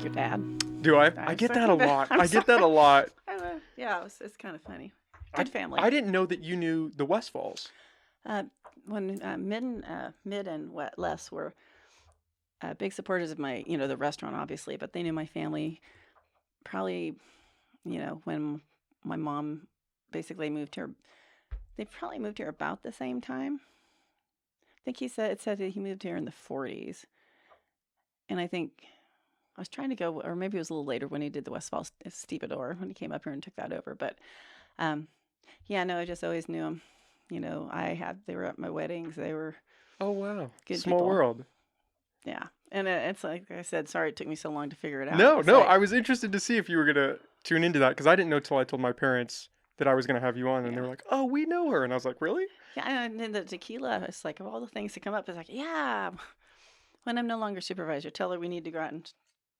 your dad. Do I? I get that a lot. I get that a lot. Yeah, it's kind of funny. Good family. I didn't know that you knew the Westfalls. When Mid and Les were big supporters of my, the restaurant, obviously, but they knew my family probably, when my mom basically moved here. They probably moved here about the same time. I think it said that he moved here in the 40s. And I think I was trying to go, or maybe it was a little later when he did the Westfall Stevedore, when he came up here and took that over. But I just always knew him. They were at my weddings. They were Oh, wow. good Small people. world. Yeah. And it's like I said, sorry it took me so long to figure it out. No, I was interested to see if you were going to tune into that because I didn't know till I told my parents that I was going to have you on, and they were like, oh, we know her. And I was like, really? Yeah, and then the tequila, it's like, of all the things to come up, it's like, yeah, when I'm no longer supervisor, tell her we need to go out and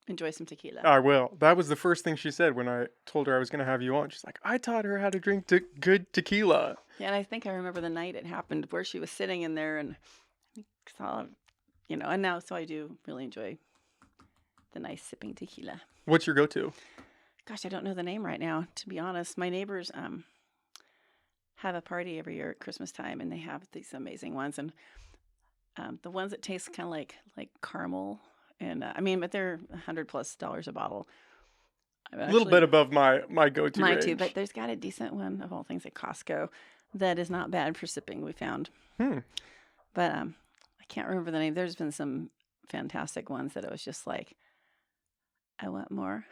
enjoy some tequila. I will. That was the first thing she said when I told her I was going to have you on. She's like, I taught her how to drink good tequila. Yeah, and I think I remember the night it happened where she was sitting in there and saw, and now, so I do really enjoy the nice sipping tequila. What's your go-to? Gosh, I don't know the name right now, to be honest. My neighbors have a party every year at Christmas time, and they have these amazing ones. And the ones that taste kind of like caramel, and but they're $100+ a bottle. A little bit above my go-to range. Too, but there's got a decent one of all things at Costco that is not bad for sipping, we found. But I can't remember the name. There's been some fantastic ones that it was just like, I want more.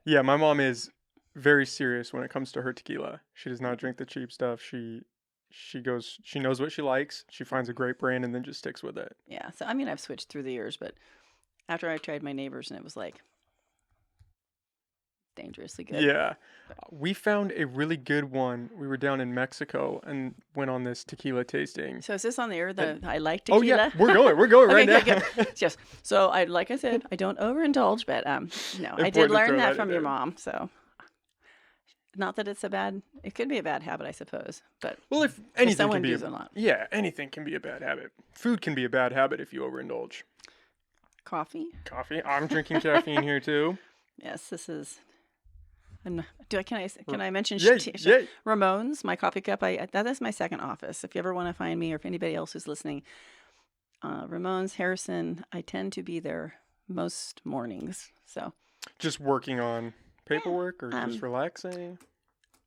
Yeah, my mom is very serious when it comes to her tequila. She does not drink the cheap stuff. She knows what she likes. She finds a great brand and then just sticks with it. Yeah. So I've switched through the years, but after I tried my neighbors and it was like dangerously good. Yeah. We found a really good one. We were down in Mexico and went on this tequila tasting. So is this on the air? I like tequila. Oh yeah, we're going right now. Good. Yes. So like I said, I don't overindulge, but no, I did learn that from your mom. So not that it could be a bad habit, I suppose. But well, if anything someone can be does a lot. Yeah, anything can be a bad habit. Food can be a bad habit if you overindulge. Coffee. I'm drinking caffeine here too. Yes, this is. Can I mention yeah. Ramon's, my coffee cup? That is my second office. If you ever want to find me, or if anybody else who's listening, Ramon's, Harrison, I tend to be there most mornings. So just working on paperwork or just relaxing.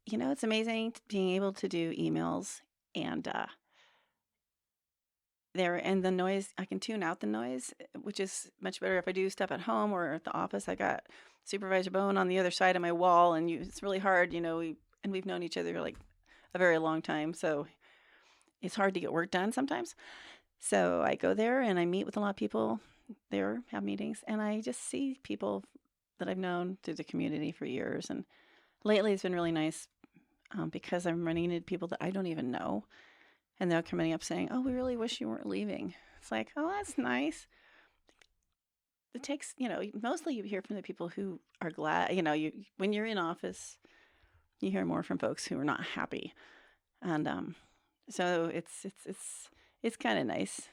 It's amazing being able to do emails and the noise. I can tune out the noise, which is much better if I do stuff at home or at the office. I got Supervisor Bowen on the other side of my wall, and it's really hard, we've known each other like a very long time, so it's hard to get work done sometimes. So I go there and I meet with a lot of people there, have meetings, and I just see people that I've known through the community for years. And lately it's been really nice because I'm running into people that I don't even know, and they're coming up saying, oh, we really wish you weren't leaving. It's like, oh, that's nice. It takes, mostly you hear from the people who are glad, when you're in office, you hear more from folks who are not happy. And so it's kind of nice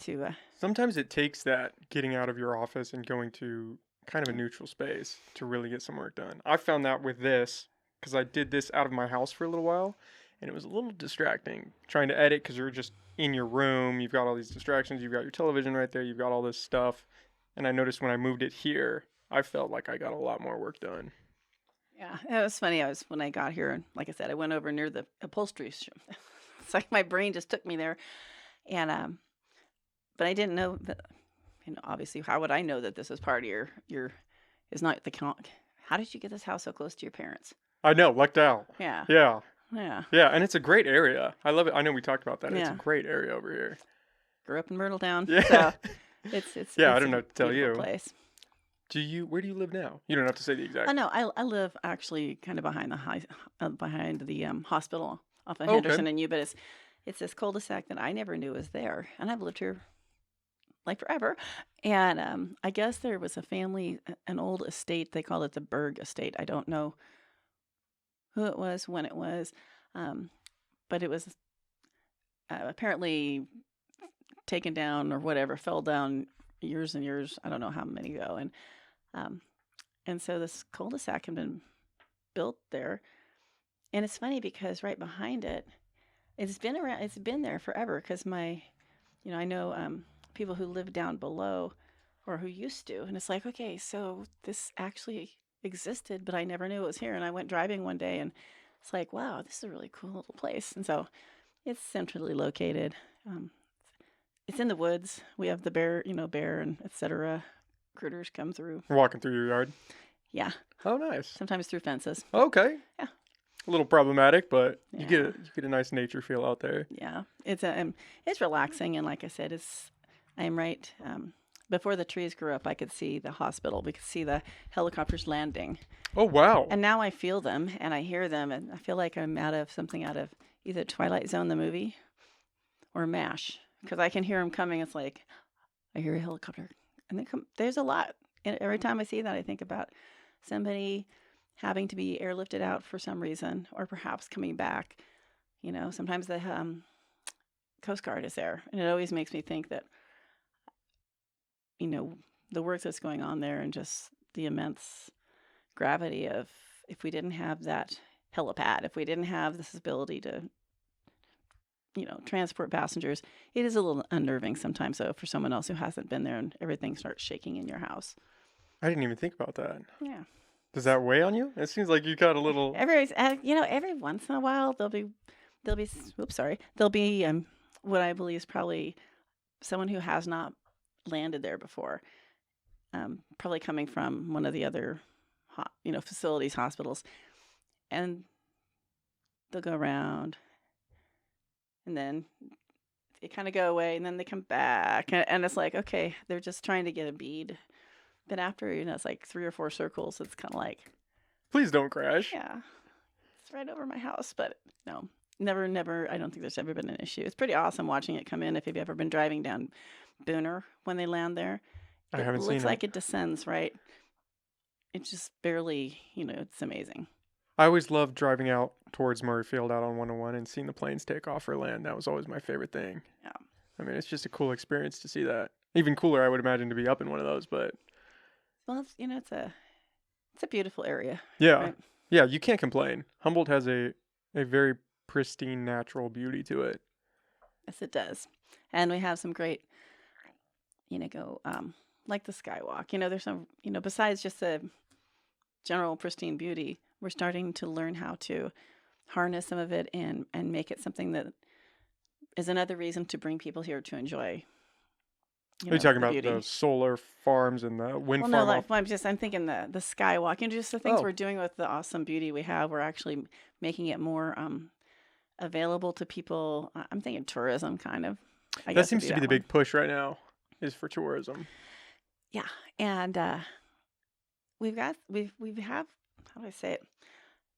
to. Sometimes it takes that getting out of your office and going to kind of a neutral space to really get some work done. I found that with this because I did this out of my house for a little while, and it was a little distracting trying to edit because you're just in your room. You've got all these distractions. You've got your television right there. You've got all this stuff. And I noticed when I moved it here, I felt like I got a lot more work done. Yeah, it was funny. When I got here, and like I said, I went over near the upholstery shop. It's like my brain just took me there. And, but I didn't know that, obviously, how would I know that this was part of is not the count. How did you get this house so close to your parents? I know, lucked out. Yeah. Yeah. Yeah. Yeah, and it's a great area. I love it. I know we talked about that. Yeah. It's a great area over here. Grew up in Myrtletown. Yeah. So it's I don't know what to tell you. Place. Where do you live now? You don't have to say the exact. No, I live actually kind of behind the hospital off of Henderson and U, but it's this cul-de-sac that I never knew was there, and I've lived here like forever. And I guess there was a family, an old estate. They called it the Berg Estate. I don't know who it was, when it was, but it was apparently taken down or whatever, fell down years and years. I don't know how many ago. And Um, and so this cul-de-sac had been built there. And it's funny because right behind it, it's been around, it's been there forever because I know people who live down below or who used to. And it's like, okay, so this actually existed, but I never knew it was here. And I went driving one day and it's like, wow, this is a really cool little place. And so it's centrally located. Um, it's in the woods. We have the bear and etc. Critters come through. Walking through your yard. Yeah, Oh, nice. sometimes through fences. Okay. Yeah. A little problematic, but you Yeah. get a nice nature feel out there. Yeah, it's relaxing, and like I said, I'm right before the trees grew up. I could see the hospital. We could see the helicopters landing, Oh, wow. and now I feel them and I hear them, and I feel like I'm out of either Twilight Zone the movie or MASH because I can hear them coming. It's like I hear a helicopter, and they come. There's a lot, and every time I see that, I think about somebody having to be airlifted out for some reason, or perhaps coming back. Sometimes the Coast Guard is there, and it always makes me think that the work that's going on there and just the immense gravity of if we didn't have that helipad, if we didn't have this ability to transport passengers, it is a little unnerving sometimes. So for someone else who hasn't been there and everything starts shaking in your house. I didn't even think about that. Yeah. Does that weigh on you? It seems like you got a little. Every once in a while there'll be what I believe is probably someone who has not landed there before, probably coming from one of the other facilities, hospitals, and they'll go around and then they kind of go away and then they come back and it's like, okay, they're just trying to get a bead. But after, it's like 3 or 4 circles, it's kind of like, Please don't crash. yeah, it's right over my house. But no, never. I don't think there's ever been an issue. It's pretty awesome watching it come in. If you've ever been driving down Booner when they land there, I haven't seen it. Looks like it. it descends, right? It's just barely, it's amazing. I always loved driving out towards Murrayfield out on 101 and seeing the planes take off or land. That was always my favorite thing. Yeah. I mean, it's just a cool experience to see that. Even cooler, I would imagine, to be up in one of those, but Well, it's a beautiful area. yeah. Right? Yeah, you can't complain. Humboldt has a very pristine natural beauty to it. Yes, it does. And we have some great, like the Skywalk. There's some, besides just the general pristine beauty, we're starting to learn how to harness some of it and make it something that is another reason to bring people here to enjoy. Are you talking the about beauty. the solar farms and the wind Well, farm? no, I'm thinking the Skywalk. Just the things Oh. we're doing with the awesome beauty we have. We're actually making it more available to people. I'm thinking tourism, kind of. I That guess seems would to be that the one. big push right now, is for tourism. Yeah, and we've have how do I say it?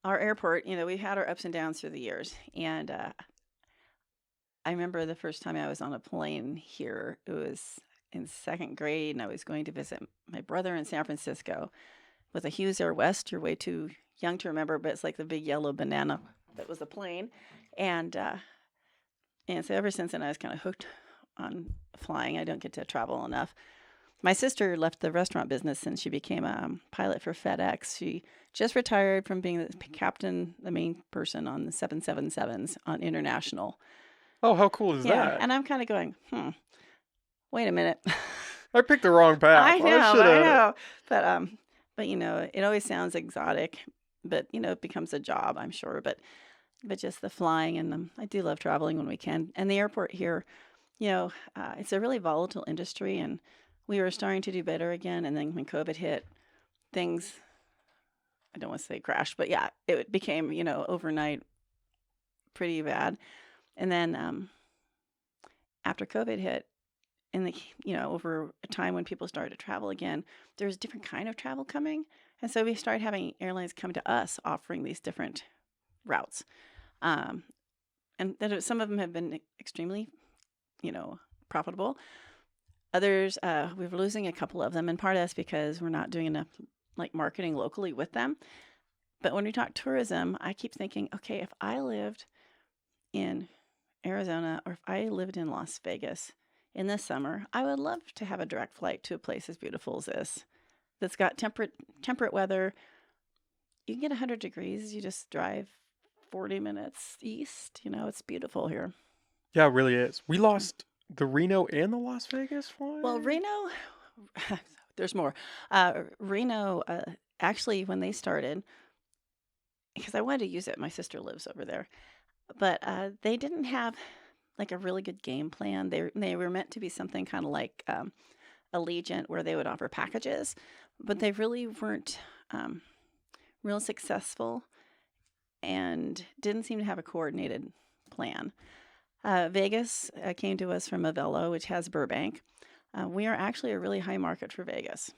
Our airport. We've had our ups and downs through the years, and I remember the first time I was on a plane here. It was in 2nd grade, and I was going to visit my brother in San Francisco with a Hughes Air West. You're way too young to remember, but it's like the big yellow banana that was a plane, and so ever since then I was kind of hooked on flying. I don't get to travel enough. My sister left the restaurant business and she became a pilot for FedEx. She just retired from being the captain, the main person on the 777s on international. Oh, how cool is Yeah, that? and I'm kind of going, wait a minute. I picked the wrong path. I know, shoulda- I know. But it always sounds exotic, but it becomes a job, I'm sure. But just the flying and I do love traveling when we can. And the airport here, it's a really volatile industry, and we were starting to do better again. And then when COVID hit, things, I don't want to say crash, but yeah, it became, overnight pretty bad. And then after COVID hit, in over a time when people started to travel again, there's a different kind of travel coming. And so we started having airlines come to us offering these different routes. And that some of them have been extremely, profitable. Others, we were losing a couple of them. And part of that's because we're not doing enough marketing locally with them. But when we talk tourism, I keep thinking, okay, if I lived in Arizona or if I lived in Las Vegas in the summer, I would love to have a direct flight to a place as beautiful as this. that's got temperate weather. You can get 100 degrees. You just drive 40 minutes east. It's beautiful here. Yeah, it really is. We lost the Reno and the Las Vegas flight. Well, Reno, there's more. Reno, actually, when they started, because I wanted to use it, my sister lives over there, but they didn't have like a really good game plan. They were meant to be something kind of like Allegiant, where they would offer packages, but they really weren't real successful and didn't seem to have a coordinated plan. Vegas came to us from Avello, which has Burbank. We are actually a really high market for Vegas.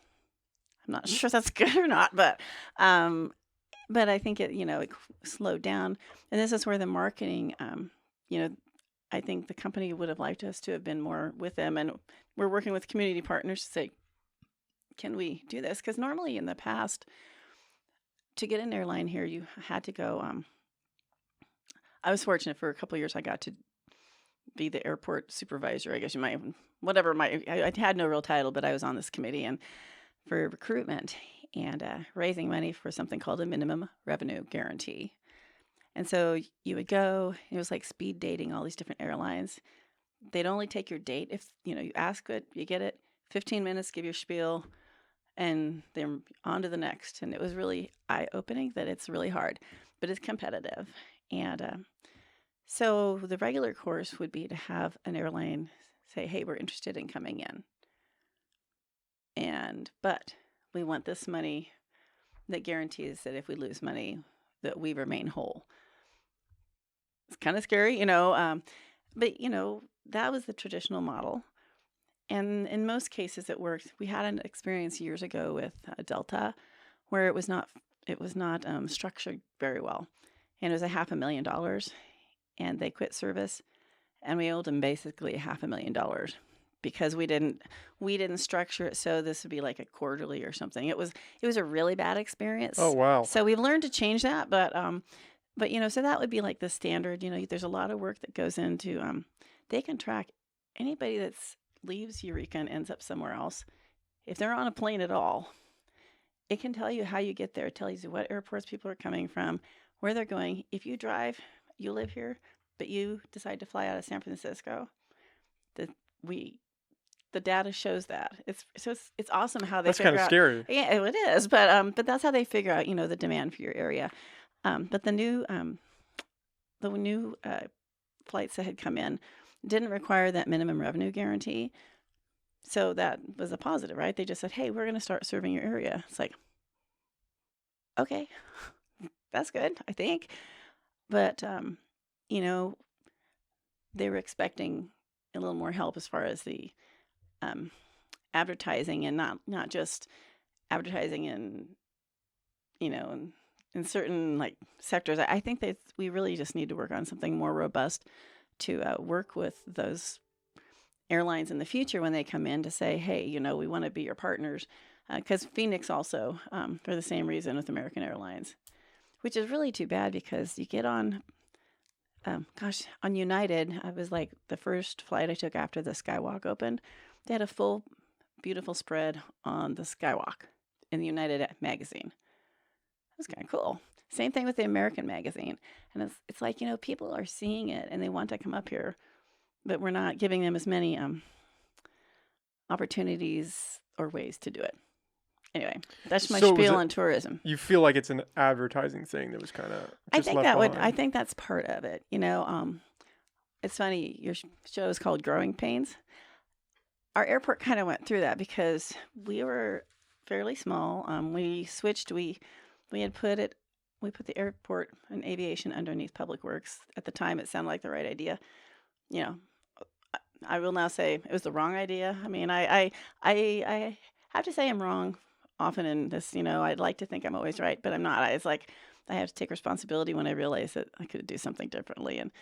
I'm not sure that's good or not, but I think it slowed down. And this is where the marketing, I think the company would have liked us to have been more with them. And we're working with community partners to say, can we do this? Because normally in the past, to get an airline here, you had to go. I was fortunate for a couple of years. I got to be the airport supervisor. I guess you might, whatever. I had no real title, but I was on this committee and for recruitment and raising money for something called a minimum revenue guarantee. And so you would go. It was like speed dating all these different airlines. They'd only take your date if you ask it, you get it. 15 minutes, give your spiel, and they're on to the next. And it was really eye-opening that it's really hard, but it's competitive. And so the regular course would be to have an airline say, hey, we're interested in coming in. But we want this money that guarantees that if we lose money, that we remain whole. It's kind of scary, but that was the traditional model. And in most cases it worked. We had an experience years ago with Delta where it was not structured very well. And it was $500,000 and they quit service and we owed them basically $500,000 because we didn't structure it so this would be like a quarterly or something. It was a really bad experience. Oh, wow. So we've learned to change that, but so that would be like the standard. There's a lot of work that goes into they can track anybody that leaves Eureka and ends up somewhere else. If they're on a plane at all, it can tell you how you get there. It tells you what airports people are coming from, where they're going. If you drive, you live here, but you decide to fly out of San Francisco, the data shows that. It's awesome how they That's figure kind of out. scary. Yeah, it is, but that's how they figure out the demand for your area. But the new flights that had come in didn't require that minimum revenue guarantee. So that was a positive, right? They just said, hey, we're going to start serving your area. It's like, okay, that's good, I think. But, they were expecting a little more help as far as the advertising and not just advertising in certain like sectors. I think that we really just need to work on something more robust to work with those airlines in the future when they come in to say, hey, we want to be your partners. Because Phoenix also, for the same reason with American Airlines, which is really too bad because you get on, on United, I was like the first flight I took after the Skywalk opened. They had a full, beautiful spread on the Skywalk in the United magazine. That was kind of cool. Same thing with the American magazine. And it's like, people are seeing it and they want to come up here, but we're not giving them as many opportunities or ways to do it. Anyway, that's my spiel on tourism. You feel like it's an advertising thing that was kind of I think that's part of it. It's funny. Your show is called Growing Pains. Our airport kind of went through that because we were fairly small. We switched. We put the airport and aviation underneath Public Works. At the time, it sounded like the right idea. I will now say it was the wrong idea. I mean, I have to say I'm wrong often in this. I'd like to think I'm always right, but I'm not. It's like I have to take responsibility when I realize that I could do something differently, and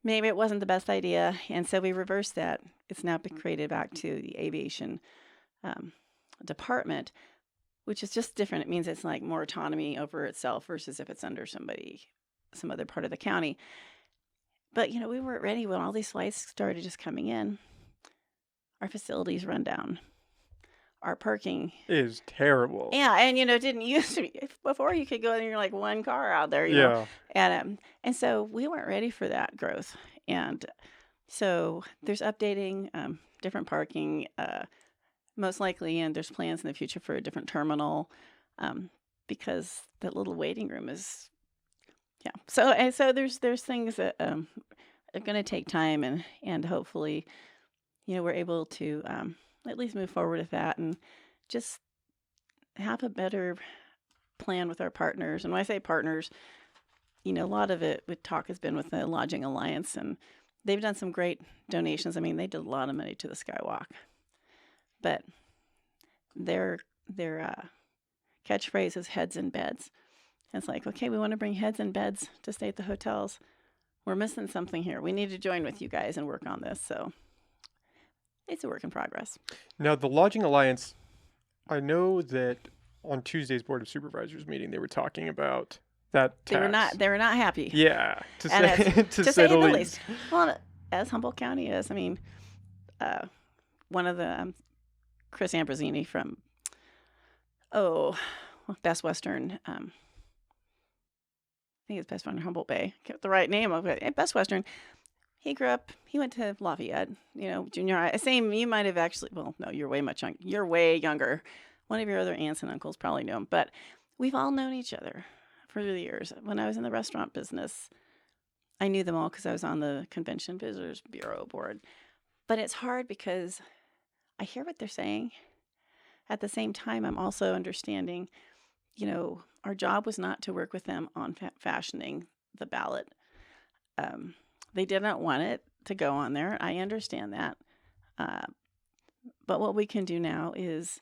maybe it wasn't the best idea. And so we reversed that. It's now been created back to the aviation department, which is just different. It means it's like more autonomy over itself versus if it's under some other part of the county. But, we weren't ready when all these flights started just coming in. Our facilities run down. our parking. Is terrible. Yeah, and it didn't used to be before. You could go and you're like one car out there, Yeah. and so we weren't ready for that growth, and so there's updating different parking, most likely, and there's plans in the future for a different terminal, because that little waiting room is, yeah. So there's things that are going to take time, and hopefully, we're able to at least move forward with that and just have a better plan with our partners. And when I say partners, a lot of it with talk has been with the Lodging Alliance, and they've done some great donations. I mean, they did a lot of money to the Skywalk, but their catchphrase is heads in beds. And it's like, okay, we want to bring heads in beds to stay at the hotels. We're missing something here. We need to join with you guys and work on this. So it's a work in progress. Now, the Lodging Alliance, I know that on Tuesday's Board of Supervisors meeting, they were talking about that tax. They were not happy. Yeah, to to say the least. Well, as Humboldt County is, I mean, one of the Chris Ambrosini from Best Western. I think it's Best Western Humboldt Bay. Get the right name of it. Best Western. He grew up. He went to Lafayette. Junior high. Same. You might have actually. Well, no, you're way much young. You're way younger. One of your other aunts and uncles probably knew him, but we've all known each other for the years. When I was in the restaurant business, I knew them all because I was on the Convention Visitors Bureau board. But it's hard because I hear what they're saying. At the same time, I'm also understanding, our job was not to work with them on fashioning the ballot. They didn't want it to go on there. I understand that. But what we can do now is,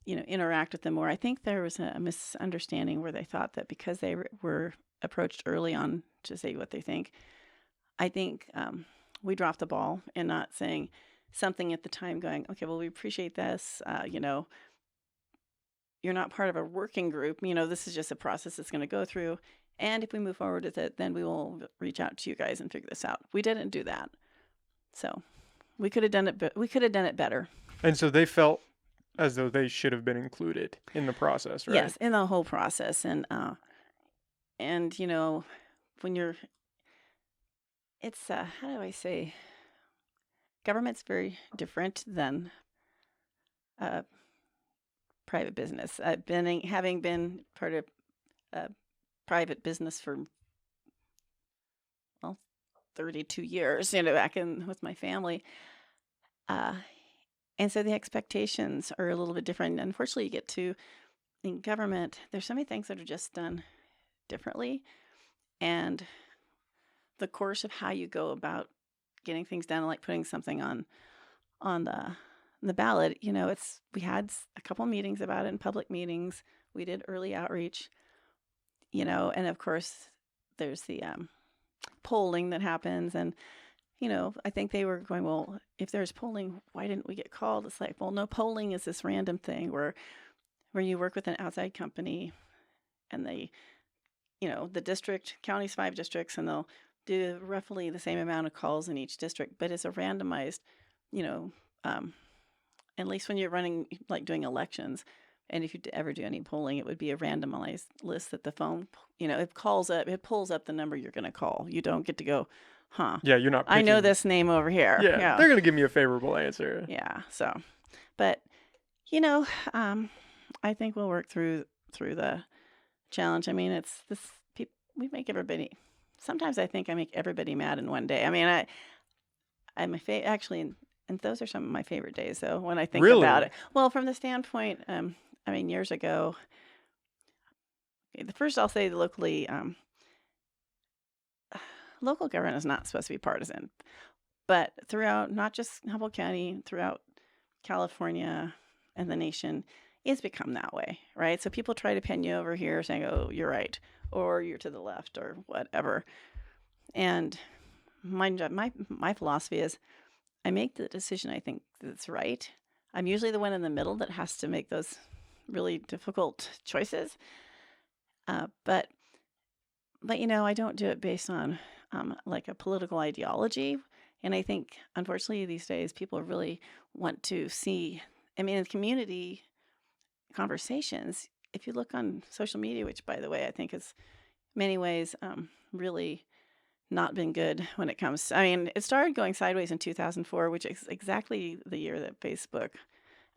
interact with them more. I think there was a misunderstanding where they thought that because they were approached early on to say what they think, I think we dropped the ball in not saying something at the time going, okay, well, we appreciate this. You're not part of a working group. This is just a process that's going to go through. And if we move forward with it, then we will reach out to you guys and figure this out. We didn't do that. So we could have done it, we could have done it better. And so they felt as though they should have been included in the process, right? Yes, in the whole process. And when you're, it's, how do I say, government's very different than private business. Having been part of private business for 32 years, back with my family, and so the expectations are a little bit different. Unfortunately, you get to in government, there's so many things that are just done differently, and the course of how you go about getting things done, like putting something on the ballot, we had a couple meetings about it in public meetings. We did early outreach, and of course there's the polling that happens. And, I think they were going, well, if there's polling, why didn't we get called? It's like, well, no, polling is this random thing where you work with an outside company and they, the district, county's 5 districts, and they'll do roughly the same amount of calls in each district, but it's a randomized, at least when you're running, like doing elections, and if you ever do any polling, it would be a randomized list that the phone, it pulls up the number you're going to call. You don't get to go, yeah, you're not picking. I know this name over here. Yeah, they're going to give me a favorable answer. Yeah, so, but, I think we'll work through the challenge. I mean, it's this, we make everybody, sometimes I think I make everybody mad in one day. I mean, I'm actually, and those are some of my favorite days, though, when I think about it. Well, from the standpoint, years ago, the first I'll say locally, local government is not supposed to be partisan, but throughout, not just Humboldt County, throughout California and the nation, it's become that way, right? So people try to pin you over here saying, oh, you're right, or you're to the left, or whatever. And my philosophy is, I make the decision I think that's right. I'm usually the one in the middle that has to make those really difficult choices. But I don't do it based on like a political ideology. And I think, unfortunately, these days people really want to see I mean, in community conversations, if you look on social media, which by the way, I think is many ways really not been good when it comes. I mean, it started going sideways in 2004, which is exactly the year that Facebook,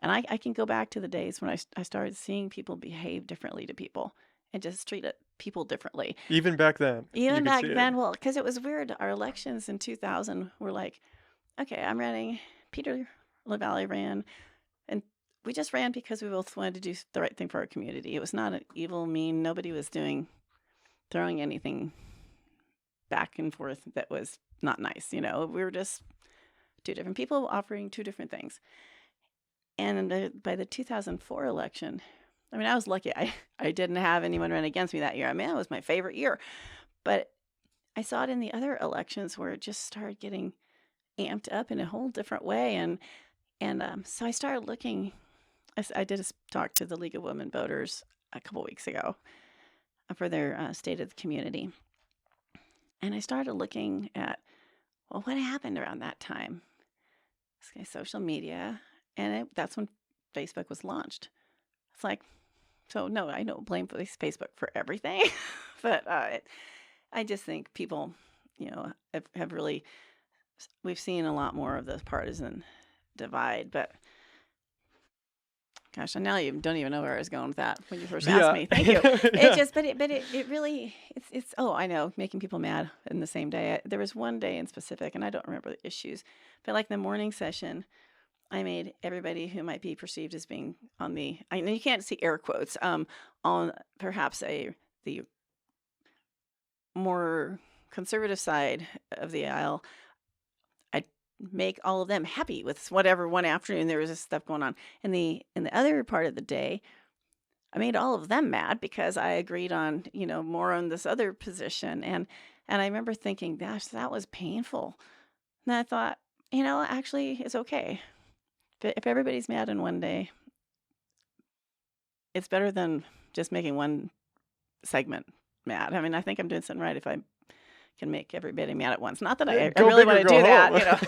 and I can go back to the days when I started seeing people behave differently to people and just treat people differently. Even back then, you Even could back see it. then, well, because it was weird. Our elections in 2000 were like, okay, I'm running. Peter LaValle ran, and we just ran because we both wanted to do the right thing for our community. It was not an evil, mean. Nobody was throwing anything back and forth that was not nice. We were just two different people offering two different things. And by the 2004 election, I mean, I was lucky. I didn't have anyone run against me that year. I mean, it was my favorite year. But I saw it in the other elections where it just started getting amped up in a whole different way. And so I started looking. I did a talk to the League of Women Voters a couple weeks ago for their State of the Community. And I started looking at, well, what happened around that time? Okay, social media. And that's when Facebook was launched. It's like, so no, I don't blame Facebook for everything. But I just think people, have really, we've seen a lot more of the partisan divide. But gosh, and now you don't even know where I was going with that when you first asked me. Thank you. It just, but it really, it's. Oh, I know, making people mad in the same day. There was one day in specific, and I don't remember the issues, but like the morning session, I made everybody who might be perceived as being on the. I know you can't see air quotes. On perhaps the more conservative side of the aisle, make all of them happy with whatever one afternoon there was this stuff going on. In the other part of the day, I made all of them mad because I agreed on, more on this other position. And I remember thinking, gosh, that was painful. And I thought, actually it's okay. But if everybody's mad in one day, it's better than just making one segment mad. I mean, I think I'm doing something right if I can make everybody mad at once. Not that I really want to do that,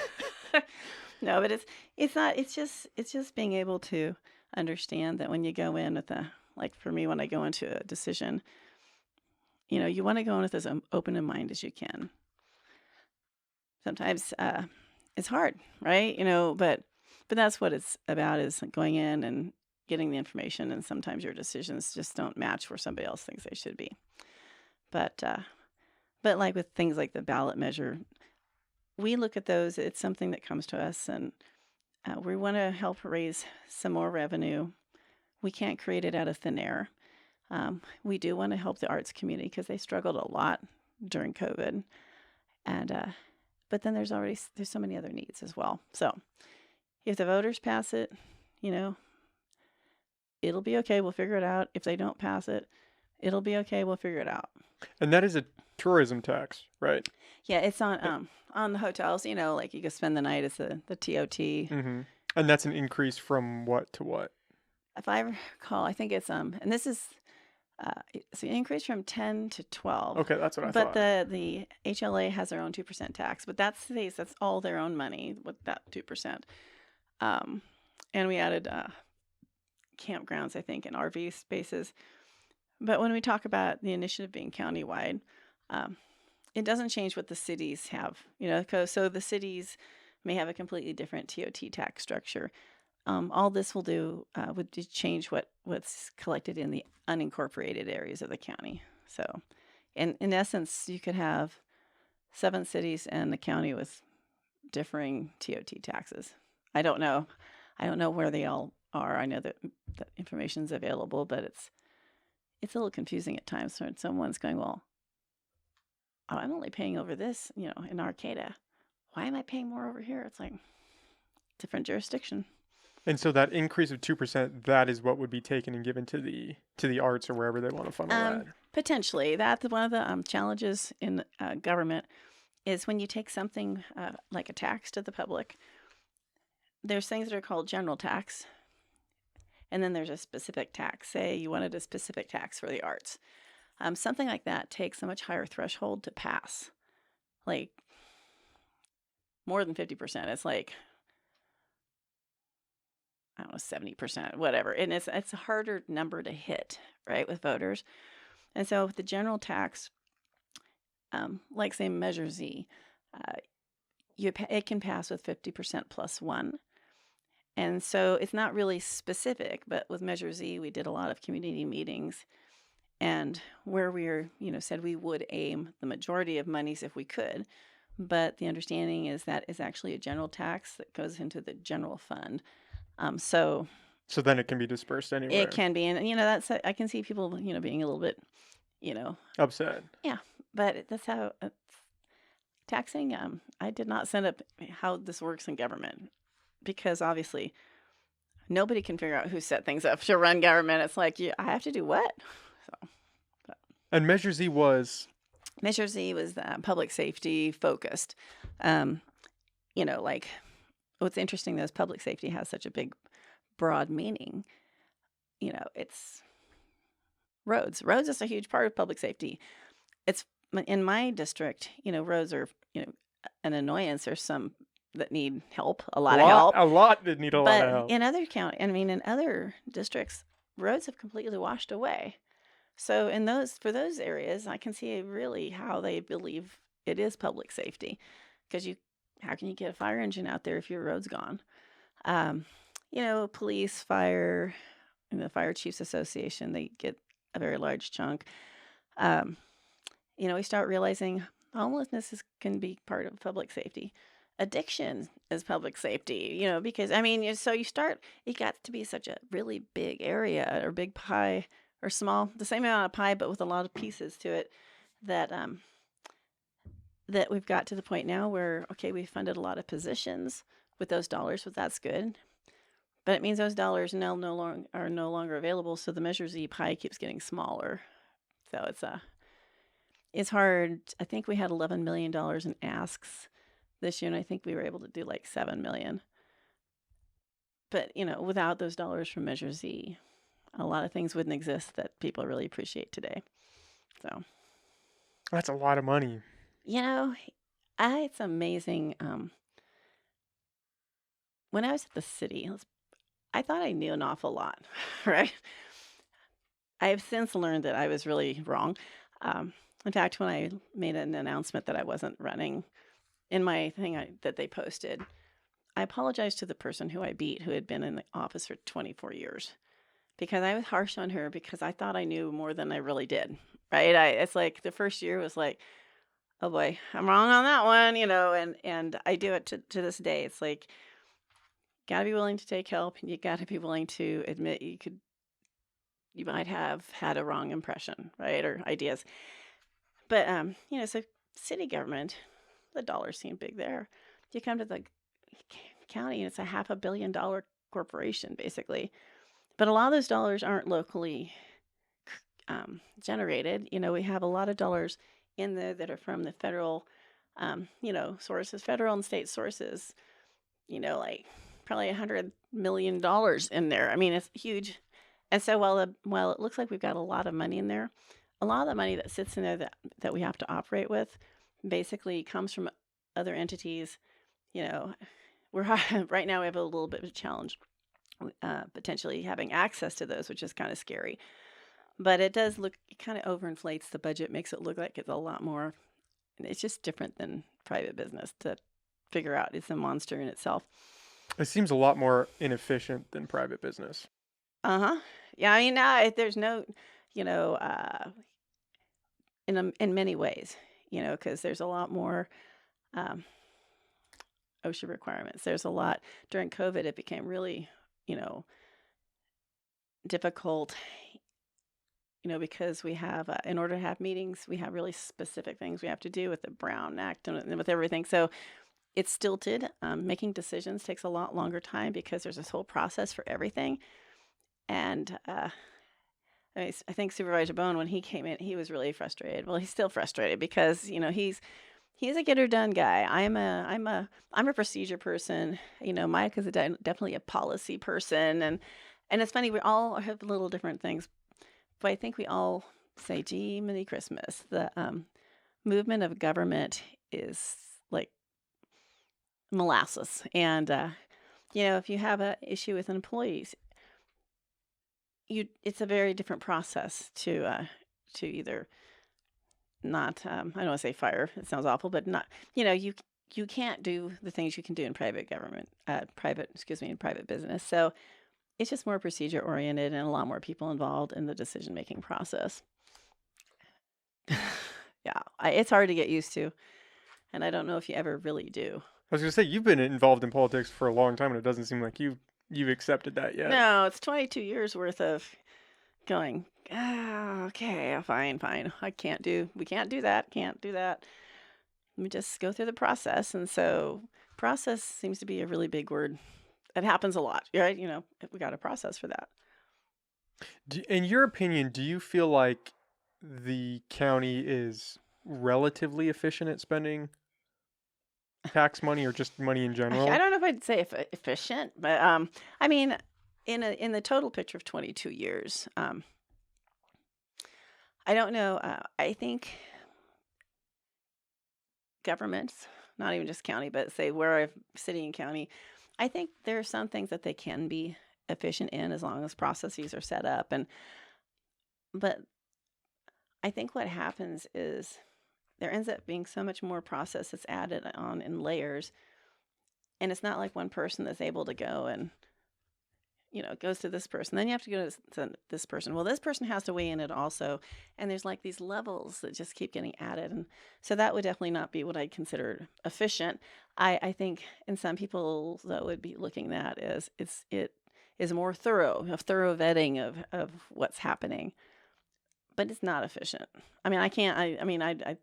No, but it's not. It's just being able to understand that when you go in with like for me, when I go into a decision, you want to go in with as open a mind as you can. Sometimes it's hard, right? But that's what it's about, is going in and getting the information. And sometimes your decisions just don't match where somebody else thinks they should be. But like with things like the ballot measure, we look at those. It's something that comes to us, and we want to help raise some more revenue. We can't create it out of thin air. We do want to help the arts community because they struggled a lot during COVID, and but then there's so many other needs as well. So if the voters pass it, it'll be okay. We'll figure it out. If they don't pass it, it'll be okay. We'll figure it out. And that is a tourism tax, right? Yeah, it's on the hotels. Like you can spend the night. It's the TOT. Mm-hmm. And that's an increase from what to what? If I recall, I think it's and this is it's an increase from 10 to 12. Okay, that's what I thought. But the HLA has their own 2% tax, but that's all their own money with that 2%. And we added campgrounds, I think, and RV spaces. But when we talk about the initiative being countywide, it doesn't change what the cities have, so the cities may have a completely different TOT tax structure. All this will do would change what's collected in the unincorporated areas of the county. So in essence, you could have 7 cities and a county with differing TOT taxes. I don't know where they all are. I know that the information's available, but it's a little confusing at times when someone's going, well, I'm only paying over this, in Arcata. Why am I paying more over here? It's like different jurisdiction. And so that increase of 2%, that is what would be taken and given to the arts or wherever they want to funnel that. Potentially, that's one of the challenges in government is when you take something like a tax to the public. There's things that are called general tax, and then there's a specific tax. Say you wanted a specific tax for the arts. Something like that takes a much higher threshold to pass, like more than 50%. It's like I don't know, 70%, whatever. And it's a harder number to hit, right, with voters. And so with the general tax, like say Measure Z, uh, it can pass with 50% plus one. And so it's not really specific, but with Measure Z, we did a lot of community meetings and where we're, said we would aim the majority of monies if we could. But the understanding is that is actually a general tax that goes into the general fund. So then it can be dispersed anywhere. it can be, and that's I can see people, being a little bit, upset. Yeah, but that's how taxing. I did not set up how this works in government because obviously nobody can figure out who set things up to run government. It's like I have to do what. So, and Measure Z was public safety focused. Like what's interesting though is public safety has such a big, broad meaning. It's roads. Roads is a huge part of public safety. It's in my district. Roads are an annoyance. There's some that need help, a lot of help. A lot that need a lot of help. But in other in other districts, roads have completely washed away. So for those areas, I can see really how they believe it is public safety, because how can you get a fire engine out there if your road's gone? Police, fire, and the Fire Chiefs Association, they get a very large chunk. We start realizing homelessness can be part of public safety. Addiction is public safety, because so it got to be such a really big area or big pie or small, the same amount of pie, but with a lot of pieces to it that we've got to the point now where, okay, we've funded a lot of positions with those dollars, but that's good. But it means those dollars now are no longer available. So the Measure Z pie keeps getting smaller. So it's hard. I think we had $11 million in asks this year, and I think we were able to do like $7 million. But, without those dollars from Measure Z, a lot of things wouldn't exist that people really appreciate today. So that's a lot of money. It's amazing. When I was at the city, I thought I knew an awful lot, right? I have since learned that I was really wrong. In fact, when I made an announcement that I wasn't running in my thing that they posted, I apologized to the person who I beat, who had been in the office for 24 years, because I was harsh on her because I thought I knew more than I really did, right? It's like the first year was like, oh boy, I'm wrong on that one, and I do it to this day. It's like, got to be willing to take help, and you got to be willing to admit you might have had a wrong impression, right, or ideas. But so city government, the dollars seem big there. You come to the county, and it's a $500 million corporation, basically. But a lot of those dollars aren't locally generated. We have a lot of dollars in there that are from the federal, sources, federal and state sources. Like probably $100 million in there. It's huge. And so while it looks like we've got a lot of money in there, a lot of the money that sits in there that we have to operate with basically comes from other entities. We're right now we have a little bit of a challenge, potentially having access to those, which is kind of scary. But it kind of overinflates the budget, makes it look like it's a lot more. It's just different than private business to figure out. It's a monster in itself. It seems a lot more inefficient than private business. Yeah, there's no, in many ways, because there's a lot more OSHA requirements. There's a lot during COVID. It became really, difficult, because we have, in order to have meetings, we have really specific things we have to do with the Brown Act and with everything. So it's stilted. Making decisions takes a lot longer time because there's this whole process for everything. And I think Supervisor Bone, when he came in, he was really frustrated. Well, he's still frustrated because he's a get her done guy. I'm a procedure person. Mike is definitely a policy person, and it's funny, we all have little different things, but I think we all say, "Gee, mini Christmas." The movement of government is like molasses, and if you have an issue with employees, it's a very different process to either not I don't want to say fire. It sounds awful, but not you can't do the things you can do in private government, in private business. So it's just more procedure oriented and a lot more people involved in the decision making process. Yeah, it's hard to get used to, and I don't know if you ever really do. I was gonna say you've been involved in politics for a long time, and it doesn't seem like you've accepted that yet. No, it's 22 years worth of going. Okay, fine. We can't do that. Can't do that. We just go through the process, and so process seems to be a really big word. It happens a lot, right? We got a process for that. In your opinion, do you feel like the county is relatively efficient at spending tax money or just money in general? I don't know if I'd say efficient, but I mean, in the total picture of 22 years, I don't know. I think governments, not even just county, but say where I'm city and county, I think there are some things that they can be efficient in as long as processes are set up. But I think what happens is there ends up being so much more process that's added on in layers. And it's not like one person that's able to go and, it goes to this person. Then you have to go to this person. Well, this person has to weigh in it also. And there's like these levels that just keep getting added. And so that would definitely not be what I'd consider efficient. I think in some people that would be looking at it is more thorough, a thorough vetting of what's happening. But it's not efficient. I mean, I'd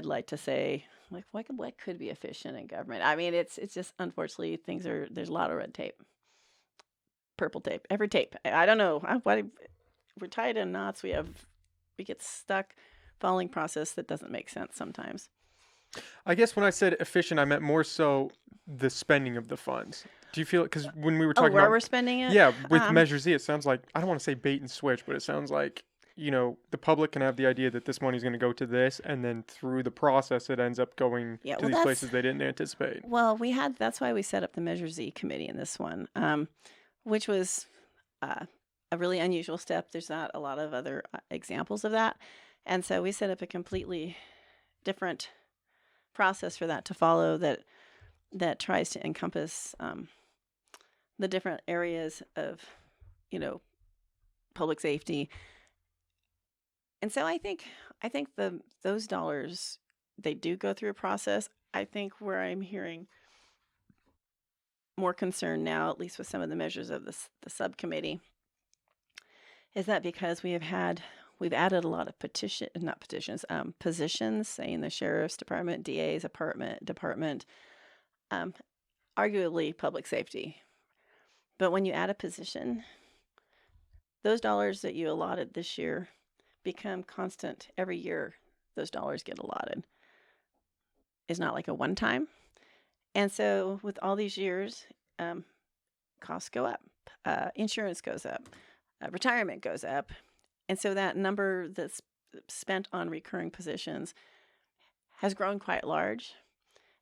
like to say, like, what could be efficient in government? I mean, it's just, unfortunately, there's a lot of red tape. Purple tape, every tape. I don't know. We're tied in knots. We get stuck following process that doesn't make sense sometimes. I guess when I said efficient, I meant more so the spending of the funds. Do you feel it? Because when we were talking where about we're spending it? Yeah, with Measure Z, it sounds like, I don't want to say bait and switch, but it sounds like, the public can have the idea that this money is going to go to this, and then through the process, it ends up going to these places they didn't anticipate. Well, that's why we set up the Measure Z committee in this one, which was a really unusual step. There's not a lot of other examples of that. And so we set up a completely different process for that to follow that tries to encompass the different areas of, public safety. And so I think those dollars, they do go through a process. I think where I'm hearing more concern now, at least with some of the measures of the subcommittee, is that because we've added a lot of positions, say in the sheriff's department, DA's department, arguably public safety. But when you add a position, those dollars that you allotted this year become constant every year. Those dollars get allotted. It's not like a one time. And so with all these years, costs go up, insurance goes up, retirement goes up. And so that number that's spent on recurring positions has grown quite large.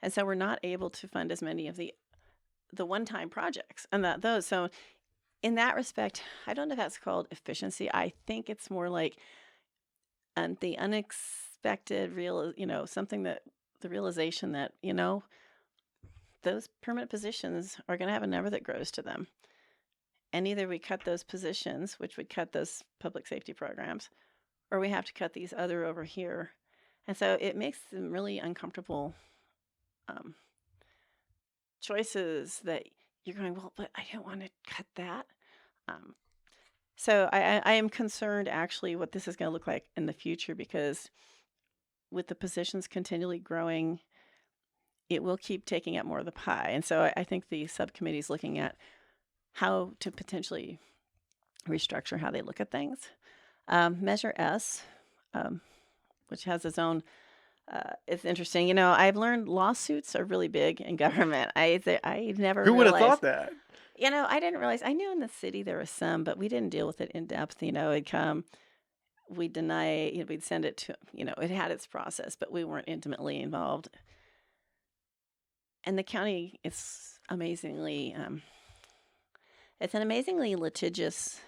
And so we're not able to fund as many of the one-time projects and those. So in that respect, I don't know if that's called efficiency. I think it's more like the unexpected something that the realization that, those permanent positions are going to have a number that grows to them. And either we cut those positions, which would cut those public safety programs, or we have to cut these other over here. And so it makes them really uncomfortable choices that you're going, well, but I don't want to cut that. So I am concerned actually what this is going to look like in the future, because with the positions continually growing, it will keep taking up more of the pie. And so I think the subcommittee is looking at how to potentially restructure how they look at things. Measure S, which has its own, it's interesting. I've learned lawsuits are really big in government. I never Who would have realized. thought that? I didn't realize. I knew in the city there was some, but we didn't deal with it in depth. It'd come, we'd deny, we'd send it to, it had its process, but we weren't intimately involved. And the county, it's amazingly, it's an amazingly litigious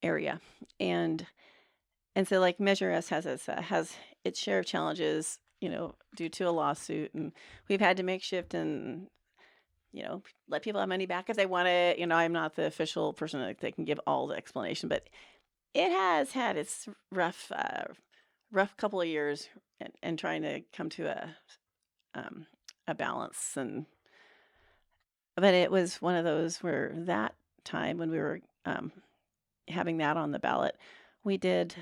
area, and so like Measure S has its share of challenges, due to a lawsuit, and we've had to make shift and let people have money back if they want it. I'm not the official person that can give all the explanation, but it has had its rough couple of years, and trying to come to a balance. But it was one of those where that time when we were having that on the ballot, we did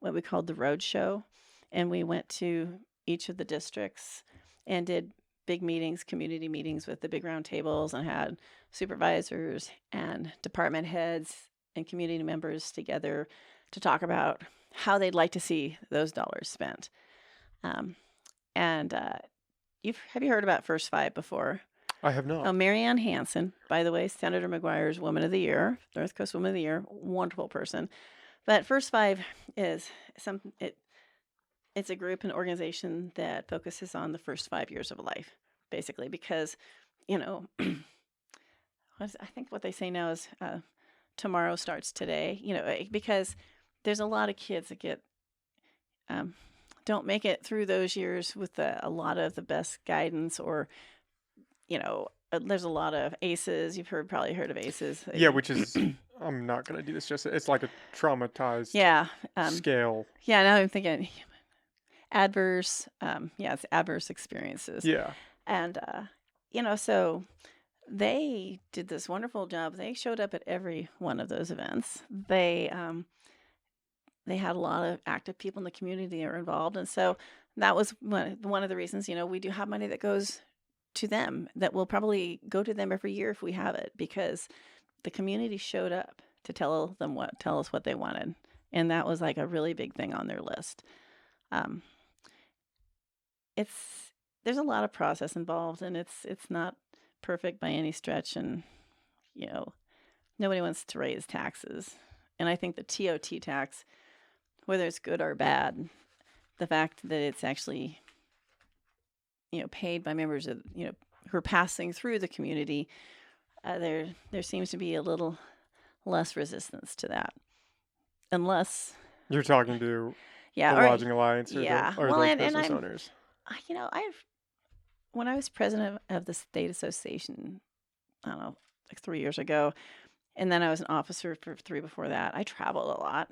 what we called the road show, and we went to each of the districts and did big meetings, community meetings with the big round tables, and had supervisors and department heads and community members together to talk about how they'd like to see those dollars spent. And have you heard about First Five before? I have not. Oh, Marianne Hansen, by the way, Senator McGuire's Woman of the Year, North Coast Woman of the Year, wonderful person. But First Five is it's a group and organization that focuses on the first 5 years of life, basically, because, I think what they say now is tomorrow starts today, because there's a lot of kids that get don't make it through those years with a lot of the best guidance, or there's a lot of ACEs. You've probably heard of ACEs. Yeah, which is, I'm not going to do this justice. It's like a traumatized scale. Yeah, now I'm thinking adverse, it's adverse experiences. Yeah. And, so they did this wonderful job. They showed up at every one of those events. They had a lot of active people in the community that were involved. And so that was one of the reasons, we do have money that goes to them, that will probably go to them every year if we have it, because the community showed up to tell us what they wanted. And that was like a really big thing on their list. There's a lot of process involved, and it's not perfect by any stretch. And, nobody wants to raise taxes. And I think the TOT tax, whether it's good or bad, the fact that it's actually paid by members of, who are passing through the community, there seems to be a little less resistance to that, unless you're talking to the Lodging Alliance or those business owners. When I was president of the state association, I don't know, like 3 years ago, and then I was an officer for 3 before that, I traveled a lot,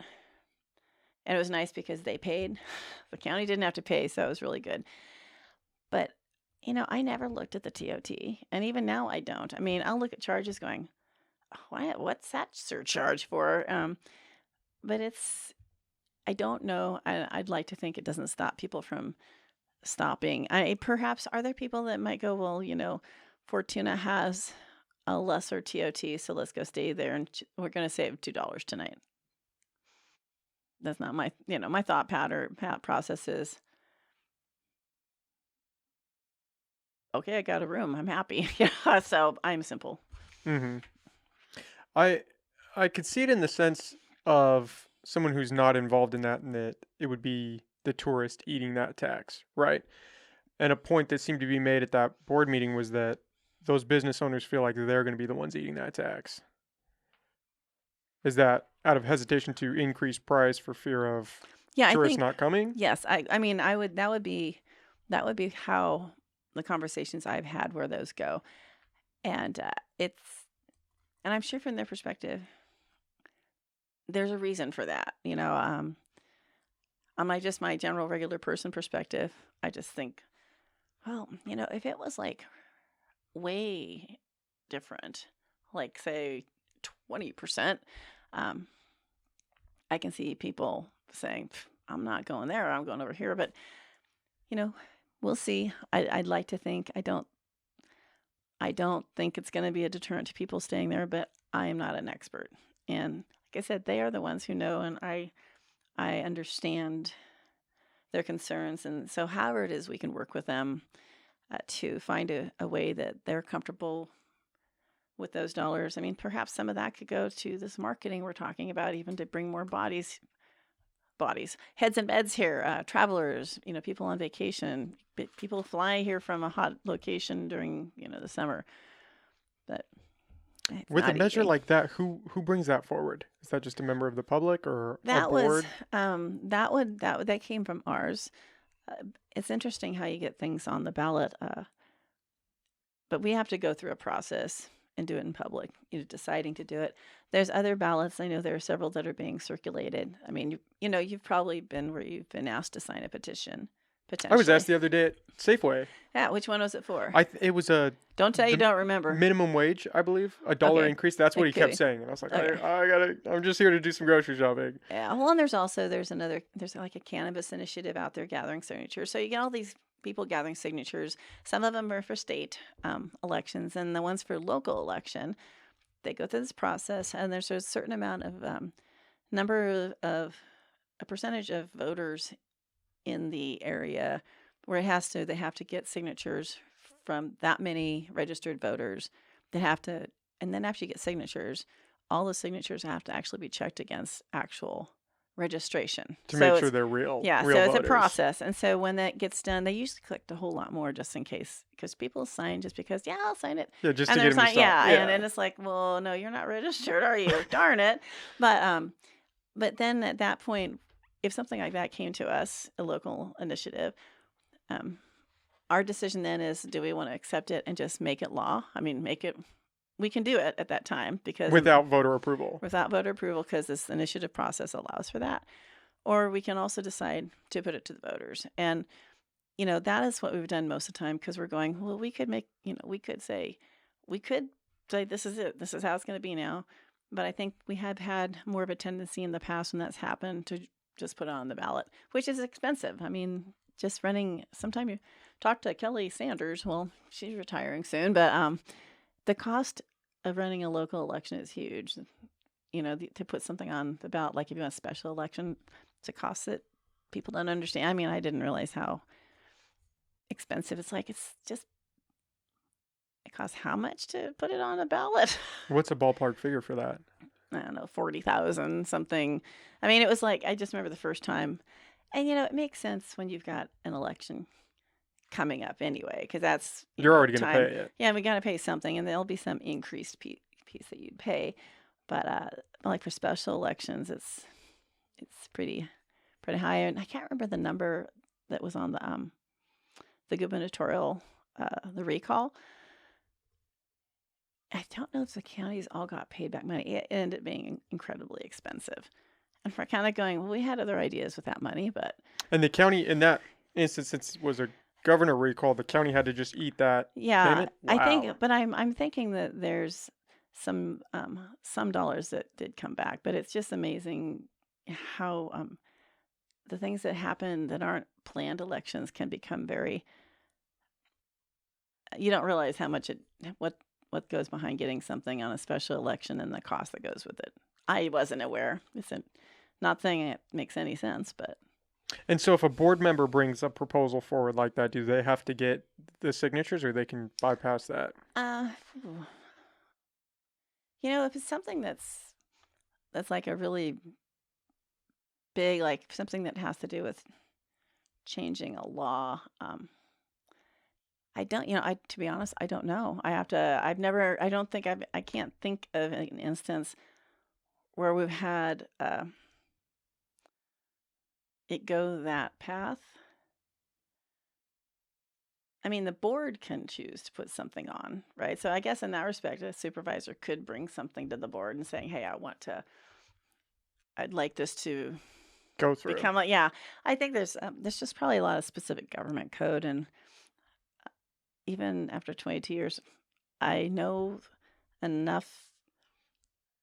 and it was nice because they paid. The county didn't have to pay, so it was really good. But, I never looked at the TOT, and even now I don't. I mean, I'll look at charges going, what's that surcharge for? But I don't know. I'd like to think it doesn't stop people from stopping. Perhaps are there people that might go, well, Fortuna has a lesser TOT, so let's go stay there, and we're going to save $2 tonight. That's not my, my thought process is, okay, I got a room. I'm happy. So I'm simple. Mm-hmm. I could see it in the sense of someone who's not involved in that, and that it would be the tourist eating that tax, right? And a point that seemed to be made at that board meeting was that those business owners feel like they're going to be the ones eating that tax. Is that out of hesitation to increase price for fear of tourists not coming? Yes, I mean, that would be how the conversations I've had where those go, and and I'm sure from their perspective, there's a reason for that. On my general regular person perspective, I just think, well, if it was like way different, like say 20%, I can see people saying, I'm not going there, I'm going over here. But, we'll see. I'd like to think, I don't think it's going to be a deterrent to people staying there, but I am not an expert. And like I said, they are the ones who know, and I understand their concerns. And so however it is, we can work with them to find a way that they're comfortable with those dollars. I mean, perhaps some of that could go to this marketing we're talking about, even to bring more bodies bodies, heads in beds here, travelers, people on vacation, people fly here from a hot location during, the summer. But it's With a not measure easy. like that, who brings that forward? Is that just a member of the public or a That was board? that came from ours. It's interesting how you get things on the ballot, but we have to go through a process and do it in public, deciding to do it. There's other ballots. I know there are several that are being circulated. I mean, you've probably been where you've been asked to sign a petition, I was asked potentially. the other day at Safeway. Yeah, which one was it for? It was a Don't tell you the don't remember. minimum wage, I believe, $1 Okay. increase. That's what he kept Okay. saying, and I was like, Okay. I'm just here to do some grocery shopping. Yeah. Well, and there's like a cannabis initiative out there gathering signatures. So you get all these people gathering signatures. Some of them are for state elections, and the ones for local election, they go through this process, and there's a certain amount of number of a percentage of voters in the area where they have to get signatures from that many registered voters. They have to, and then after you get signatures, all the signatures have to actually be checked against actual registration. To So make sure it's they're real yeah, so real it's a voters. process. And so when that gets done, they usually collect a whole lot more just in case, because people sign just because, yeah, I'll sign it. Yeah, just And to they're get him to signing, stop. yeah, Yeah. and it's like, well, no, you're not registered, are you? Darn it. But then at that point, if something like that came to us, a local initiative, um, our decision then is, do we want to accept it and just make it law? I mean, we can do it at that time because Without voter approval. without voter approval, because this initiative process allows for that. Or we can also decide to put it to the voters. And, that is what we've done most of the time, because we're going, well, we could say, this is it. This is how it's going to be now. But I think we have had more of a tendency in the past when that's happened to just put it on the ballot, which is expensive. I mean, just running, sometime you talk to Kelly Sanders, well, she's retiring soon, but the cost of running a local election is huge. To put something on the ballot, like if you want a special election, it's a cost that people don't understand. I mean, I didn't realize how expensive it's like. It costs how much to put it on a ballot? What's a ballpark figure for that? I don't know, 40,000 something. I mean, it was like, I just remember the first time. And, it makes sense when you've got an election coming up anyway, because that's You're already going to time. pay it. Yeah, we got to pay something, and there'll be some increased piece that you'd pay. But like for special elections, it's pretty high. And I can't remember the number that was on the gubernatorial the recall. I don't know if the counties all got paid back money. It ended up being incredibly expensive. And we're kind of going, well, we had other ideas with that money, but And the county, in that instance, since it was a governor recall, the county had to just eat that yeah, payment? I Wow. think, but I'm thinking that there's some dollars that did come back, but it's just amazing how the things that happen that aren't planned elections can become very. You don't realize how much what goes behind getting something on a special election and the cost that goes with it. I wasn't aware. Not saying it makes any sense, but. And so if a board member brings a proposal forward like that, do they have to get the signatures or they can bypass that? If it's something that's like a really big, like something that has to do with changing a law, I don't, to be honest, I don't know. I can't think of an instance where we've had it go that path. I mean, the board can choose to put something on, right? So I guess in that respect, a supervisor could bring something to the board and saying, hey, I'd like this to Go through. become like, yeah, I think there's just probably a lot of specific government code. And even after 22 years, I know enough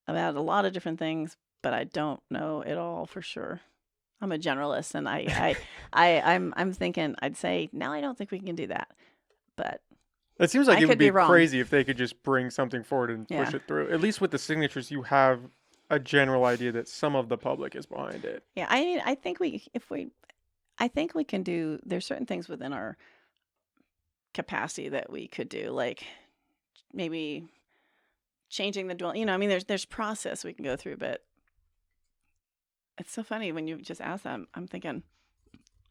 about a lot of different things, but I don't know it all for sure. I'm a generalist, and I'm thinking, I'd say, no, I don't think we can do that. But it seems like I it would could be be wrong. crazy if they could just bring something forward and push Yeah. it through. At least with the signatures, you have a general idea that some of the public is behind it. Yeah, I mean, I think we can do. There's certain things within our capacity that we could do, like maybe changing the dwelling. I mean, there's process we can go through, but it's so funny when you just ask that. I'm thinking,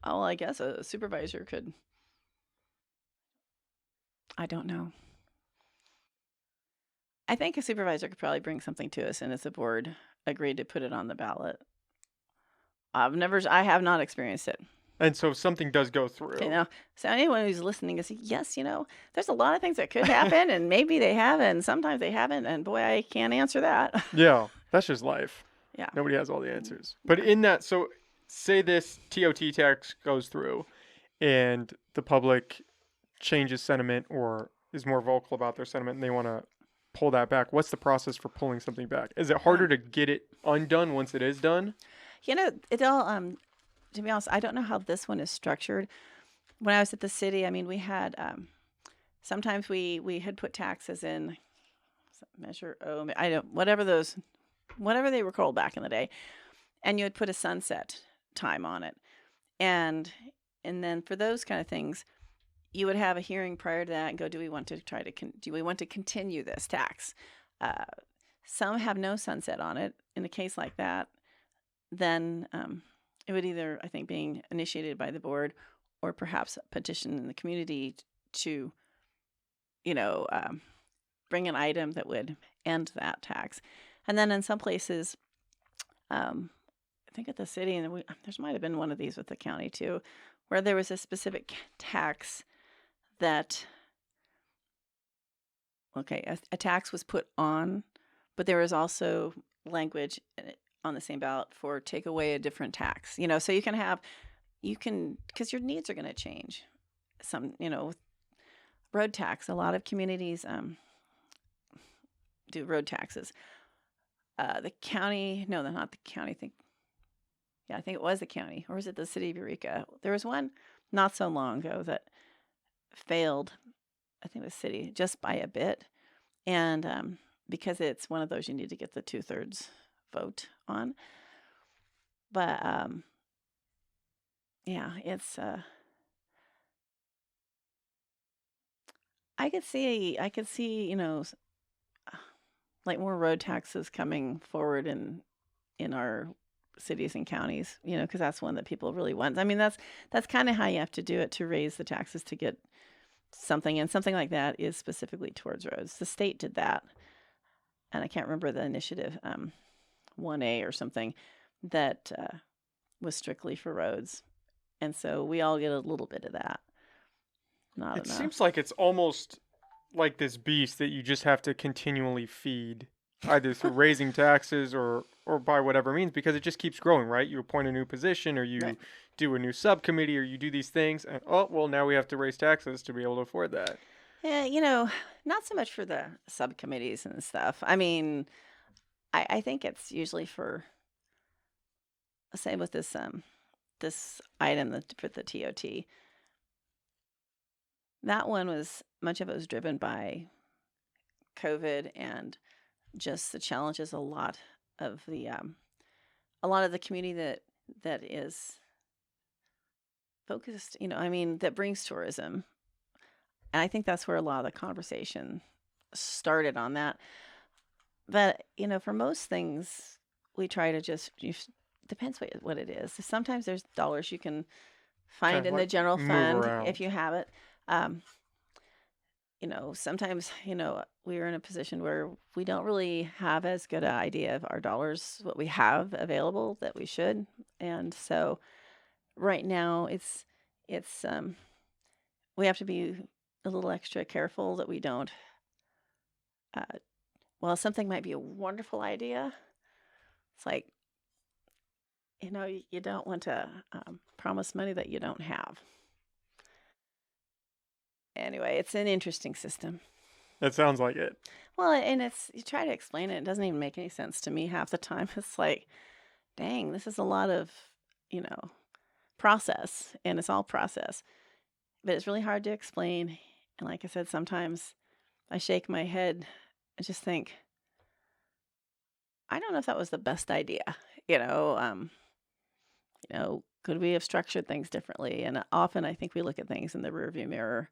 oh, I guess a supervisor could. I don't know. I think a supervisor could probably bring something to us, and if the board agreed to put it on the ballot. I have not experienced it. And so if something does go through. So anyone who's listening is, yes, there's a lot of things that could happen, and maybe they have, and sometimes they haven't, and boy, I can't answer that. Yeah, that's just life. Yeah. Nobody has all the answers. But in that, so say this TOT tax goes through and the public changes sentiment or is more vocal about their sentiment and they want to pull that back. What's the process for pulling something back? Is it harder to get it undone once it is done? It all, to be honest, I don't know how this one is structured. When I was at the city, I mean, we had, sometimes we had put taxes in Measure O, whatever they were called back in the day, and you would put a sunset time on it. And then for those kind of things, you would have a hearing prior to that and go, do we want to continue this tax? Some have no sunset on it. In a case like that, then it would either, I think, being initiated by the board or perhaps a petition in the community to, bring an item that would end that tax. And then in some places, I think at the city, and there might have been one of these with the county too, where there was a specific tax that, a tax was put on, but there was also language on the same ballot for take away a different tax. So because your needs are going to change. Some, with road tax, a lot of communities do road taxes. The county, no, they're not the county. I think it was the county, or was it the city of Eureka? There was one not so long ago that failed, I think it was city, just by a bit. And because it's one of those you need to get the 2/3 vote on. But it's I could see like more road taxes coming forward in our cities and counties, because that's one that people really want. I mean, that's kind of how you have to do it, to raise the taxes to get something, and something like that is specifically towards roads. The state did that, and I can't remember the initiative, 1A or something, that was strictly for roads, and so we all get a little bit of that. Not It enough. seems like it's almost like this beast that you just have to continually feed, either through raising taxes or by whatever means, because it just keeps growing, right? You appoint a new position, or you do a new subcommittee, or you do these things, and now we have to raise taxes to be able to afford that. Yeah, not so much for the subcommittees and stuff. I mean, I think it's usually for, say, with this item for the TOT. That one much of it was driven by COVID and just the challenges. A lot of the community that is focused, that brings tourism. And I think that's where a lot of the conversation started on that. But, for most things, we try to depends what it is. Sometimes there's dollars you can find in the general fund if you have it. Sometimes, we're in a position where we don't really have as good an idea of our dollars, what we have available that we should. And so right now it's we have to be a little extra careful that we don't, while something might be a wonderful idea, it's like, you don't want to promise money that you don't have. Anyway, it's an interesting system. That sounds like it. Well, and you try to explain it doesn't even make any sense to me half the time. It's like, dang, this is a lot of, process, and it's all process. But it's really hard to explain. And like I said, sometimes I shake my head and just think, I don't know if that was the best idea. Could we have structured things differently? And often I think we look at things in the rearview mirror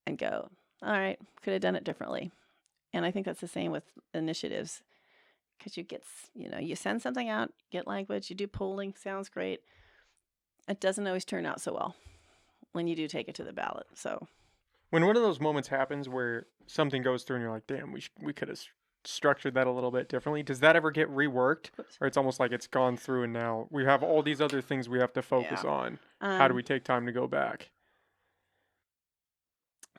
and go, all right, could have done it differently. And I think that's the same with initiatives, because you send something out, get language, you do polling, sounds great. It doesn't always turn out so well when you do take it to the ballot. So When one of those moments happens where something goes through and you're like, damn, we could have structured that a little bit differently, does that ever get reworked? whoops. Or it's almost like it's gone through and now we have all these other things we have to focus Yeah. on. How do we take time to go back?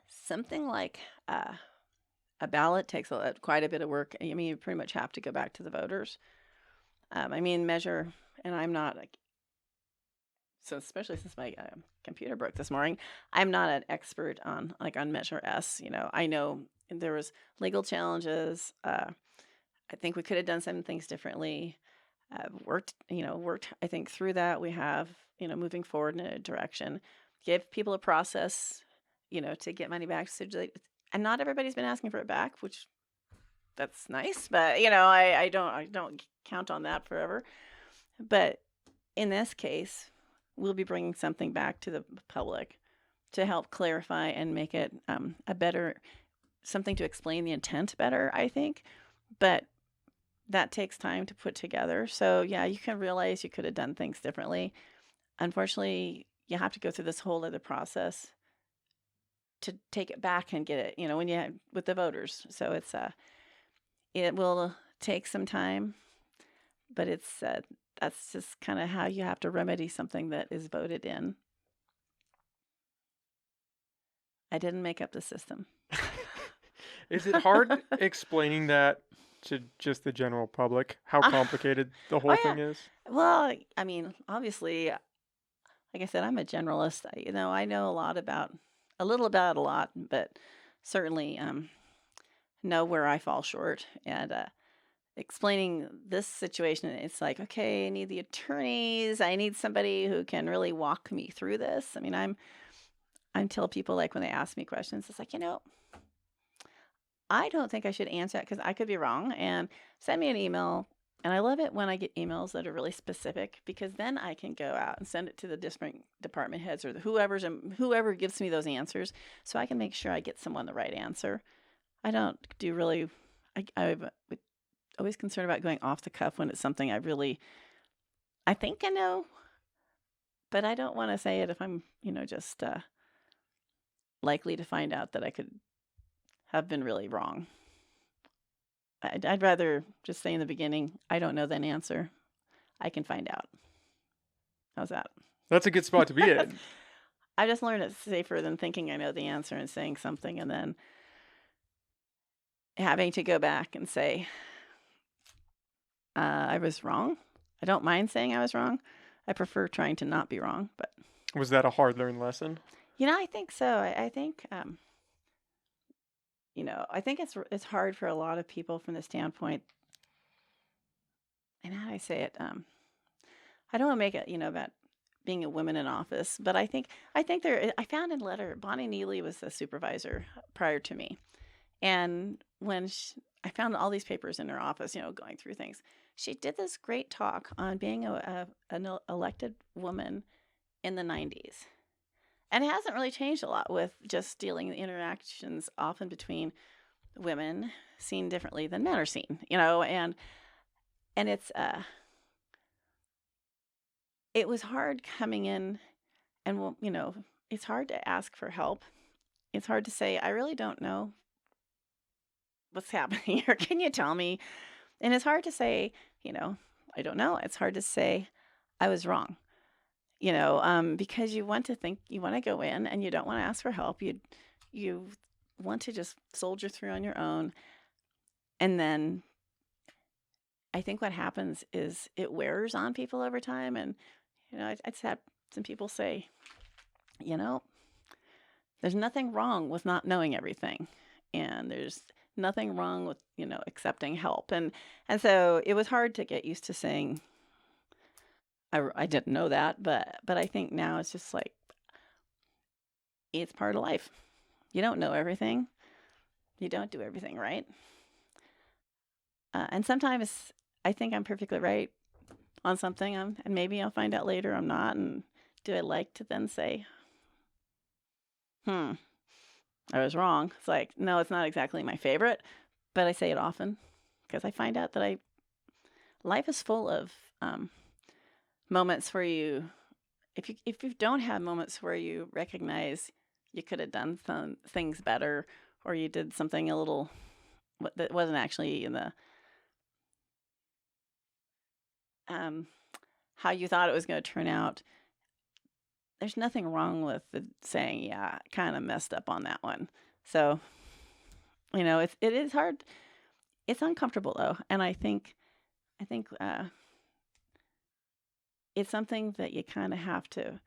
Something like a ballot takes quite a bit of work. I mean, you pretty much have to go back to the voters. I mean, measure, and I'm not like, so especially since my computer broke this morning, I'm not an expert on Measure S. I know there was legal challenges. I think we could have done some things differently. Worked, I think through that we have, moving forward in a direction, give people a process, to get money back. So and not everybody's been asking for it back, which that's nice, but I don't count on that forever. But in this case, we'll be bringing something back to the public to help clarify and make it a better, something to explain the intent better, I think. But that takes time to put together. So yeah, you can realize you could have done things differently. Unfortunately, you have to go through this whole other process to take it back and get it, when with the voters. So it will take some time, but that's just kind of how you have to remedy something that is voted in. I didn't make up the system. Is it hard explaining that to just the general public, how complicated the whole thing is? Well, I mean, obviously, like I said, I'm a generalist. I know a little about a lot, but certainly know where I fall short. And explaining this situation, it's like, okay, I need the attorneys. I need somebody who can really walk me through this. I mean, I tell people, like, when they ask me questions, it's like, I don't think I should answer that because I could be wrong. And send me an email. And I love it when I get emails that are really specific, because then I can go out and send it to the different department heads or whoever gives me those answers, so I can make sure I get someone the right answer. I don't do really. I'm always concerned about going off the cuff when it's something I think I know, but I don't want to say it if I'm just likely to find out that I could have been really wrong. I'd rather just say in the beginning, I don't know that answer. I can find out. How's that? That's a good spot to be in. I just learned it's safer than thinking I know the answer and saying something and then having to go back and say, I was wrong. I don't mind saying I was wrong. I prefer trying to not be wrong. But Was that a hard learned lesson? I think so. I think I think it's hard for a lot of people from the standpoint, and how do I say it? I don't want to make it, about being a woman in office, but I think I found in a letter, Bonnie Neely was the supervisor prior to me, and when I found all these papers in her office, going through things, she did this great talk on being an elected woman in the 90s. And it hasn't really changed a lot with just dealing the interactions often between women seen differently than men are seen, and it's it was hard coming in, and it's hard to ask for help. It's hard to say, I really don't know what's happening here. Can you tell me? And it's hard to say, I don't know. It's hard to say I was wrong. Because you want to go in and you don't want to ask for help. You want to just soldier through on your own. And then I think what happens is it wears on people over time. And, I've had some people say, there's nothing wrong with not knowing everything. And there's nothing wrong with, accepting help. And so it was hard to get used to saying, I didn't know that, but I think now it's just like, it's part of life. You don't know everything. You don't do everything right. And sometimes I think I'm perfectly right on something, and maybe I'll find out later I'm not. And do I like to then say, I was wrong? It's like, no, it's not exactly my favorite, but I say it often because I find out that life is full of moments where if you don't have moments where you recognize you could have done some things better, or you did something a little that wasn't actually in the how you thought it was going to turn out, there's nothing wrong with saying, yeah, I kind of messed up on that one. So, it is hard. It's uncomfortable though, and I think it's something that you kind of have to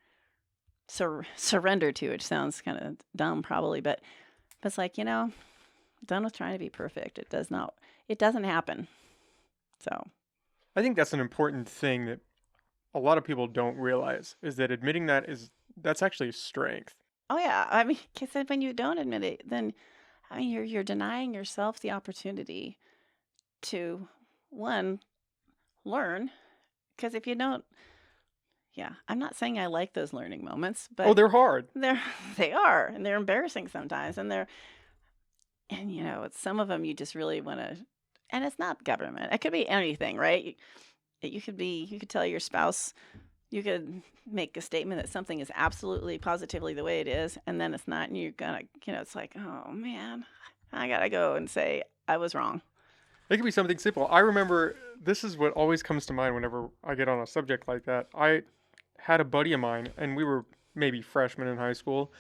surrender to. It sounds kind of dumb, probably, but it's like, done with trying to be perfect. It doesn't happen. So, I think that's an important thing that a lot of people don't realize, is that admitting that's actually a strength. oh yeah, I mean, because when you don't admit it, then I mean, you're denying yourself the opportunity to, one, learn. Because if you don't, yeah, I'm not saying I like those learning moments, Oh, but they're hard. they are, and they're embarrassing sometimes, and it's some of them you just really want to, and it's not government. It could be anything, right? You could tell your spouse, you could make a statement that something is absolutely positively the way it is, and then it's not, and you're gonna, it's like, oh man, I gotta go and say I was wrong. It could be something simple. I remember, this is what always comes to mind whenever I get on a subject like that. I had a buddy of mine, and we were maybe freshmen in high school,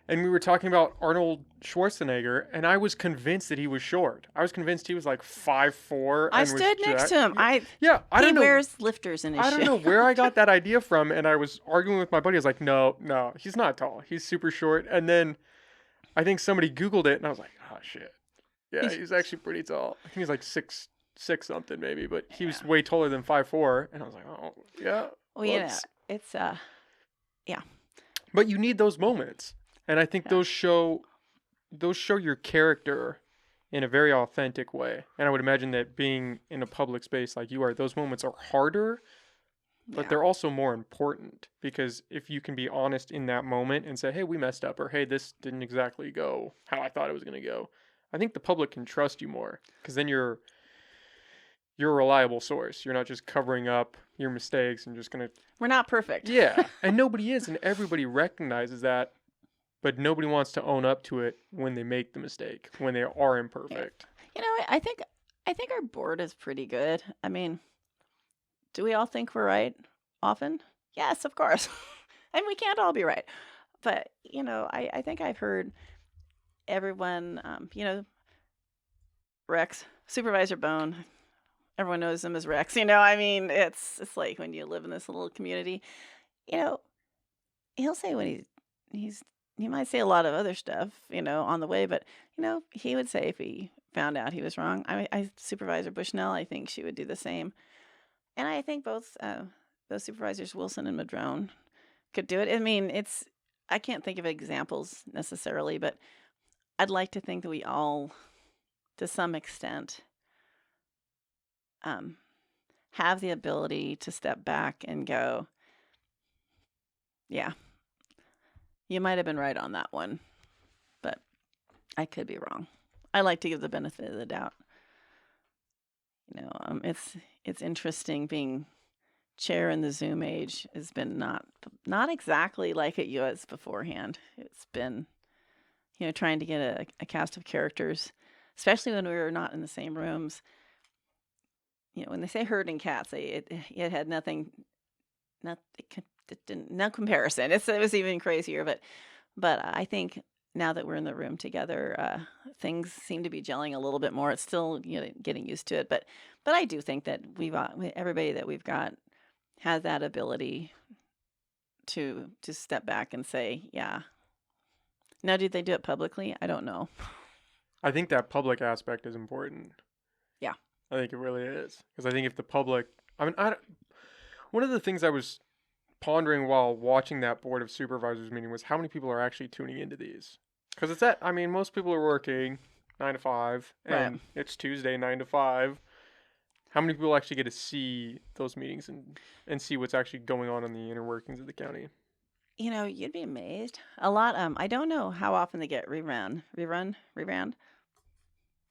and we were talking about Arnold Schwarzenegger, and I was convinced that he was short. I was convinced he was like 5'4" I and was stood next to him. Yeah, I He don't know. wears lifters in his I don't shoe. know where I got that idea from, and I was arguing with my buddy. I was like, no, he's not tall. He's super short. And then I think somebody Googled it, and I was like, oh shit, yeah, he's actually pretty tall. I think he's like 6'6" something maybe, but he was Yeah. way taller than 5'4", and I was like, oh yeah. Well, whoops. it's yeah. But you need those moments, and I think Yeah. those show your character in a very authentic way. And I would imagine that being in a public space like you are, those moments are harder, but Yeah. they're also more important, because if you can be honest in that moment and say, hey, we messed up, or hey, this didn't exactly go how I thought it was going to go, I think the public can trust you more, because then you're a reliable source. You're not just covering up your mistakes and just going to. We're not perfect. Yeah. And nobody is, and everybody recognizes that, but nobody wants to own up to it when they make the mistake, when they are imperfect. I think our board is pretty good. I mean, do we all think we're right often? Yes, of course. And we can't all be right. But, I think I've heard everyone, Rex, Supervisor Bone, everyone knows him as Rex. I mean, it's like when you live in this little community, he'll say when he might say a lot of other stuff, on the way, but he would say if he found out he was wrong. I Supervisor Bushnell, I think she would do the same, and I think both supervisors Wilson and Madrone could do it. I mean, I can't think of examples necessarily, but I'd like to think that we all, to some extent, have the ability to step back and go, yeah, you might have been right on that one, but I could be wrong. I like to give the benefit of the doubt. It's interesting being chair in the Zoom age has been not exactly like it was beforehand. It's been, trying to get a cast of characters, especially when we were not in the same rooms. When they say herding cats, it had nothing, no comparison. It was even crazier, but I think now that we're in the room together, things seem to be gelling a little bit more. It's still getting used to it, but I do think that everybody that we've got has that ability to step back and say, yeah. Now, do they do it publicly? I don't know. I think that public aspect is important. Yeah. I think it really is, because I think if the public, I mean, one of the things I was pondering while watching that Board of Supervisors meeting was how many people are actually tuning into these. Because most people are working 9 to 5, and Right. it's Tuesday 9 to 5. How many people actually get to see those meetings and see what's actually going on in the inner workings of the county? You'd be amazed. A lot. I don't know how often they get rerun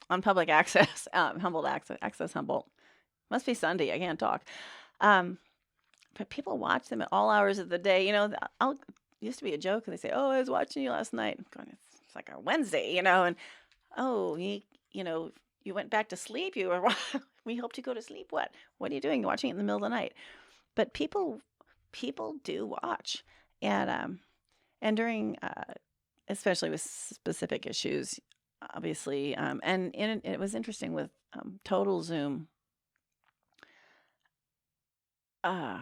on public access, Humboldt access Humboldt. Must be Sunday. I can't talk. Um, but people watch them at all hours of the day. I'll used to be a joke. They say, "Oh, I was watching you last night." I'm going, it's like a Wednesday, and oh, you went back to sleep. You were we hoped you go to sleep. What are you doing? You're watching it in the middle of the night. But people do watch, and during especially with specific issues, obviously, and it was interesting with Total Zoom. Uh,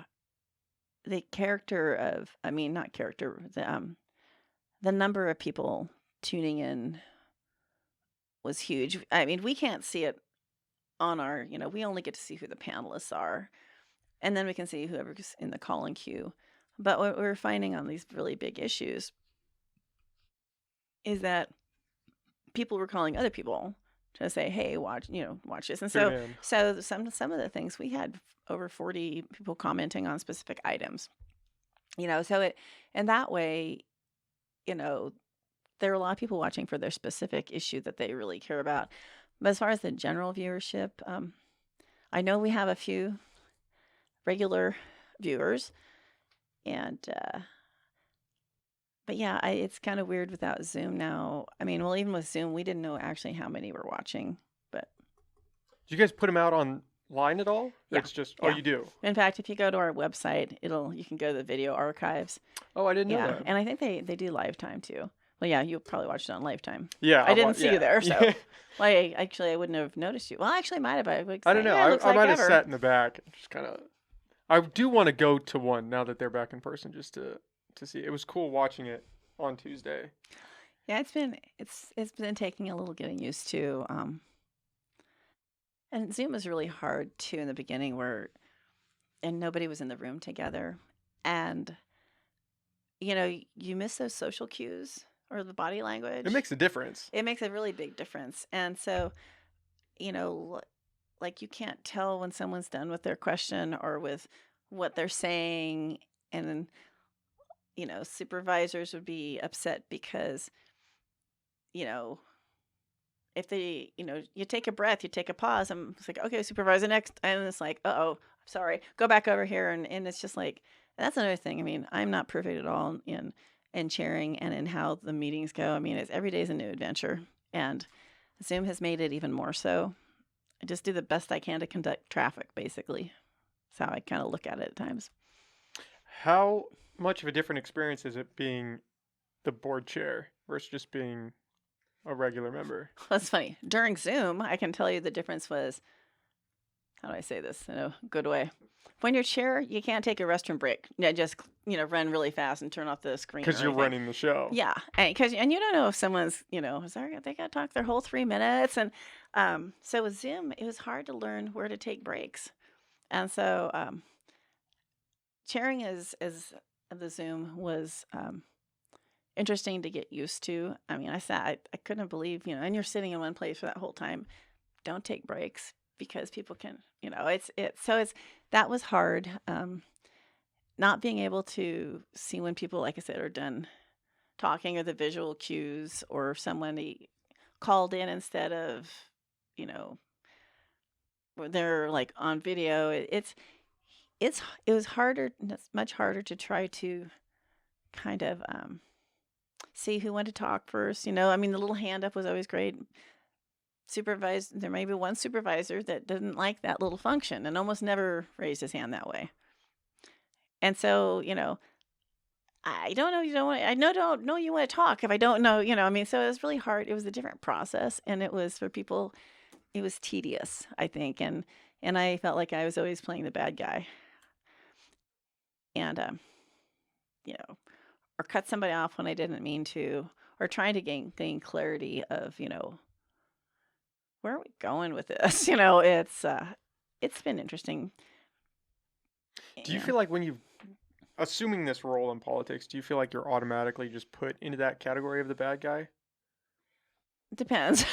the character of, I mean, not character, the number of people tuning in was huge. I mean, we can't see it on our, we only get to see who the panelists are, and then we can see whoever's in the calling queue. But what we're finding on these really big issues is that people were calling other people to say, "Hey, watch this." And Tune so, in. so some of the things we had over 40 people commenting on specific items. So it, and that way, there are a lot of people watching for their specific issue that they really care about. But as far as the general viewership, I know we have a few regular viewers, and but yeah, it's kind of weird without Zoom now. I mean, well, even with Zoom, we didn't know actually how many were watching. But Do you guys put them out online at all? Or yeah, it's just, oh, yeah. you do? In fact, if you go to our website, you can go to the video archives. Oh, I didn't know Yeah, that. and I think they do Lifetime too. Well, yeah, you probably watched it on Lifetime. Yeah, I didn't see you there, so Yeah. well, I wouldn't have noticed you. Well, actually, I might have. I would I don't say, know. yeah, it looks I like might have ever. sat in the back, just kind of. I do want to go to one now that they're back in person, just to see. It was cool watching it on Tuesday. Yeah, it's been taking a little getting used to. And Zoom was really hard too in the beginning, and nobody was in the room together, and you miss those social cues or the body language. It makes a difference. It makes a really big difference, and so like you can't tell when someone's done with their question or with what they're saying, and then supervisors would be upset because you know if they, you take a breath, you take a pause. It's like, okay, supervisor, next. And it's like, oh, sorry, go back over here. And it's just like, that's another thing. I mean, I'm not perfect at all in chairing and in how the meetings go. I mean, every day is a new adventure. And Zoom has made it even more so. I just do the best I can to conduct traffic, basically. That's how I kind of look at it at times. How much of a different experience is it being the board chair versus just being a regular member? That's funny. During Zoom, I can tell you the difference was, how do I say this in a good way? When you're chair, you can't take a restroom break. Just run really fast and turn off the screen. Because you're running the show. Yeah, and you don't know if someone's they got to talk their whole 3 minutes, and so with Zoom, it was hard to learn where to take breaks, and so chairing as the Zoom was interesting to get used to. I mean, I couldn't believe, and you're sitting in one place for that whole time. Don't take breaks because people can, that was hard. Not being able to see when people, like I said, are done talking, or the visual cues, or if someone called in instead of, they're like on video. It was harder. It's much harder to try to kind of see who wanted to talk first. I mean, the little hand up was always great. There may be one supervisor that didn't like that little function and almost never raised his hand that way. And so, I don't know. Don't know you want to talk if I don't know. I mean, so it was really hard. It was a different process, and it was for people. It was tedious, I think, and I felt like I was always playing the bad guy. And or cut somebody off when I didn't mean to, or trying to gain clarity of, where are we going with this? It's been interesting. Do you feel like when you, assuming this role in politics, do you feel like you're automatically just put into that category of the bad guy? Depends.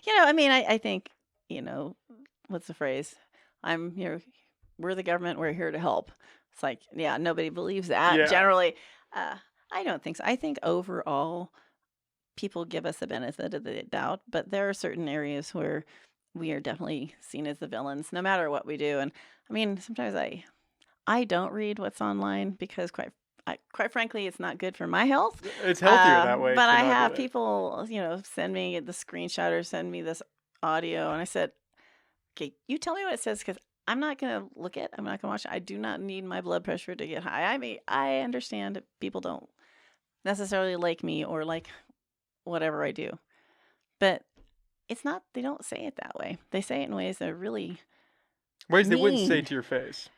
I mean, I think, what's the phrase? We're the government, we're here to help. It's like, yeah, nobody believes that generally. I don't think so. I think overall, people give us the benefit of the doubt, but there are certain areas where we are definitely seen as the villains, no matter what we do. And I mean, sometimes I don't read what's online because quite frankly, it's not good for my health. It's healthier that way But to I not get have it. people, send me the screenshot or send me this audio, and I said, "Okay, you tell me what it says because I'm not gonna look it. I'm not gonna watch it. I do not need my blood pressure to get high. I mean, I understand that people don't necessarily like me or like whatever I do, but it's not. They don't say it that way. They say it in ways that are really Ways they wouldn't say mean, to your face.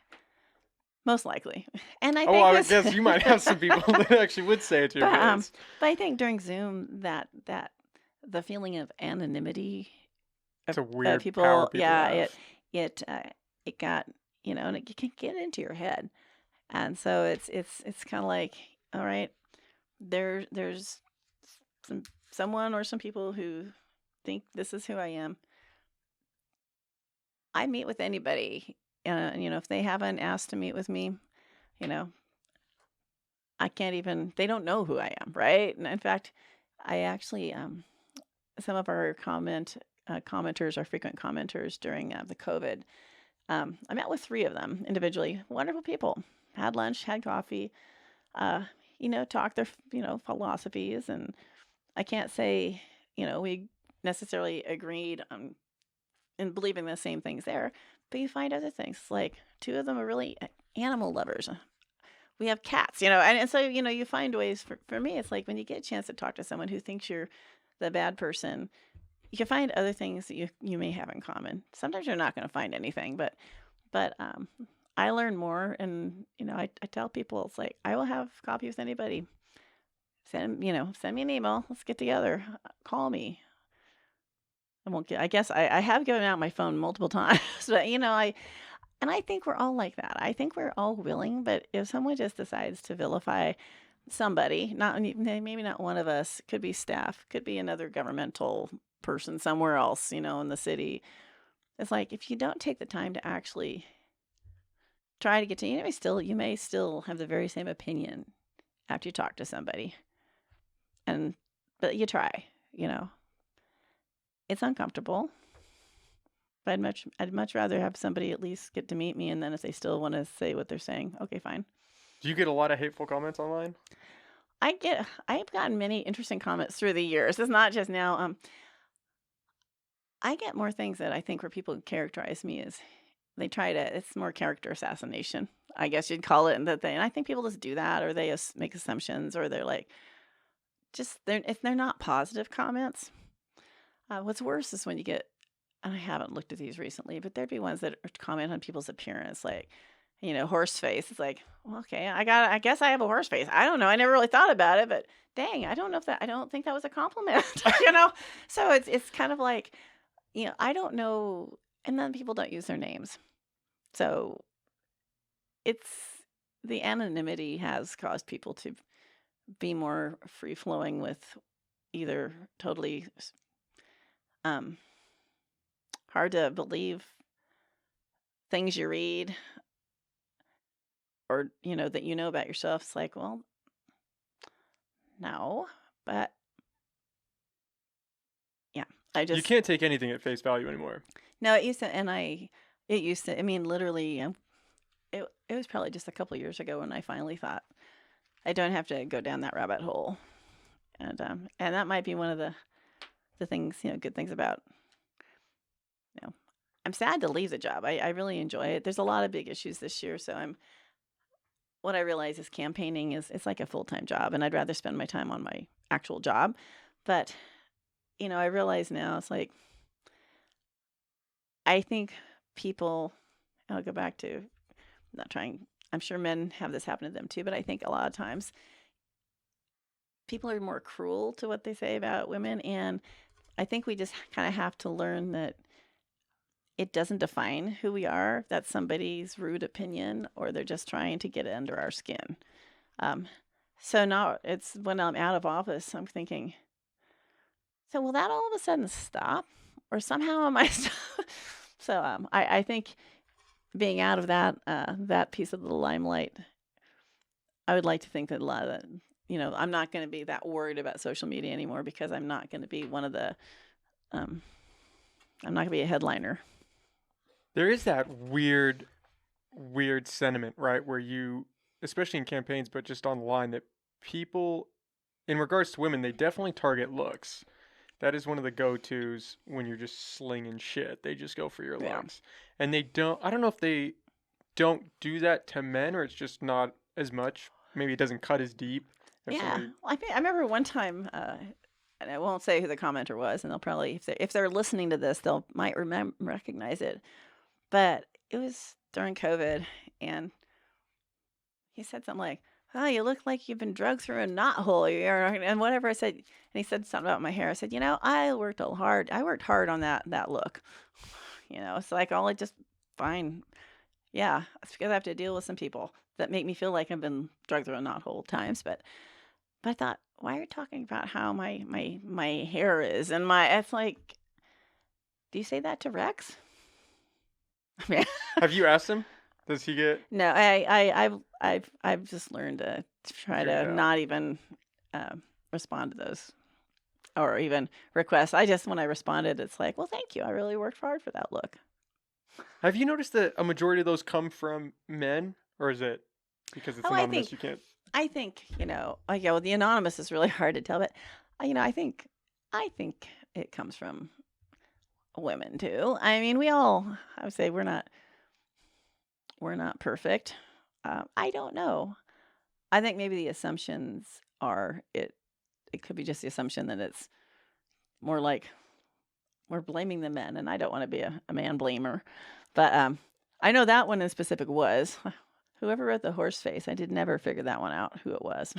most likely. And I Oh, think well, I this, guess you might have some people that actually would say it to your but face. but I think during Zoom that the feeling of anonymity It's of a weird power people, people yeah, have. it got and it can get into your head, and so it's kind of like, all right, there's someone or some people who think this is who I am. I meet with anybody, if they haven't asked to meet with me, you know, I can't even. They don't know who I am, right? And in fact, I actually some of our commenters, our frequent commenters during the COVID. I met with three of them individually. Wonderful people. Had lunch, had coffee, uh, talked their, philosophies. And I can't say, we necessarily agreed on in believing the same things there, but you find other things. Like two of them are really animal lovers. We have cats, and so, you find ways for me, it's like when you get a chance to talk to someone who thinks you're the bad person, you can find other things that you may have in common. Sometimes you're not going to find anything, but I learn more, and I tell people, it's like I will have coffee with anybody. Send me an email. Let's get together. Call me. I won't get. I guess I have given out my phone multiple times, but I think we're all like that. I think we're all willing, but if someone just decides to vilify somebody, not maybe not one of us, could be staff, could be another governmental person somewhere else, in the city. It's like if you don't take the time to actually try to get to you may still have the very same opinion after you talk to somebody. But you try, you know. It's uncomfortable. But I'd much rather have somebody at least get to meet me, and then if they still want to say what they're saying, okay, fine. Do you get a lot of hateful comments online? I've gotten many interesting comments through the years. It's not just now. I get more things that I think where people characterize me as it's more character assassination, I guess you'd call it. And I think people just do that, or they make assumptions, or they're like, if they're not positive comments. What's worse is when you get, and I haven't looked at these recently, but there'd be ones that comment on people's appearance, like, horse face. It's like, well, okay, I guess I have a horse face. I don't know. I never really thought about it, but dang, I don't think that was a compliment, So it's kind of like, I don't know. And then people don't use their names. So it's the anonymity has caused people to be more free flowing with either totally um, hard to believe things you read or, that about yourself. It's like, well, no, but yeah, You can't take anything at face value anymore. No, it used to, I mean, literally, it was probably just a couple years ago when I finally thought I don't have to go down that rabbit hole. And that might be one of the things, good things about, I'm sad to leave the job. I really enjoy it. There's a lot of big issues this year. So what I realize is campaigning it's like a full-time job, and I'd rather spend my time on my actual job. But, I realize now it's like, I think people, I'll go back to not trying, I'm sure men have this happen to them too, but I think a lot of times people are more cruel to what they say about women. And I think we just kind of have to learn that it doesn't define who we are. That's somebody's rude opinion, or they're just trying to get it under our skin. So now it's when I'm out of office, I'm thinking, so will that all of a sudden stop? Or somehow am I So I think being out of that piece of the limelight, I would like to think that a lot of that, I'm not going to be that worried about social media anymore, because I'm not going to be one of the I'm not gonna be a headliner. There is that weird sentiment, right? Where you, especially in campaigns, but just online, that people, in regards to women, they definitely target looks. That is one of the go-tos when you're just slinging shit. They just go for your Yeah. looks. And they don't, I don't know if they don't do that to men or it's just not as much. Maybe it doesn't cut as deep. If Yeah. somebody, Well, I remember one time, and I won't say who the commenter was, and they'll probably, if they're listening to this, they'll might recognize it. But it was during COVID, and he said something like, "Oh, you look like you've been drugged through a knothole," and whatever I said. And he said something about my hair. I said, I worked hard. I worked hard on that look. It's like all I just fine. Yeah, it's because I have to deal with some people that make me feel like I've been drugged through a knothole times. But I thought, why are you talking about how my hair is and my? It's like, do you say that to Rex? have you asked him? Does he get No, I've just learned to try figured to out? not even respond to those or even requests. When I responded, it's like, well, thank you. I really worked hard for that look. Have you noticed that a majority of those come from men? Or is it because it's Oh, anonymous you can't? I think well, the anonymous is really hard to tell, but I think it comes from women too. I mean, I would say we're not perfect. I don't know. I think maybe the assumptions are it could be just the assumption that it's more like we're blaming the men, and I don't want to be a man blamer. But I know that one in specific was whoever wrote the horse face. I did never figure that one out who it was.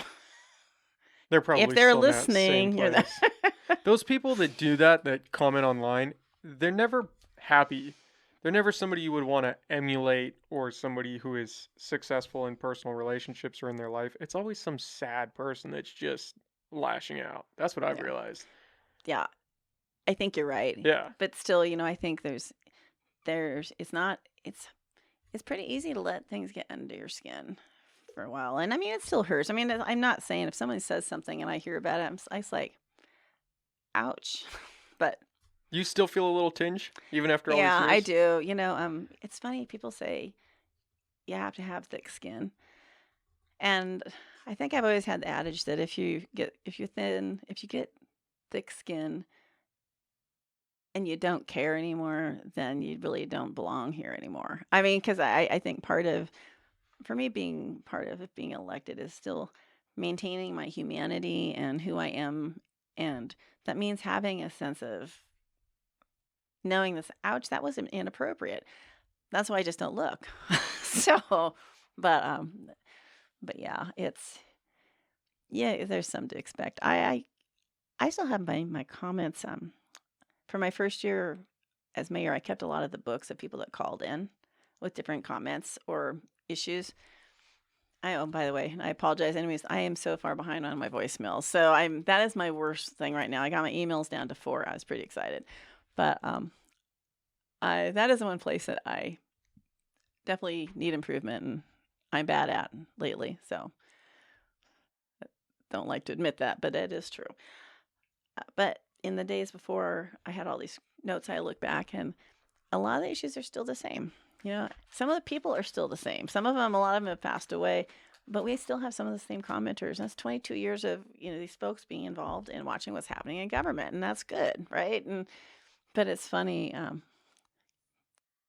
They're If probably they're still in that same listening, you're the place. Those people that do that comment online, they're never happy. They're never somebody you would want to emulate or somebody who is successful in personal relationships or in their life. It's always some sad person that's just lashing out. That's what I've yeah, realized. yeah. I think you're right, Yeah. but still, I think it's not it's pretty easy to let things get under your skin for a while, and I mean it still hurts. I mean I'm not saying if someone says something and I hear about it, I'm like, ouch, but You still feel a little tinge even after all these yeah, I years? do. It's funny. People say you have to have thick skin, and I think I've always had the adage that if you get thick skin and you don't care anymore, then you really don't belong here anymore. I mean, because I think for me, being part of being elected is still maintaining my humanity and who I am, and that means having a sense of knowing this. Ouch, that wasn't inappropriate. That's why I just don't look. So, but yeah, there's some to expect. I still have my comments. For my first year as mayor, I kept a lot of the books of people that called in with different comments or issues. Oh, by the way, I apologize. Anyways, I am so far behind on my voicemails, so that is my worst thing right now. I got my emails down to 4. I was pretty excited, but that is the one place that I definitely need improvement, and I'm bad at lately. So don't like to admit that, but it is true. But in the days before I had all these notes, I look back and a lot of the issues are still the same. Some of the people are still the same. Some of them, a lot of them have passed away, but we still have some of the same commenters. And that's 22 years of, these folks being involved and watching what's happening in government. And that's good, right? But it's funny.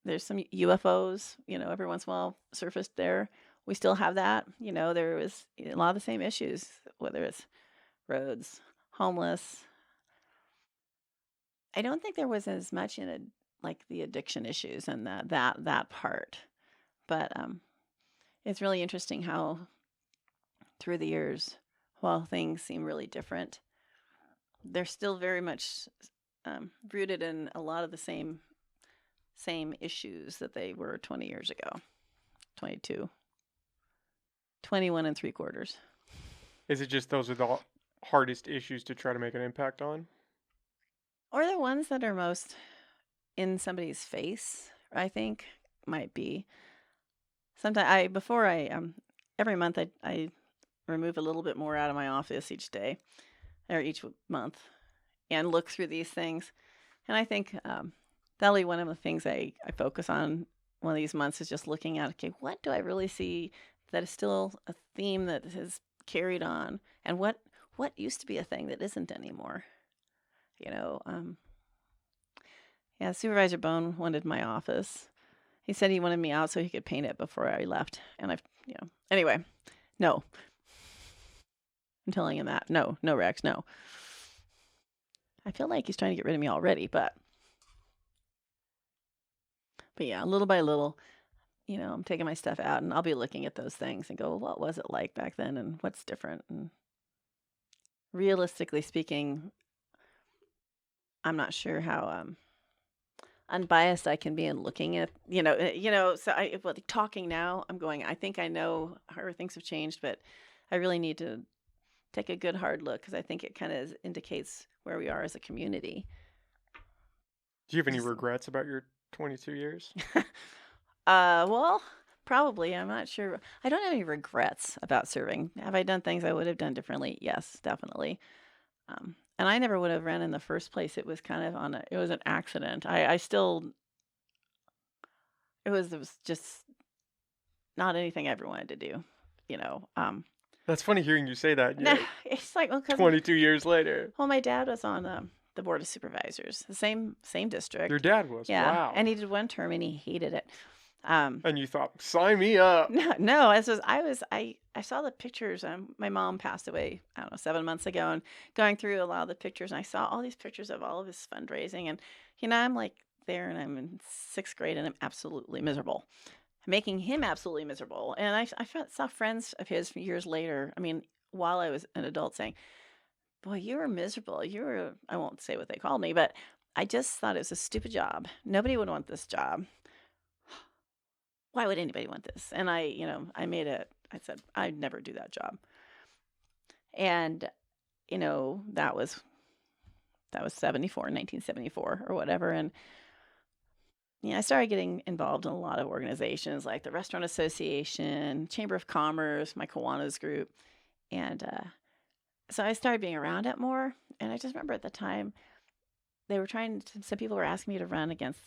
There's some UFOs, every once in a while surfaced there. We still have that. There was a lot of the same issues, whether it's roads, homeless. I don't think there was as much in like the addiction issues and that part. But it's really interesting how through the years, while things seem really different, they're still very much rooted in a lot of the same issues that they were 20 years ago. 22, 21 and 3/4. Is it just those are the hardest issues to try to make an impact on? Or the ones that are most in somebody's face, I think, might be. Sometimes every month I remove a little bit more out of my office each day or each month and look through these things. And I think that'll be one of the things I focus on one of these months is just looking at, okay, what do I really see that is still a theme that has carried on, and what used to be a thing that isn't anymore. You know, yeah, Supervisor Bone wanted my office. He said he wanted me out so he could paint it before I left, and anyway, no. I'm telling him that. No, Rex, no. I feel like he's trying to get rid of me already, but yeah, little by little, I'm taking my stuff out, and I'll be looking at those things and go, well, what was it like back then, and what's different? And realistically speaking, I'm not sure how unbiased I can be in looking at, So talking now, I'm going. I think I know how things have changed, but I really need to take a good hard look because I think it kind of indicates where we are as a community. Do you have any regrets about your 22 years? Well, probably. I'm not sure. I don't have any regrets about serving. Have I done things I would have done differently? Yes, definitely. And I never would have ran in the first place. It was kind of it was an accident. It was just not anything I ever wanted to do, That's funny hearing you say that. Nah, it's like, well, 22 years later. Well, my dad was on the board of supervisors, the same district. Your dad was? Yeah. Wow. And he did one term and he hated it. And you thought, sign me up. No, I saw the pictures. My mom passed away, I don't know, 7 months ago, and going through a lot of the pictures, and I saw all these pictures of all of his fundraising, and I'm like there, and I'm in 6th grade, and I'm absolutely miserable, making him absolutely miserable. And I saw friends of his years later. I mean, while I was an adult, saying, "Boy, you were miserable. I won't say what they called me, but I just thought it was a stupid job. Nobody would want this job. Why would anybody want this?" And I said, I'd never do that job. And, that was 1974 or whatever. And, I started getting involved in a lot of organizations like the Restaurant Association, Chamber of Commerce, my Kiwanis group. And so I started being around it more. And I just remember at the time, some people were asking me to run against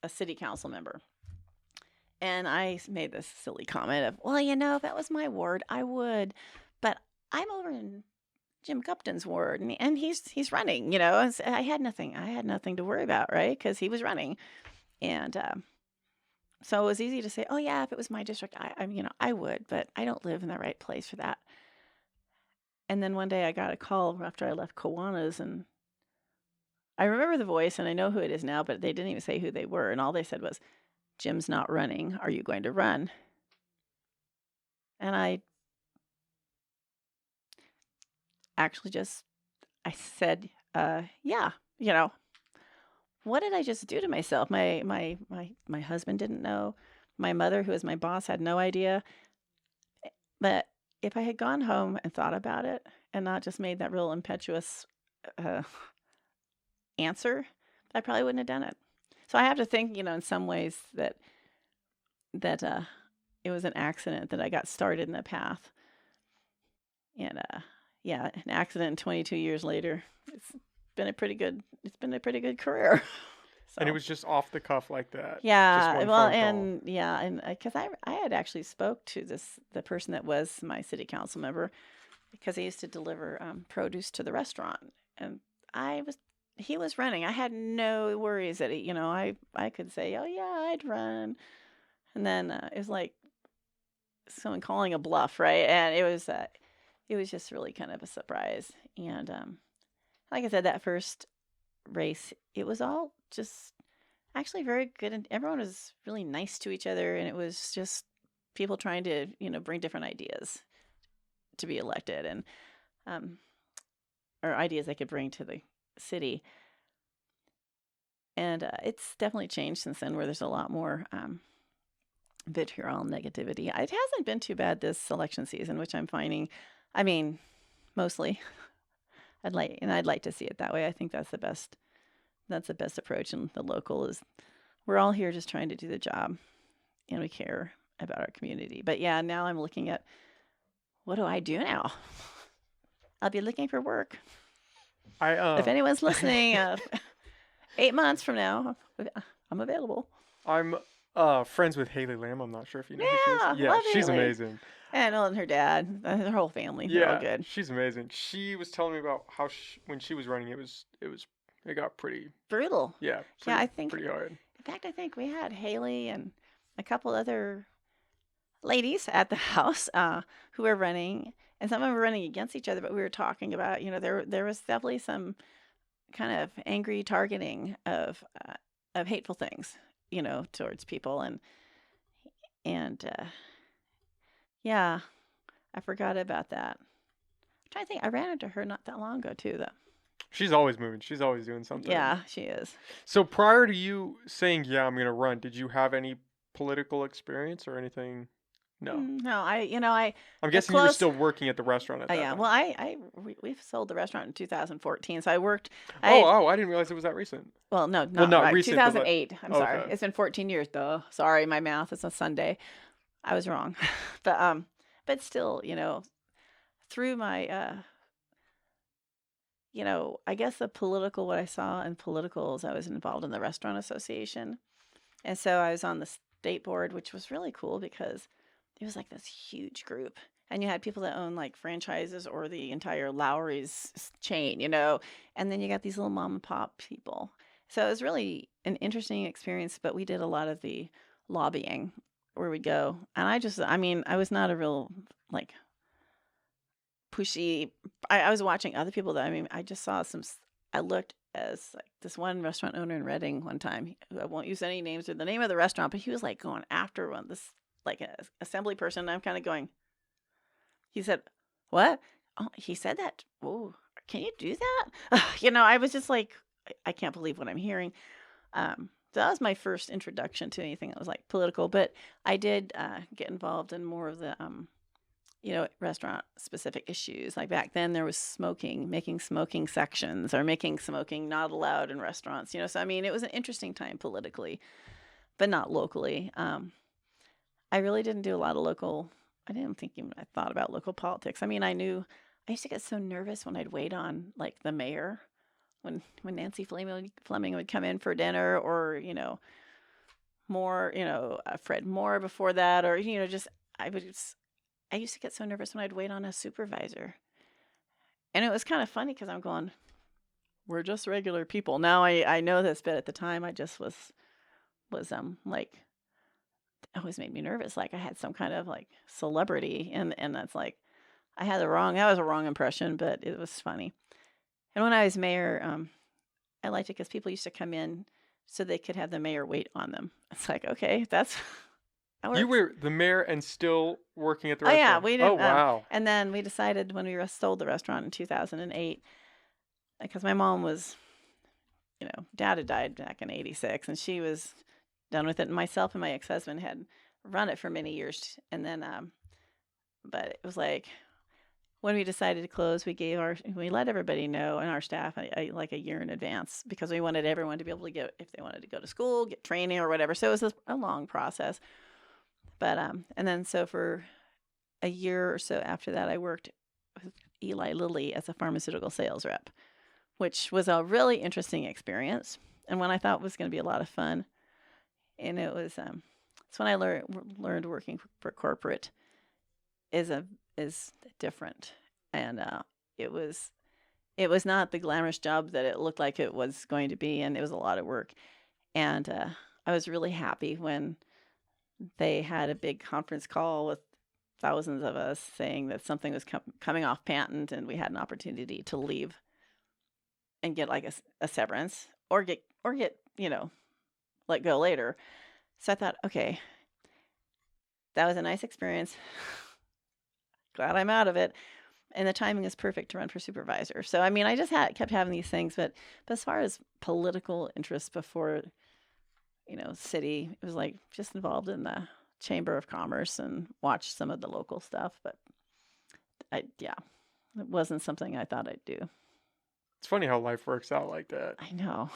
a city council member. And I made this silly comment of, well, if that was my ward, I would. But I'm over in Jim Cupton's ward, and he's running, And so I had nothing to worry about, right? Because he was running. And so it was easy to say, oh, yeah, if it was my district, I would. But I don't live in the right place for that. And then one day I got a call after I left Kiwanis, and I remember the voice, and I know who it is now, but they didn't even say who they were. And all they said was, "Jim's not running. Are you going to run?" And I actually I said, yeah, what did I just do to myself? My husband didn't know. My mother, who was my boss, had no idea. But if I had gone home and thought about it and not just made that real impetuous answer, I probably wouldn't have done it. So I have to think, in some ways that it was an accident that I got started in the path. And an accident 22 years later. It's been a pretty good career. So. And it was just off the cuff like that. Yeah. Well, and because I had actually spoke to the person that was my city council member, because I used to deliver produce to the restaurant, and he was running. I had no worries that I could say, oh yeah, I'd run, and then it was like someone calling a bluff, right? And it was just really kind of a surprise. And like I said, that first race, it was all just actually very good, and everyone was really nice to each other, and it was just people trying to bring different ideas to be elected, and or ideas they could bring to the city. And it's definitely changed since then, where there's a lot more vitriol and negativity. It hasn't been too bad this election season, which I'm finding. I mean, mostly. I'd like to see it that way. I think that's the best approach. And the local is, we're all here just trying to do the job, and we care about our community. But yeah, now I'm looking at, what do I do now? I'll be looking for work. If anyone's listening, 8 months from now, I'm available. I'm friends with Haley Lamb. I'm not sure if you know who she is. Yeah, Yeah, love she's Haley. amazing. And her dad, her whole family, they're all Yeah, good. she's amazing. She was telling me about how when she was running, it got pretty, Brutal. yeah, Yeah, I think, pretty hard. in fact, I think we had Haley and a couple other ladies at the house who were running, and some of them were running against each other, but we were talking about, there was definitely some kind of angry targeting of hateful things, towards people, and yeah, I forgot about that. I'm trying to think. I ran into her not that long ago too, though. She's always moving. She's always doing something. Yeah, she is. So prior to you saying, "Yeah, I'm gonna run," did you have any political experience or anything? No. No, I I'm the guessing you were close. still working at the restaurant at Oh that yeah, time. well, we've sold the restaurant in 2014, so I worked. Oh, I didn't realize it was that recent. Well, no, Well, not not right. recent, but like, 2008. I'm oh, sorry. okay. It's been 14 years. Duh. Sorry, my math. It's a Sunday. I was wrong. but still, through my I guess what I saw in politicals, I was involved in the restaurant association. And so I was on the state board, which was really cool because it was like this huge group. And you had people that own like franchises or the entire Lowry's chain, and then you got these little mom and pop people. So it was really an interesting experience, but we did a lot of the lobbying where we go. And I was not a real like pushy. I was watching other people I just saw I looked as like this one restaurant owner in Reading one time. I won't use any names or the name of the restaurant, but he was like going after this like a assembly person. And I'm kind of going, he said, what? Oh, he said that. Oh, can you do that? I was just like, I can't believe what I'm hearing. So that was my first introduction to anything that was like political, but I did get involved in more of the restaurant specific issues. Like back then there was smoking, making smoking sections or making smoking not allowed in restaurants, So, it was an interesting time politically, but not locally. I really didn't do a lot of local, I didn't think even I thought about local politics. I used to get so nervous when I'd wait on like the mayor when Nancy Fleming would come in for dinner or, more, Fred Moore before that, or, I used to get so nervous when I'd wait on a supervisor. And it was kind of funny because I'm going, we're just regular people. Now I know this, but at the time I just was like, it always made me nervous. Like I had some kind of like celebrity and that's like, that was a wrong impression, but it was funny. And when I was mayor, I liked it because people used to come in so they could have the mayor wait on them. It's like, okay, that You works. were the mayor and still working at the Oh yeah, restaurant. we Oh didn't. wow. And then we decided when we sold the restaurant in 2008, because my mom was, dad had died back in '86, and she was done with it. And myself and my ex-husband had run it for many years, and then, but it was like when we decided to close, we let everybody know and our staff like a year in advance because we wanted everyone to be able to get if they wanted to go to school, get training or whatever. So it was a long process. But and then so for a year or so after that, I worked with Eli Lilly as a pharmaceutical sales rep, which was a really interesting experience and one I thought was going to be a lot of fun. And it was it's when I learned working for corporate is different, and it was not the glamorous job that it looked like it was going to be, and it was a lot of work. And I was really happy when they had a big conference call with thousands of us saying that something was coming off patent and we had an opportunity to leave and get like a severance or get let go later. So I thought, okay, that was a nice experience. Glad I'm out of it. And the timing is perfect to run for supervisor. So I just kept having these things, but as far as political interest before city, it was like just involved in the Chamber of Commerce and watched some of the local stuff, but it wasn't something I thought I'd do. It's funny how life works out like that. I know.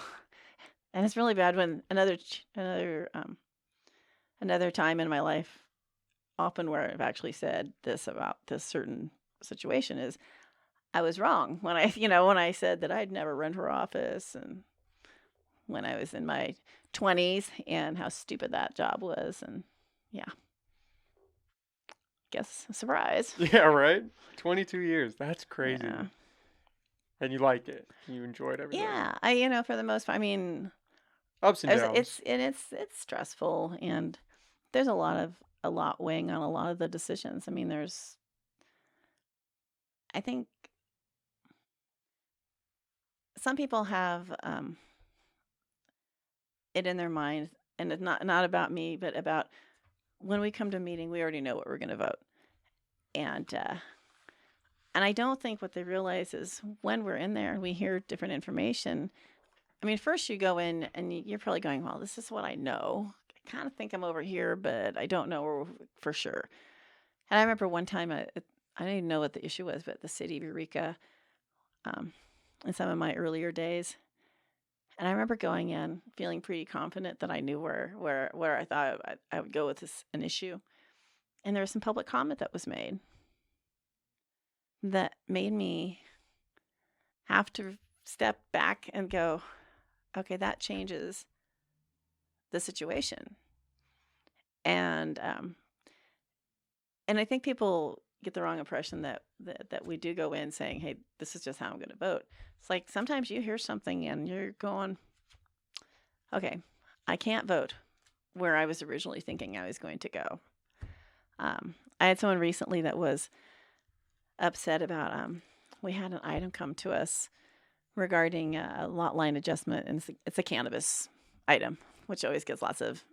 And it's really bad when another time in my life, often where I've actually said this about this certain situation is I was wrong when I said that I'd never run for office and when I was in my 20s and how stupid that job was. And yeah, guess a surprise. Yeah, right? 22 years. That's crazy. Yeah. And you like it. You enjoyed everything. Yeah. For the most part, I mean, Ups and downs. it's stressful, and there's a lot weighing on a lot of the decisions. I mean, I think some people have it in their mind, and it's not about me, but about when we come to a meeting, we already know what we're going to vote, and I don't think what they realize is when we're in there and we hear different information. I mean, first you go in and you're probably going, well, this is what I know. I kind of think I'm over here, but I don't know for sure. And I remember one time, I didn't even know what the issue was, but the city of Eureka, in some of my earlier days. And I remember going in feeling pretty confident that I knew where I thought I would go with an issue. And there was some public comment that was made that made me have to step back and go, okay, that changes the situation. And I think people get the wrong impression that we do go in saying, hey, this is just how I'm going to vote. It's like sometimes you hear something and you're going, okay, I can't vote where I was originally thinking I was going to go. I had someone recently that was upset about we had an item come to us regarding a lot line adjustment, and it's a cannabis item, which always gets lots of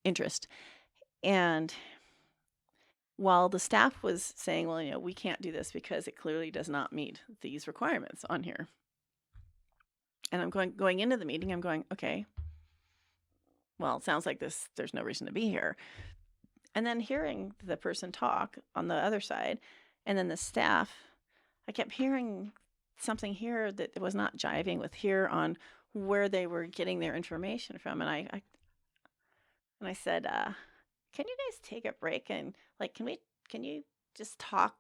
interest. And while the staff was saying, well, we can't do this because it clearly does not meet these requirements on here. And I'm going into the meeting, I'm going, okay, well, it sounds like there's no reason to be here. And then hearing the person talk on the other side, and then the staff, I kept hearing something here that was not jiving with here on where they were getting their information from. And I said, can you guys take a break and can you just talk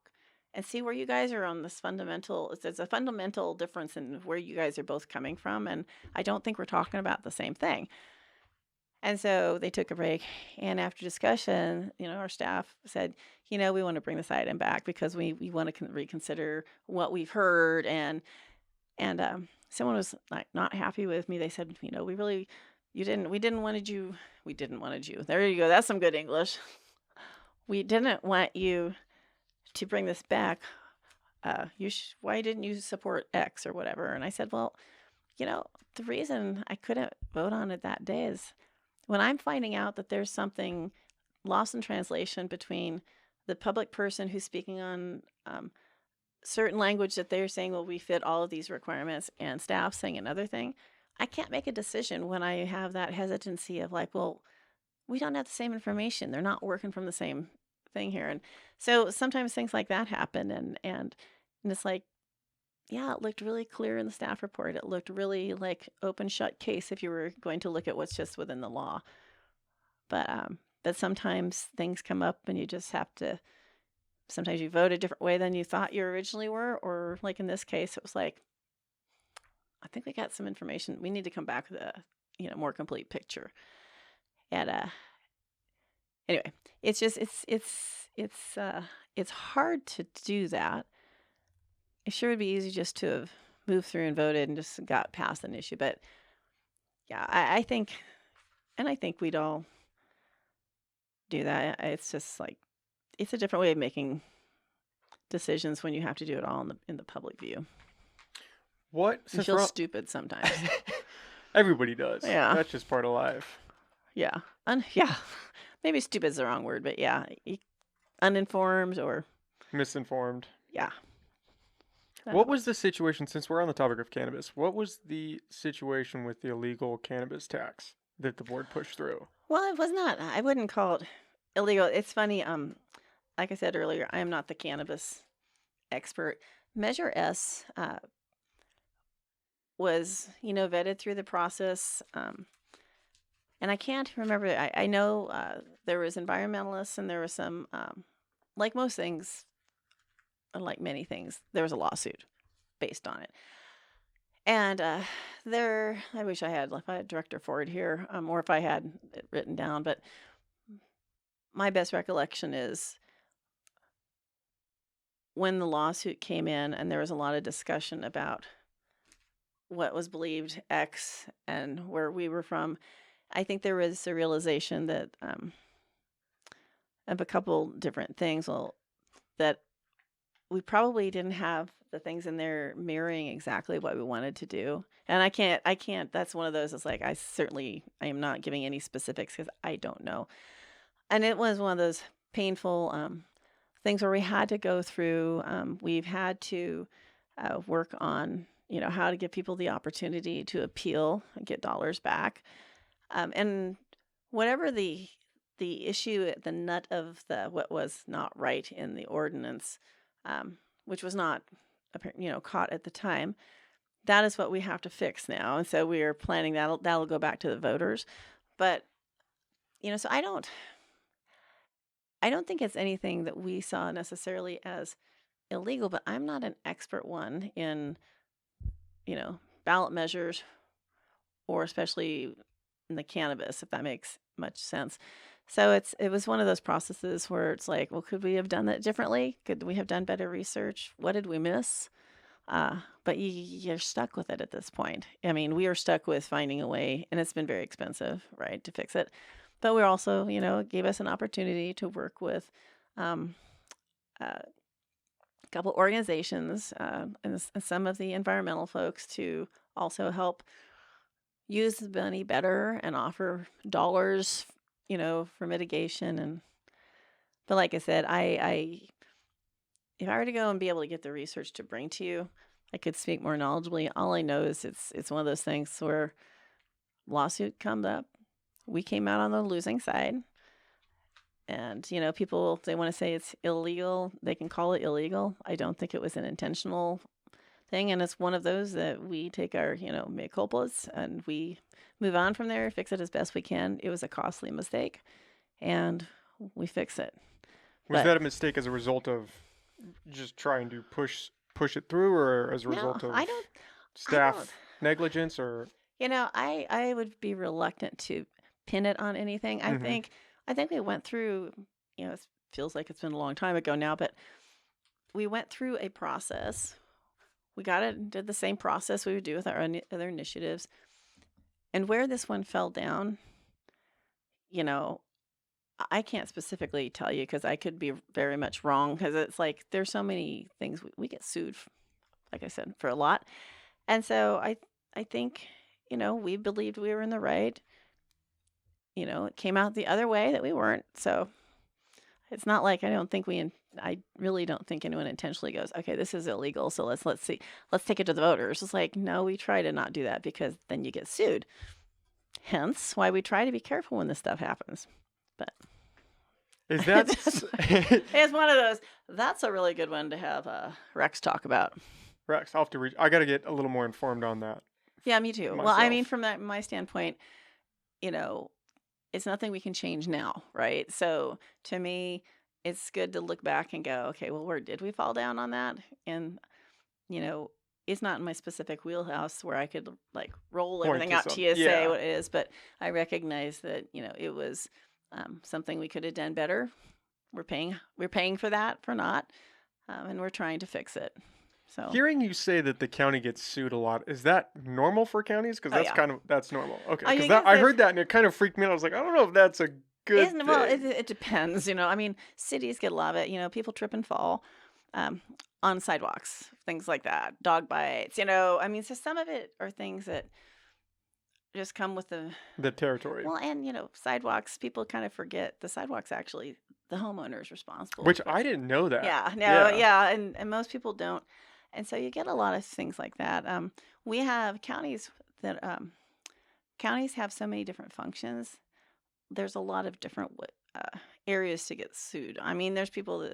and see where you guys are on this fundamental? There's a fundamental difference in where you guys are both coming from, and I don't think we're talking about the same thing. And so they took a break, and after discussion, our staff said, we want to bring this item back because we want to reconsider what we've heard. And someone was not happy with me. They said, we didn't want you. There you go. That's some good English. We didn't want you to bring this back. Why didn't you support X or whatever? And I said, well, the reason I couldn't vote on it that day is when I'm finding out that there's something lost in translation between the public person who's speaking on certain language that they're saying, well, we fit all of these requirements, and staff saying another thing, I can't make a decision when I have that hesitancy of like, well, we don't have the same information. They're not working from the same thing here. And so sometimes things like that happen. And it's like, yeah, it looked really clear in the staff report. It looked really like open shut case if you were going to look at what's just within the law. But sometimes things come up and you just have to, sometimes you vote a different way than you thought you originally were. Or like in this case, it was like, I think we got some information. We need to come back with a more complete picture. And anyway, it's just it's hard to do that. It sure would be easy just to have moved through and voted and just got past an issue. But yeah, I think we'd all do that. It's just like it's a different way of making decisions when you have to do it all in the public view. What? You feel stupid sometimes. Everybody does. Yeah. That's just part of life. Yeah. Yeah. Maybe stupid is the wrong word, but yeah. Uninformed or misinformed. Yeah. What was the situation, since we're on the topic of cannabis, what was the situation with the illegal cannabis tax that the board pushed through? Well, it was not. I wouldn't call it illegal. It's funny. Like I said earlier, I am not the cannabis expert. Measure S was, vetted through the process. And I can't remember. I know there was environmentalists and there was some, like most things, like many things, there was a lawsuit based on it. And I wish if I had Director Ford here, or if I had it written down, but my best recollection is when the lawsuit came in and there was a lot of discussion about what was believed X and where we were from. I think there was a realization that of a couple different things. Well, that we probably didn't have the things in there mirroring exactly what we wanted to do. And I can't, that's one of those, it's like, I am not giving any specifics because I don't know. And it was one of those painful things where we had to go through, we've had to work on, how to give people the opportunity to appeal and get dollars back. And whatever the issue, the nut of what was not right in the ordinance, which was not, caught at the time, that is what we have to fix now. And so we are planning that'll go back to the voters. But, so I don't think it's anything that we saw necessarily as illegal, but I'm not an expert one in, ballot measures or especially in the cannabis, if that makes much sense. So it was one of those processes where it's like, well, could we have done that differently? Could we have done better research? What did we miss? But you're stuck with it at this point. I mean, we are stuck with finding a way, and it's been very expensive, right, to fix it. But we're also, gave us an opportunity to work with a couple organizations and some of the environmental folks to also help use the money better and offer dollars, for mitigation. But like I said, if I were to go and be able to get the research to bring to you, I could speak more knowledgeably. All I know is it's one of those things where lawsuit comes up. We came out on the losing side. And, people, if they want to say it's illegal, they can call it illegal. I don't think it was an intentional thing. And it's one of those that we take our, mea culpas and we move on from there, fix it as best we can. It was a costly mistake and we fix it. Was that a mistake as a result of just trying to push it through, or as a result of staff negligence, or? I would be reluctant to pin it on anything. I think we went through, it feels like it's been a long time ago now, but we went through a process. We got it and did the same process we would do with our other initiatives. And where this one fell down, I can't specifically tell you because I could be very much wrong, because it's like there's so many things we get sued, like I said, for a lot. And so I think, we believed we were in the right. It came out the other way that we weren't. So it's not like I really don't think anyone intentionally goes, okay, this is illegal, so let's take it to the voters. It's like, no, we try to not do that because then you get sued. Hence why we try to be careful when this stuff happens. But is that it's one of those, that's a really good one to have Rex talk about. Rex, I'll have to I got to get a little more informed on that. Yeah, me too. Myself. Well, I mean, from my standpoint, it's nothing we can change now, right? So to me, it's good to look back and go, okay, well, where did we fall down on that? And, it's not in my specific wheelhouse where I could like roll everything out to you, say what it is, but I recognize that, it was something we could have done better. We're paying for that for not, and we're trying to fix it. So hearing you say that the county gets sued a lot, is that normal for counties? Because that's normal. Okay, because I heard that and it kind of freaked me out. I was like, I don't know if that's a good thing. Well, it depends. I mean, cities get a lot of it. People trip and fall on sidewalks, things like that, dog bites. I mean, so some of it are things that just come with the territory. Well, and sidewalks, people kind of forget the sidewalks actually the homeowner is responsible. Which I didn't know that. Yeah, and most people don't. And so you get a lot of things like that. We have counties that counties have so many different functions. There's a lot of different areas to get sued. I mean, there's people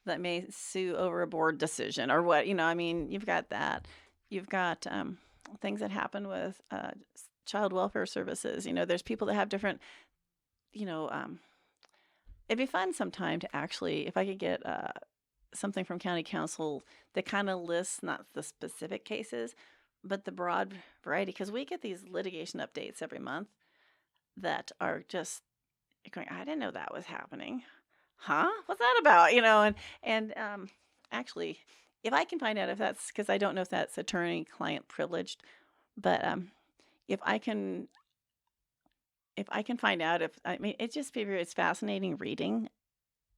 that may sue over a board decision or what. I mean, you've got that. You've got things that happen with child welfare services. There's people that have different. It'd be fun sometime to actually, if I could get something from county council that kind of lists not the specific cases, but the broad variety, because we get these litigation updates every month that are just going, I didn't know that was happening. Huh? What's that about? And actually, if I can find out if that's, because I don't know if that's attorney-client privileged, but if I can find out I mean, it's fascinating reading.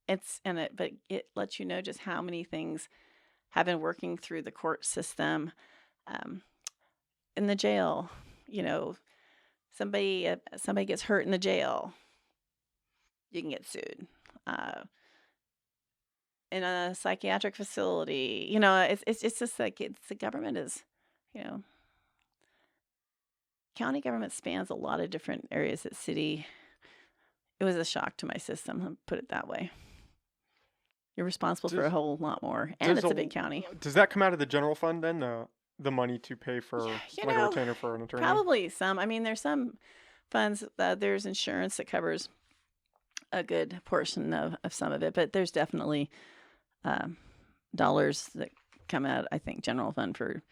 But it lets you know just how many things have been working through the court system, um, in the jail. Somebody gets hurt in the jail, you can get sued. In a psychiatric facility, it's just like the government is, you know, county government spans a lot of different areas at city. It was a shock to my system, I'll put it that way. You're responsible for a whole lot more, and it's a big county. Does that come out of the general fund then, the money to pay for a retainer for an attorney? Probably some. I mean, there's some funds. There's insurance that covers a good portion of some of it, but there's definitely dollars that come out, I think, general fund for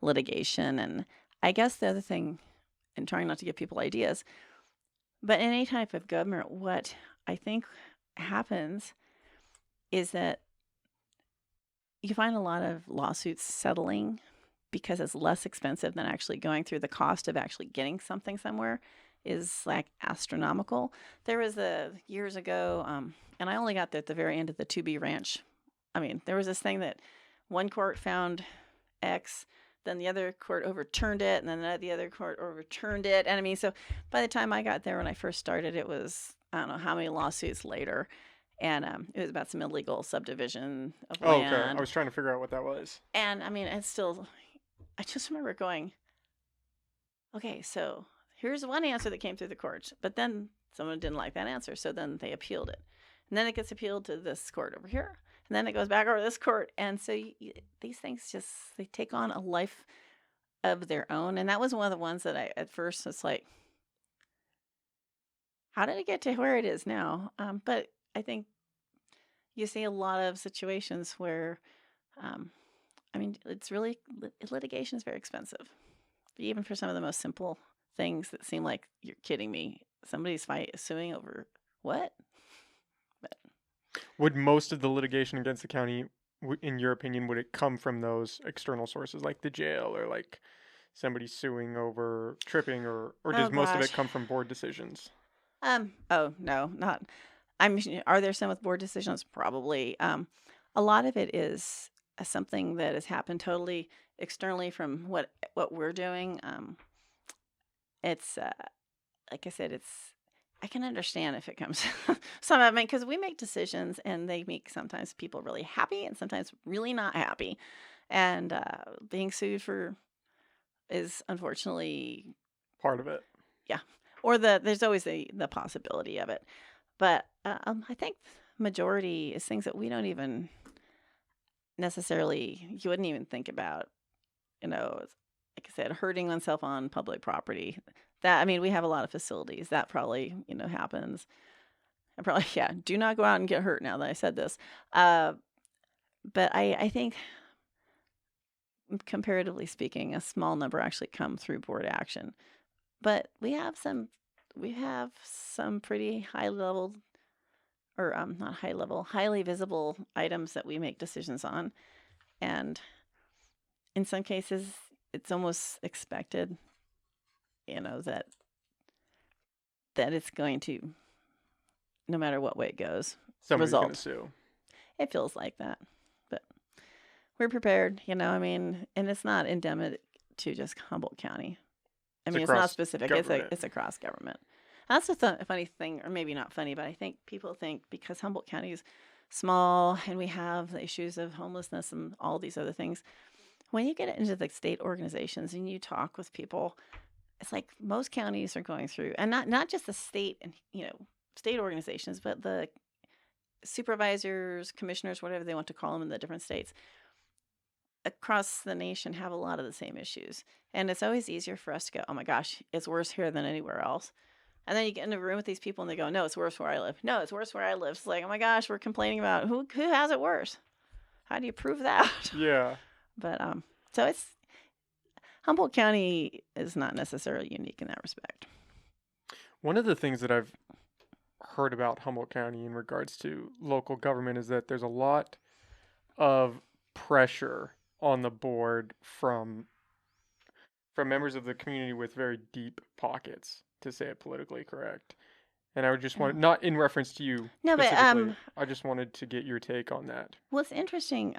litigation. And I guess the other thing, and trying not to give people ideas, but in any type of government, what I think happens is that you find a lot of lawsuits settling because it's less expensive than actually going through. The cost of actually getting something somewhere is like astronomical. There was years ago, and I only got there at the very end of the 2B ranch. I mean, there was this thing that one court found X, then the other court overturned it, and then the other court overturned it. And I mean, so by the time I got there when I first started, it was, I don't know how many lawsuits later. And it was about some illegal subdivision of land. Okay. I was trying to figure out what that was. And I mean, I just remember going, okay, so here's one answer that came through the courts, but then someone didn't like that answer, so then they appealed it. And then it gets appealed to this court over here, and then it goes back over to this court. And so these things they take on a life of their own. And that was one of the ones that at first, it's like, how did it get to where it is now? But I think you see a lot of situations where, I mean, it's really, litigation is very expensive. Even for some of the most simple things that seem like, you're kidding me, somebody's suing over what? But would most of the litigation against the county, in your opinion, would it come from those external sources like the jail or like somebody suing over tripping, or does most of it come from board decisions? Oh no, not. Are there some with board decisions? Probably. A lot of it is something that has happened totally externally from what we're doing. It's like I said, I can understand if it comes some. I mean, because we make decisions and they make sometimes people really happy and sometimes really not happy, and being sued is unfortunately part of it. Yeah, or there's always the possibility of it. But I think majority is things that we don't even necessarily, you wouldn't even think about, like I said, hurting oneself on public property. That, I mean, we have a lot of facilities. That probably, happens. I probably, yeah, do not go out and get hurt now that I said this. But I think, comparatively speaking, a small number actually come through board action. But we have some pretty high level, or not high level, highly visible items that we make decisions on. And in some cases, it's almost expected, that it's going to, no matter what way it goes, somebody's result. Going to sue. It feels like that. But we're prepared, I mean, and it's not endemic to just Humboldt County. I mean, it's not specific. It's across government. That's a funny thing, or maybe not funny, but I think people think because Humboldt County is small and we have the issues of homelessness and all these other things, when you get into the state organizations and you talk with people, it's like most counties are going through, and not just the state and state organizations, but the supervisors, commissioners, whatever they want to call them in the different states across the nation have a lot of the same issues. And it's always easier for us to go, oh my gosh, it's worse here than anywhere else. And then you get in a room with these people and they go, no, it's worse where I live. No, it's worse where I live. It's like, oh my gosh, we're complaining about who has it worse. How do you prove that? Yeah. But so Humboldt County is not necessarily unique in that respect. One of the things that I've heard about Humboldt County in regards to local government is that there's a lot of pressure on the board from members of the community with very deep pockets, to say it politically correct. And I would just want, not in reference to you No, but specifically, I just wanted to get your take on that. what's interesting,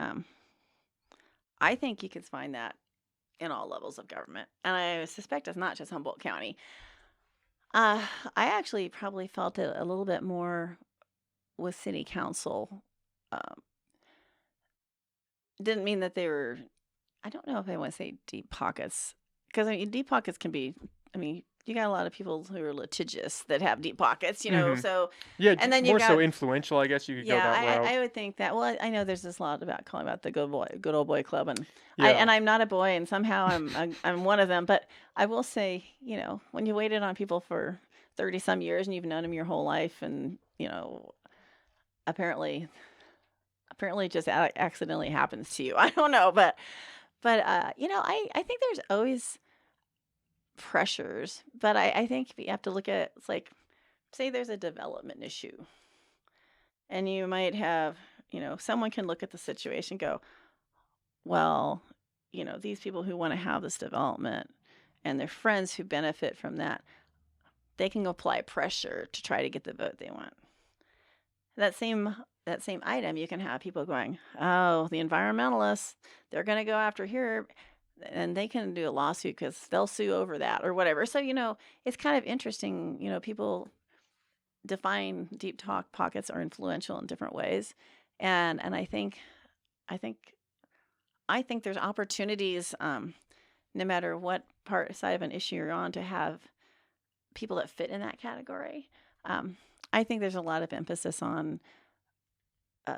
I think you could find that in all levels of government, and I suspect it's not just Humboldt County. I actually probably felt it a little bit more with city council. Um, didn't mean that they were. I don't know if I want to say deep pockets, because I mean, deep pockets can be. I mean, you got a lot of people who are litigious that have deep pockets, you know. Mhm. So Yeah, and then more you so got influential, I guess you could go yeah, that route. I would think that. Well, I know there's this lot about calling about the good old boy club, and Yeah. I'm not a boy, and somehow I'm one of them. But I will say, you know, when you waited on people for 30 some years and you've known them your whole life, and you know, apparently it just accidentally happens to you. I don't know, but you know, I think there's always pressures, but I think you have to look at it's like say there's a development issue, and you might have you know someone can look at the situation and go, well, you know, these people who want to have this development and their friends who benefit from that, they can apply pressure to try to get the vote they want. That same item, you can have people going, oh, the environmentalists, they're going to go after here, and they can do a lawsuit because they'll sue over that or whatever. So you know, it's kind of interesting. You know, people define deep talk pockets are influential in different ways, and I think I think there's opportunities, no matter what side of an issue you're on, to have people that fit in that category. I think there's a lot of emphasis on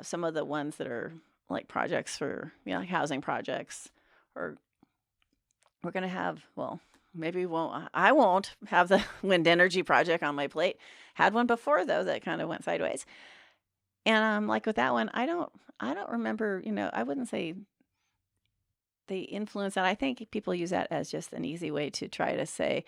some of the ones that are like projects for, you know, like housing projects, or we're going to have, well, maybe we won't, I won't have the wind energy project on my plate. Had one before though that kind of went sideways. And like with that one, I don't remember, you know, I wouldn't say they influence that. I think people use that as just an easy way to try to say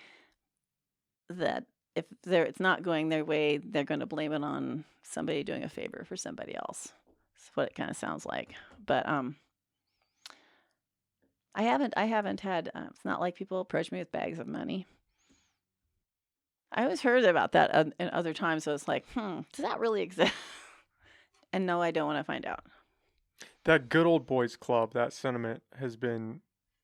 that if it's not going their way, they're going to blame it on somebody doing a favor for somebody else. That's what it kind of sounds like. But I haven't had. It's not like people approach me with bags of money. I always heard about that in other times. So it's like, does that really exist? And no, I don't want to find out. That good old boys club, that sentiment has been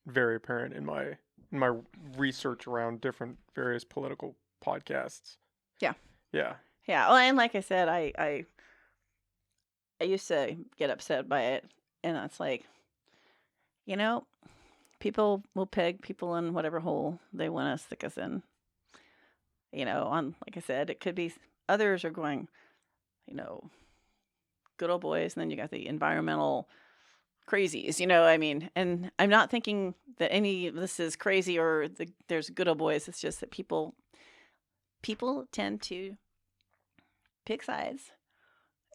very apparent in my research around different various political podcasts. Yeah. Yeah. Yeah. Well, and like I said, I used to get upset by it, and it's like, you know, people will peg people in whatever hole they want to stick us in. You know, on like I said, it could be others are going, you know, good old boys, and then you got the environmental crazies, you know. I mean, and I'm not thinking that any of this is crazy or there's good old boys. It's just that people tend to pick sides,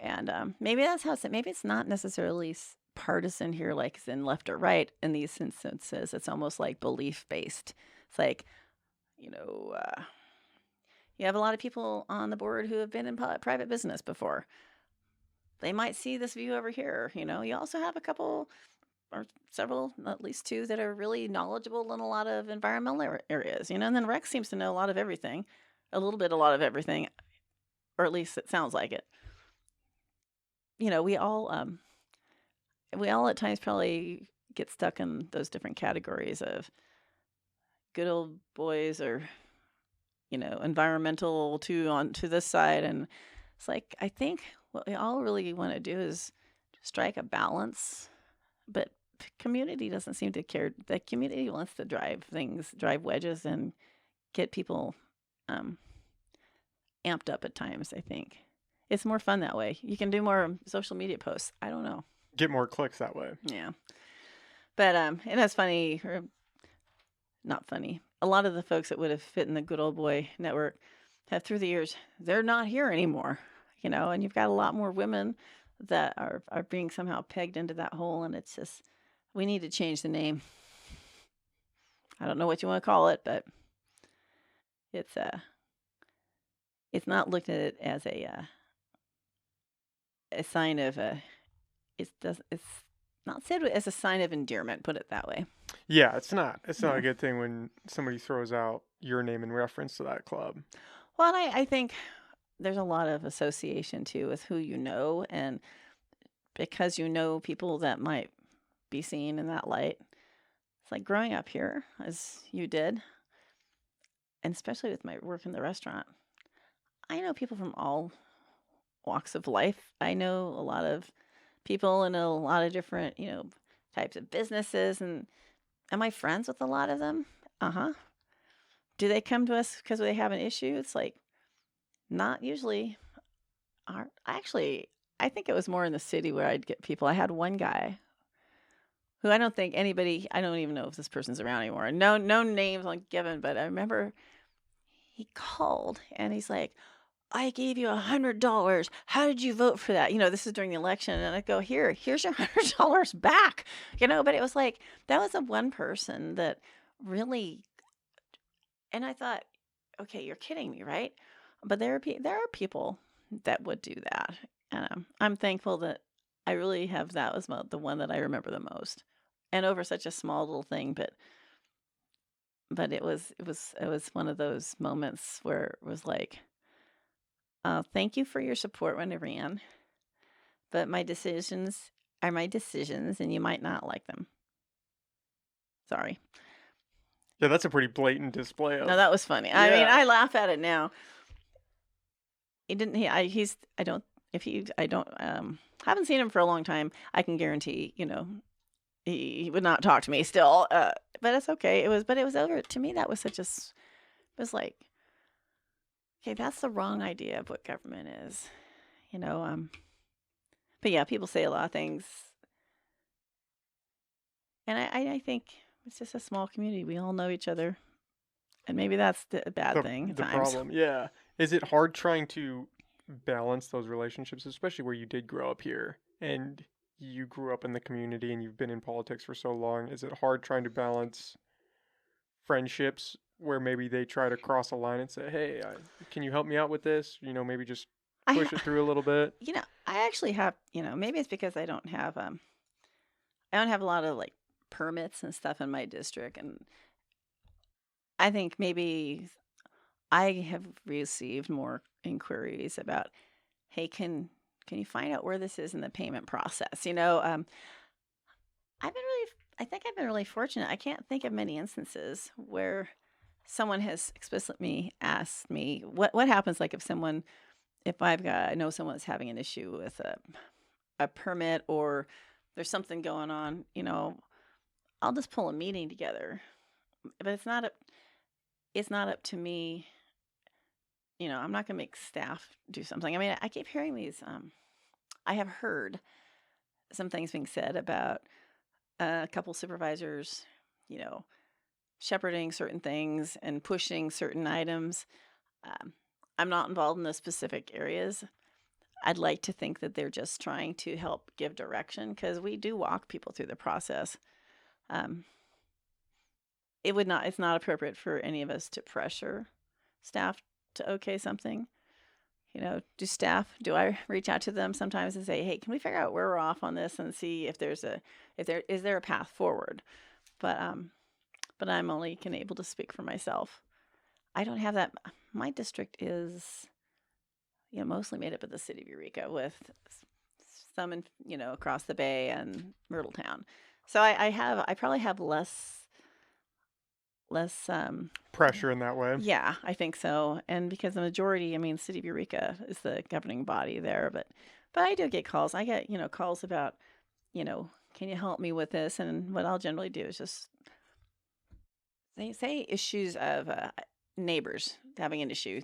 and maybe that's how maybe it's not necessarily partisan here, like it's in left or right. In these instances, it's almost like belief based. It's like, you know, you have a lot of people on the board who have been in private business before. They might see this view over here. You know, you also have a couple or several, at least two, that are really knowledgeable in a lot of environmental areas. You know, and then Rex seems to know a lot of everything, a lot of everything, or at least it sounds like it. You know, we all at times probably get stuck in those different categories of good old boys or, you know, environmental to this side. And it's like, I think what we all really want to do is strike a balance, but community doesn't seem to care. The community wants to drive wedges, and get people amped up at times. I think it's more fun that way. You can do more social media posts. I don't know. Get more clicks that way. Yeah. But and that's funny, or not funny. A lot of the folks that would have fit in the good old boy network have, through the years, they're not here anymore. You know, and you've got a lot more women that are being somehow pegged into that hole, and it's just, we need to change the name. I don't know what you want to call it, but it's it's not looked at it as a sign of it's not said as a sign of endearment, put it that way. Yeah, it's not. It's not Yeah. a good thing when somebody throws out your name in reference to that club. Well, and I think there's a lot of association too with who you know, and because you know people that might be seen in that light. It's like growing up here, as you did, and especially with my work in the restaurant. I know people from all walks of life. I know a lot of people in a lot of different, types of businesses, and am I friends with a lot of them? Uh-huh. Do they come to us because they have an issue? It's like not usually. Actually, I think it was more in the city where I'd get people. I had one guy who I don't think anybody. I don't even know if this person's around anymore. No names like given, but I remember he called and he's like, I gave you $100. How did you vote for that? This is during the election. And I go, here's your $100 back. But it was like, that was the one person that really, and I thought, okay, you're kidding me, right? But there are people that would do that. And I'm thankful that I really have, that was the one that I remember the most. And over such a small little thing, but it was one of those moments where it was like, thank you for your support when I ran, but my decisions are my decisions, and you might not like them. Sorry. Yeah, that's a pretty blatant display of. No, that was funny. I mean, Yeah. I laugh at it now. He didn't. He's. I don't. If he. I don't. Haven't seen him for a long time. I can guarantee. He would not talk to me still. But it's okay. But it was over. To me, that was such a. It was like, okay, that's the wrong idea of what government is. But yeah, people say a lot of things. And I think it's just a small community. We all know each other. And maybe that's the bad thing at The times. problem, yeah. Is it hard trying to balance those relationships, especially where you did grow up here and you grew up in the community and you've been in politics for so long? Is it hard trying to balance friendships where maybe they try to cross a line and say, hey, can you help me out with this? Maybe just push it through a little bit. I actually have, maybe it's because I don't have a lot of like permits and stuff in my district, and I think maybe I have received more inquiries about, hey, can you find out where this is in the payment process? I think I've been really fortunate. I can't think of many instances where someone has explicitly asked me what happens, like if I know someone's having an issue with a permit, or there's something going on, I'll just pull a meeting together. But it's not up to me. I'm not going to make staff do something. I mean, I keep hearing these. I have heard some things being said about a couple supervisors, shepherding certain things and pushing certain items. I'm not involved in those specific areas. I'd like to think that they're just trying to help give direction, because we do walk people through the process. It's not appropriate for any of us to pressure staff to okay something. Do I reach out to them sometimes and say, hey, can we figure out where we're off on this and see if there is a path forward? But I'm only able to speak for myself. I don't have that. My district is, mostly made up of the city of Eureka, with some across the bay and Myrtletown. So I probably have less Pressure in that way. Yeah, I think so. And because the majority, city of Eureka is the governing body there, but I do get calls. I get, calls about, can you help me with this? And what I'll generally do is just say issues of neighbors having an issue.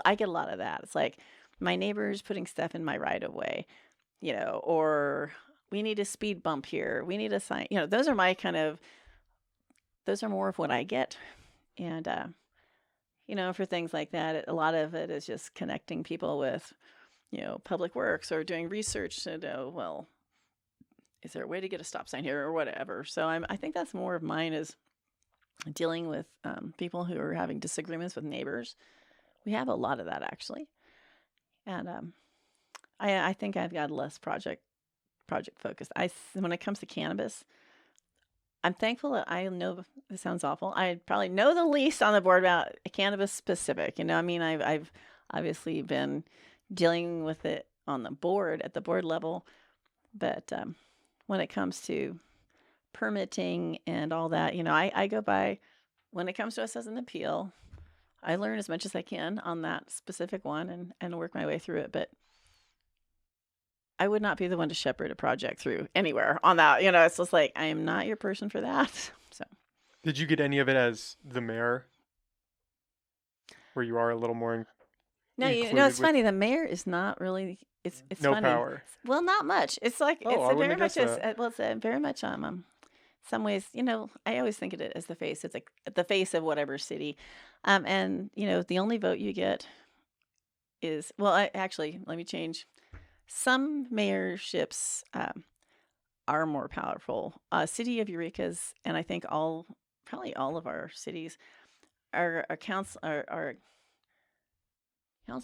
I get a lot of that. It's like my neighbors putting stuff in my right of way, or we need a speed bump here. We need a sign. Those are more of what I get. And, for things like that, a lot of it is just connecting people with, public works, or doing research to know, well, is there a way to get a stop sign here or whatever? So I think that's more of mine, is dealing with people who are having disagreements with neighbors. We have a lot of that actually, and I think I've got less project focused. When it comes to cannabis, I'm thankful that I know this sounds awful. I probably know the least on the board about cannabis specific. I mean, I've obviously been dealing with it on the board at the board level, but when it comes to permitting and all that, I go by when it comes to us as an appeal. I learn as much as I can on that specific one and work my way through it. But I would not be the one to shepherd a project through anywhere on that. It's just like, I am not your person for that. So, Did you get any of it as the mayor, where you are a little more no, included it's with funny. The mayor is not really, it's no funny. power? Well, not much. It's like, Oh, it's I a very wouldn't have much, guessed that. well, it's a very much, some ways, I always think of it as the face. It's like the face of whatever city. And, the only vote you get is, well, actually, let me change. Some mayorships are more powerful. City of Eureka's, and I think probably all of our cities are a council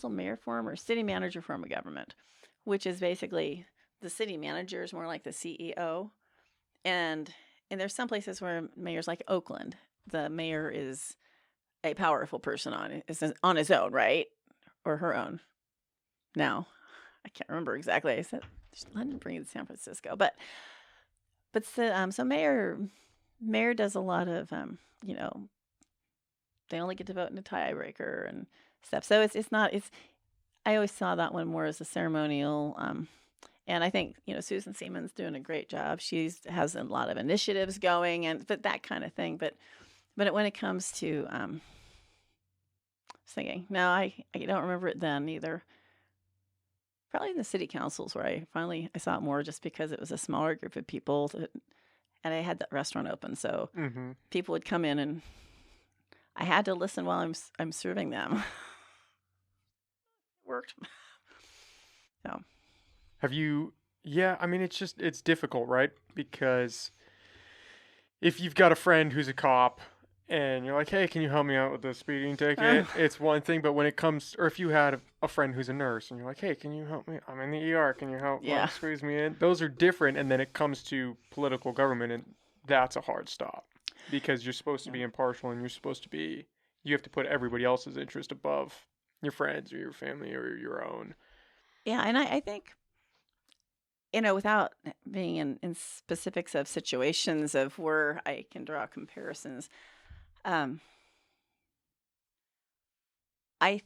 mayor form or city manager form of government, which is basically the city manager is more like the CEO. And there's some places where mayors like Oakland, the mayor is a powerful person on his own, right? Or her own. Now, I can't remember exactly. I said I didn't bring it to San Francisco, but so mayor does a lot of they only get to vote in a tiebreaker and stuff. So it's not I always saw that one more as a ceremonial. And I think Susan Seaman's doing a great job. She has a lot of initiatives going but that kind of thing. But when it comes to singing, no, I don't remember it then either. Probably in the city councils where I saw it more just because it was a smaller group of people and I had that restaurant open, so Mm-hmm. people would come in and I had to listen while I'm serving them. It worked. So Have you? Yeah, I mean, it's difficult, right? Because if you've got a friend who's a cop and you're like, hey, can you help me out with the speeding ticket? It's one thing, but when it comes, or if you had a friend who's a nurse and you're like, hey, can you help me? I'm in the ER. Can you help yeah, squeeze me in? Those are different. And then it comes to political government, and that's a hard stop because you're supposed to yeah, be impartial and you have to put everybody else's interest above your friends or your family or your own. yeah. And I think without being in specifics of situations of where I can draw comparisons, I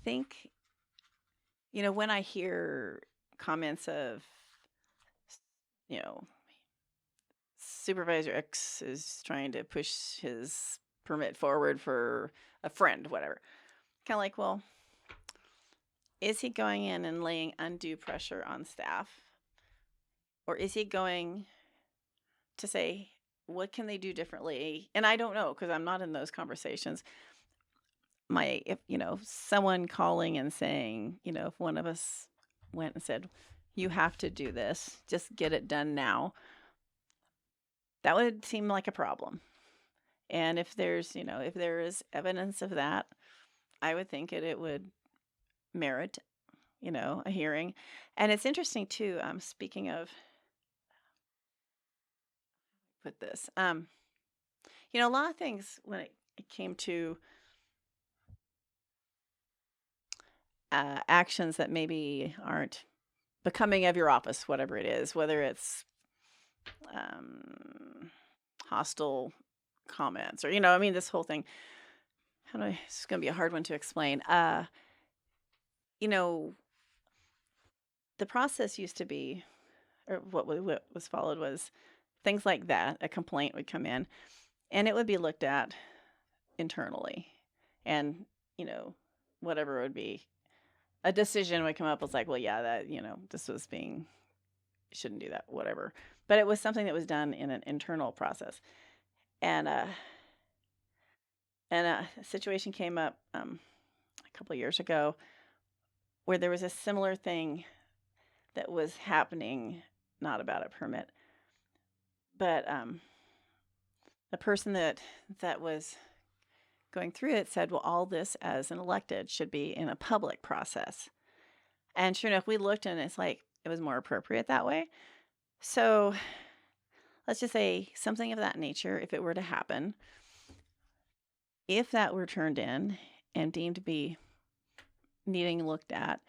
think when I hear comments of you know Supervisor X is trying to push his permit forward for a friend, whatever. Kind of like, well, is he going in and laying undue pressure on staff? Or is he going to say, what can they do differently? And I don't know because I'm not in those conversations. If someone calling and saying, if one of us went and said, you have to do this, just get it done now, that would seem like a problem. And if there is evidence of that, I would think it would merit, a hearing. And it's interesting too. Speaking of, put this, a lot of things when it came to actions that maybe aren't becoming of your office, whatever it is, whether it's hostile comments or this whole thing. It's going to be a hard one to explain. The process used to be, or what was followed was things like that. A complaint would come in, and it would be looked at internally, and whatever it would be, a decision would come up. It's like, well, yeah, that this was shouldn't do that, whatever. But it was something that was done in an internal process, and a situation came up a couple of years ago where there was a similar thing that was happening, not about a permit, but the person that was going through it, said, well, all this as an elected should be in a public process. And sure enough, we looked and it's like it was more appropriate that way. So let's just say something of that nature, if it were to happen, if that were turned in and deemed to be needing looked at,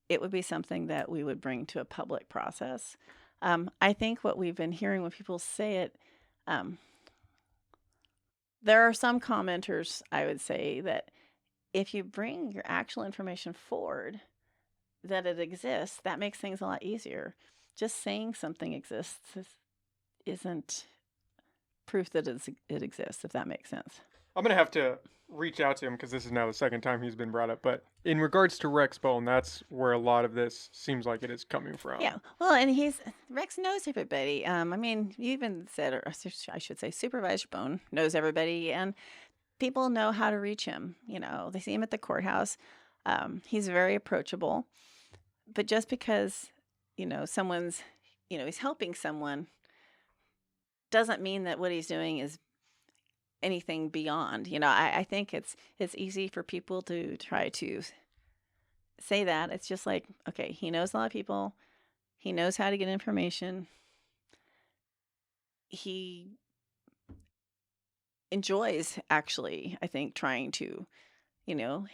it would be something that we would bring to a public process. I think what we've been hearing when people say it, there are some commenters, I would say, that if you bring your actual information forward, that it exists, that makes things a lot easier. Just saying something exists isn't proof that it exists, if that makes sense. I'm going to have to reach out to him because this is now the second time he's been brought up. But in regards to Rex Bone, that's where a lot of this seems like it is coming from. Yeah. Well, and Rex knows everybody. I mean, you even said, or I should say, Supervisor Bone knows everybody, and people know how to reach him. You know, they see him at the courthouse. He's very approachable. But just because, someone's, he's helping someone doesn't mean that what he's doing is anything beyond. I think it's easy for people to try to say that. It's just like, okay, he knows a lot of people. He knows how to get information. He enjoys actually, I think, trying to,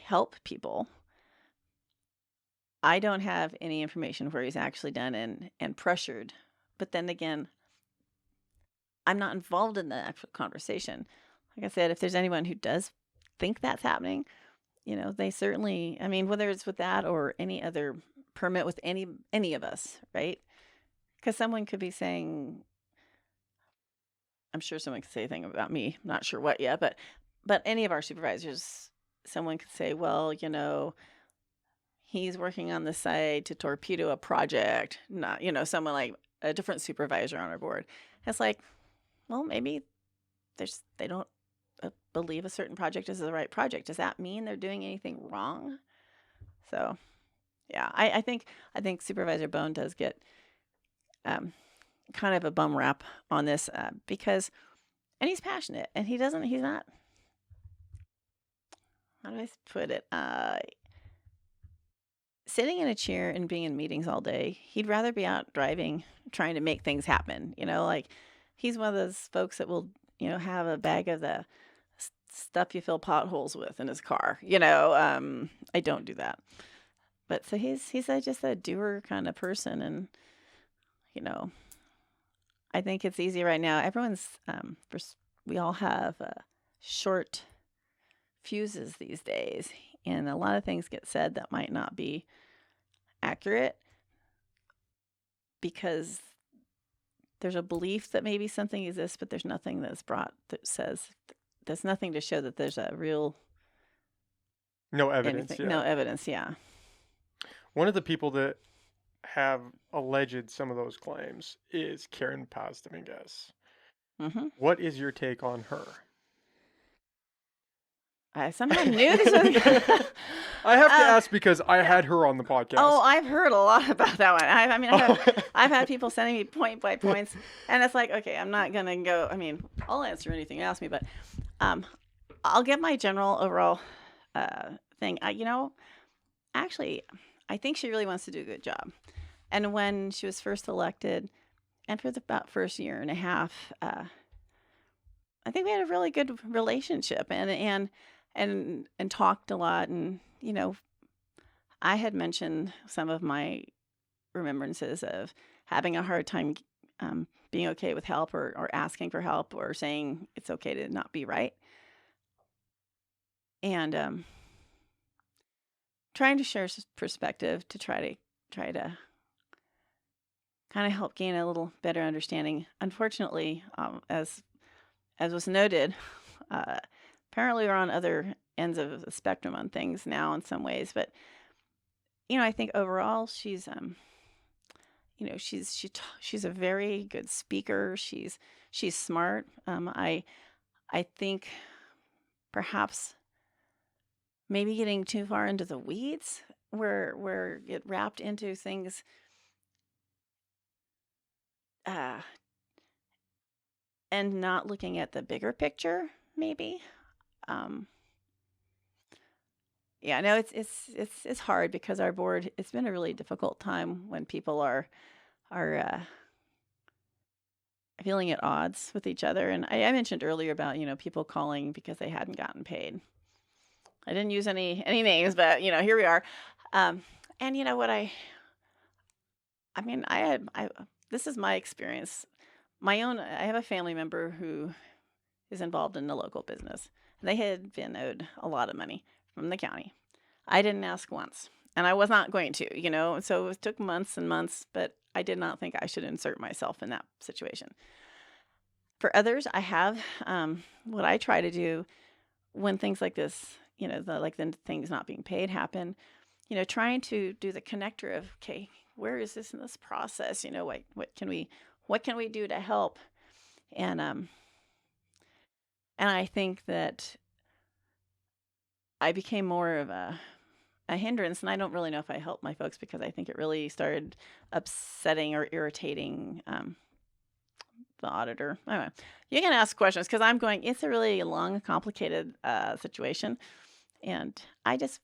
help people. I don't have any information where he's actually done and pressured. But then again, I'm not involved in the actual conversation. Like I said, if there's anyone who does think that's happening, they certainly, I mean, whether it's with that or any other permit with any of us, right? Because someone could be saying, I'm sure someone could say a thing about me. I'm not sure what yet, but any of our supervisors, someone could say, well, he's working on the side to torpedo a project. Not, someone like a different supervisor on our board. It's like, well, maybe they don't believe a certain project is the right project. Does that mean they're doing anything wrong? So, yeah, I think Supervisor Bone does get kind of a bum rap on this because, and he's passionate, and he's not, how do I put it? Sitting in a chair and being in meetings all day, he'd rather be out driving, trying to make things happen. Like he's one of those folks that will, have a bag of the stuff you fill potholes with in his car. I don't do that. But so he's just a doer kind of person. And, I think it's easy right now. Everyone's, we all have short fuses these days. And a lot of things get said that might not be accurate because there's a belief that maybe something exists, but there's nothing that's brought that says there's nothing to show that there's a real no evidence. Anything, no evidence. Yeah. One of the people that have alleged some of those claims is Karen Paz Dominguez. Mm-hmm. What is your take on her? I somehow knew this was. I have to ask because I had her on the podcast. Oh, I've heard a lot about that one. I've had people sending me point by points, and it's like, okay, I'm not gonna go. I mean, I'll answer anything you ask me, but I'll get my general overall thing. Actually, I think she really wants to do a good job. And when she was first elected, and for the about first year and a half, I think we had a really good relationship, and talked a lot. And I had mentioned some of my remembrances of having a hard time being okay with help or asking for help or saying it's okay to not be right. And trying to share perspective to try to kind of help gain a little better understanding. Unfortunately, as was noted, apparently we're on other ends of the spectrum on things now in some ways. But I think overall she's she's a very good speaker. She's smart. I think perhaps maybe getting too far into the weeds where get wrapped into things and not looking at the bigger picture, maybe. Yeah, no, it's hard because our board. It's been a really difficult time when people are feeling at odds with each other. And I mentioned earlier about people calling because they hadn't gotten paid. I didn't use any names, but here we are. Um, and you know what I mean I this is my experience. My own. I have a family member who is involved in the local business. They had been owed a lot of money from the county. I didn't ask once, and I was not going to. So it took months and months, but I did not think I should insert myself in that situation. For others, I have what I try to do when things like this, the things not being paid happen. Trying to do the connector of, okay, where is this in this process? What can we do to help? And and I think that I became more of a hindrance, and I don't really know if I helped my folks because I think it really started upsetting or irritating the auditor. Anyway, you can ask questions because I'm going. It's a really long, complicated situation, and I just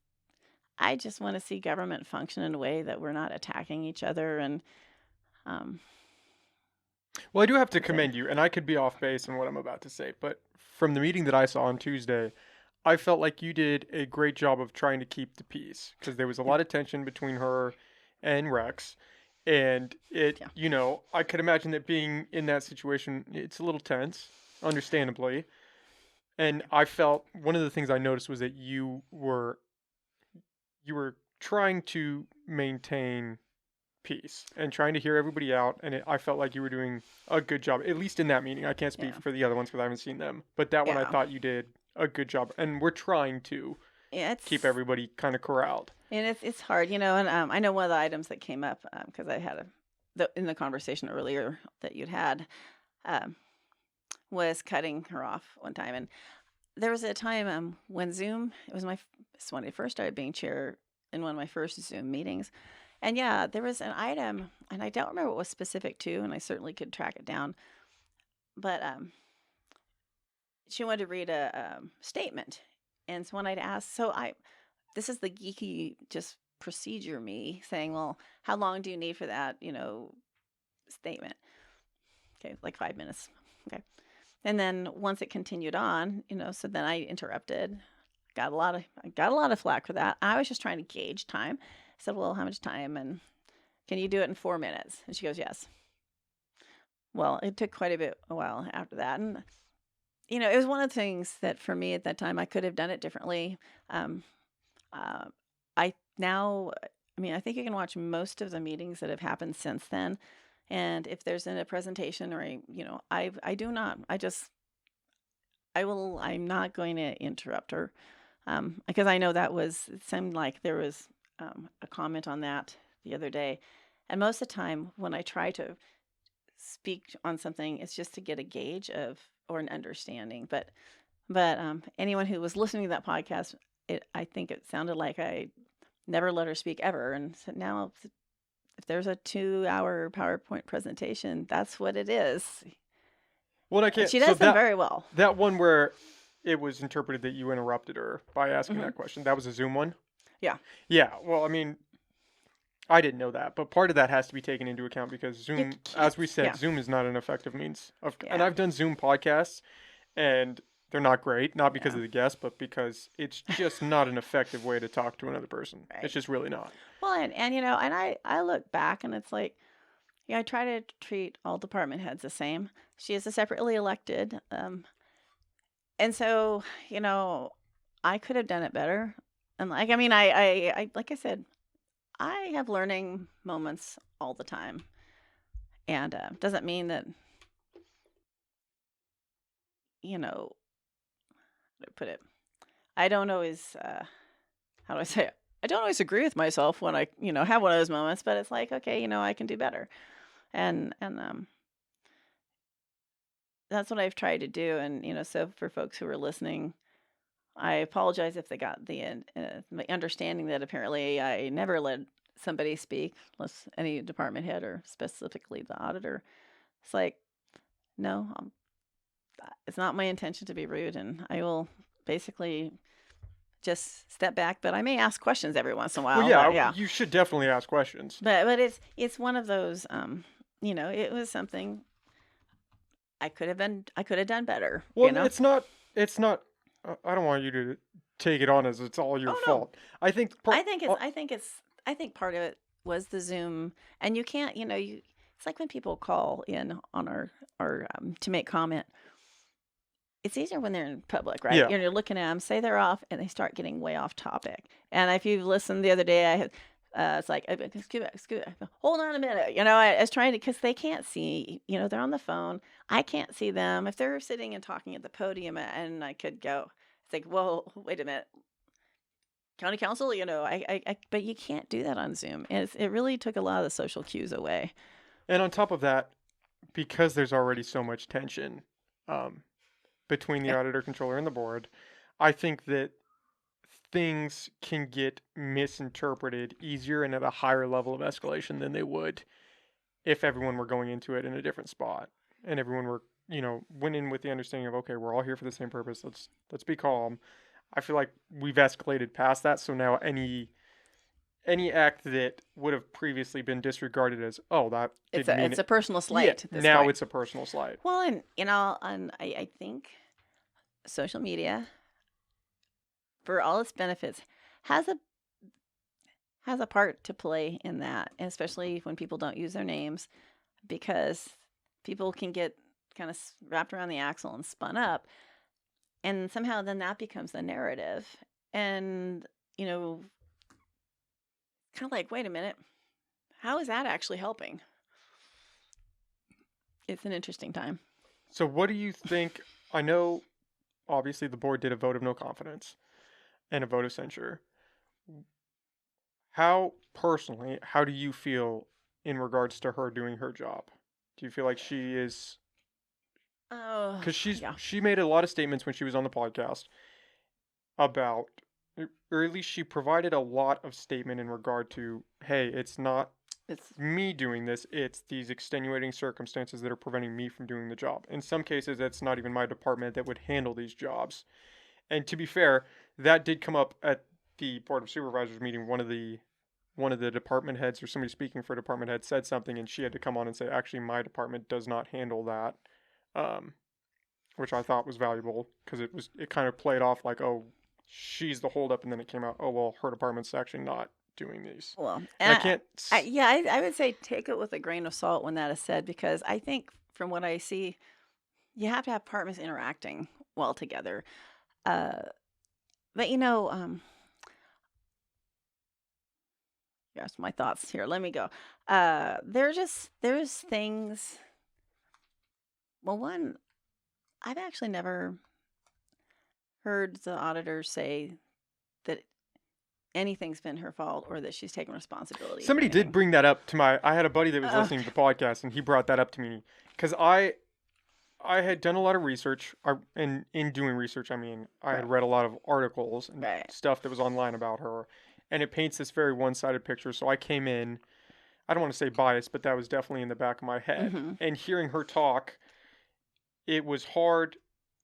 want to see government function in a way that we're not attacking each other. And um, Well, I do have to that's it. commend you, and I could be off base in what I'm about to say, but from the meeting that I saw on Tuesday, I felt like you did a great job of trying to keep the peace because there was a lot of tension between her and Rex. And Yeah. I could imagine that being in that situation, it's a little tense, understandably. And I felt one of the things I noticed was that you were trying to maintain peace and trying to hear everybody out. And I felt like you were doing a good job, at least in that meeting. I can't speak Yeah. for the other ones because I haven't seen them, but that one I Yeah. thought you did a good job. And we're trying to Yeah. keep everybody kind of corralled. And it's hard, and I know one of the items that came up because I had in the conversation earlier that you'd had um, was cutting her off one time. And there was a time when Zoom, it's when I first started being chair in one of my first Zoom meetings. And yeah, there was an item, and I don't remember what was specific to, and I certainly could track it down. But she wanted to read a statement. And so when I'd ask, this is the geeky just procedure me saying, well, how long do you need for that, statement? Okay, like 5 minutes. Okay. And then once it continued on, so then I interrupted. I got a lot of flack for that. I was just trying to gauge time. I said, well, how much time? And can you do it in 4 minutes? And she goes, yes. Well, it took quite a while after that. And, it was one of the things that for me at that time, I could have done it differently. Um, uh, I now, I mean, I think you can watch most of the meetings that have happened since then. And if there's in a presentation or I do not, I'm not going to interrupt her because I know it seemed like there was a comment on that the other day. And most of the time when I try to speak on something, it's just to get a gauge of or an understanding. But anyone who was listening to that podcast, I think it sounded like I never let her speak ever. And so now, if there's a 2-hour PowerPoint presentation, that's what it is. Well, I And can't. she So does them very well. that one where it was interpreted that you interrupted her by asking Hmm. that question, that was a Zoom one? Yeah. Yeah. Well, I mean, I didn't know that, but part of that has to be taken into account because You Zoom, as can't. we said, Yeah. Zoom is not an effective means of. And Yeah. I've done Zoom podcasts, and they're not great, not because Yeah. of the guests, but because it's just not an effective way to talk to another person. Right. It's just really not. Well, and I look back and it's like, yeah, I try to treat all department heads the same. She is a separately elected, and so I could have done it better. And like I said, I have learning moments all the time, and doesn't mean that how to put it. I don't always how do I say it? I don't always agree with myself when I have one of those moments, but it's like, okay, I can do better, and that's what I've tried to do. And so for folks who are listening, I apologize if they got the understanding that apparently I never let somebody speak, unless any department head or specifically the auditor. It's like, no, it's not my intention to be rude, and I will basically just step back, but I may ask questions every once in a Well, while. yeah, But yeah, you should definitely ask questions. but it's one of those. It was something I could have done better. Well, it's not. I don't want you to take it on as it's all your Oh no, fault. I think. I think part of it was the Zoom, and you can't, it's like when people call in on our to make comment. It's easier when they're in public, right? Yeah. You're looking at them, say they're off, and they start getting way off topic. And if you listened the other day, I had, it's like, excuse me, hold on a minute. I was trying to, because they can't see, they're on the phone. I can't see them. If they're sitting and talking at the podium and I could go, it's like, whoa, wait a minute. County council, but you can't do that on Zoom. And it really took a lot of the social cues away. And on top of that, because there's already so much tension between the Yeah. auditor, controller, and the board, I think that things can get misinterpreted easier and at a higher level of escalation than they would if everyone were going into it in a different spot and everyone were, went in with the understanding of, okay, we're all here for the same purpose. Let's be calm. I feel like we've escalated past that, so now any act that would have previously been disregarded as, oh, that didn't mean It's a personal yeah, slight at this now point. it's a personal slight. Well, and I think social media, for all its benefits, has a part to play in that, and especially when people don't use their names, because people can get kind of wrapped around the axle and spun up, and somehow then that becomes the narrative, and kind of like, wait a minute, how is that actually helping? It's an interesting time. So what do you think? I know obviously the board did a vote of no confidence and a vote of censure. How do you feel in regards to her doing her job? Do you feel like she is, Oh, because yeah. she made a lot of statements when she was on the podcast about, or at least she provided a lot of statement in regard to, hey, it's not It's me doing this, it's these extenuating circumstances that are preventing me from doing the job. In some cases, it's not even my department that would handle these jobs. And to be fair, that did come up at the Board of Supervisors meeting. One of the department heads or somebody speaking for a department head said something, and she had to come on and say, actually, my department does not handle that, which I thought was valuable because it kind of played off like, oh, she's the holdup, and then it came out, oh well, her department's actually not doing these. well, And I and can't. I would say take it with a grain of salt when that is said, because I think from what I see, you have to have partners interacting well together. Uh, but yes, my thoughts here. Let me go. There's things. Well, one, I've actually never heard the auditor say that anything's been her fault or that she's taken responsibility. for Somebody did anything. bring that up to I had a buddy that was Ugh. listening to the podcast, and he brought that up to me because I had done a lot of research, and in doing research, I mean, I had Right. read a lot of articles and Right. stuff that was online about her, and it paints this very one-sided picture. So I came in, I don't want to say biased, but that was definitely in the back of my head. Mm-hmm. And hearing her talk, it was hard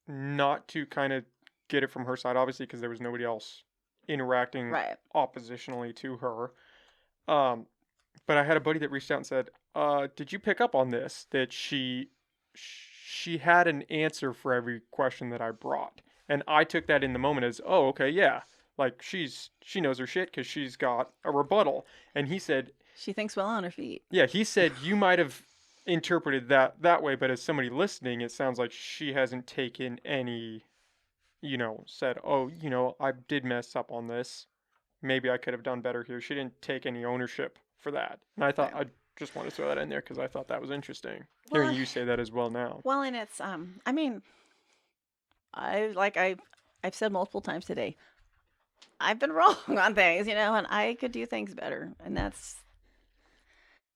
not to kind of get it from her side, obviously, because there was nobody else interacting Right. oppositionally to her. But I had a buddy that reached out and said, "Did you pick up on this? That she had an answer for every question that I brought." And I took that in the moment as, "Oh, okay, yeah. Like she knows her shit because she's got a rebuttal." And he said, She thinks well on her feet. "Yeah, he said you might have interpreted that way, but as somebody listening, it sounds like she hasn't taken any, said, oh, I did mess up on this. Maybe I could have done better here." She didn't take any ownership for that. And I thought Right. I just want to throw that in there because I thought that was interesting. Well, Hearing you say that as well now. Well, and it's I mean, I've said multiple times today, I've been wrong on things, and I could do things better, and that's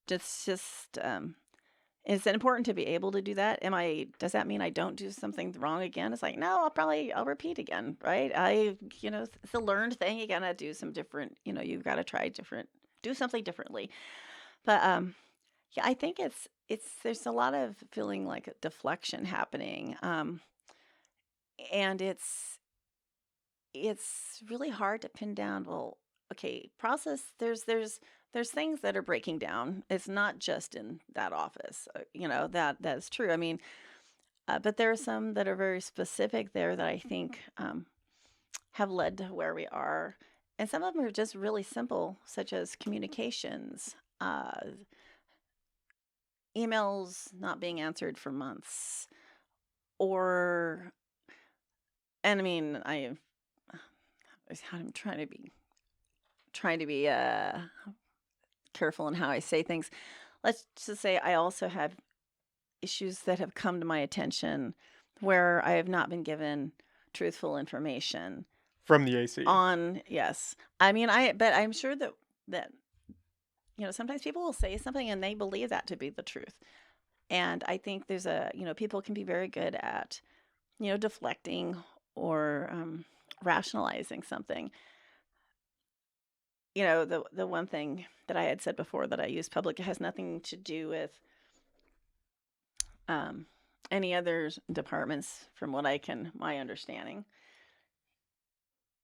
just it's important to be able to do that. Does that mean I don't do something wrong again? It's like, no, I'll repeat again, right? It's a learned thing. You gotta do some different, you've got to do something differently. But yeah, I think there's a lot of feeling like a deflection happening. And it's really hard to pin down. Well, okay, process. There's things that are breaking down. It's not just in that office. That's true. I mean, but there are some that are very specific there that I think have led to where we are, and some of them are just really simple, such as communications, emails not being answered for months, or and I mean I'm trying to be careful in how I say things. Let's just say I also have issues that have come to my attention where I have not been given truthful information From the AC. on. Yes, I mean but I'm sure that sometimes people will say something and they believe that to be the truth, and I think there's people can be very good at deflecting or rationalizing something. The one thing that I had said before that I use public has nothing to do with any other departments from my understanding.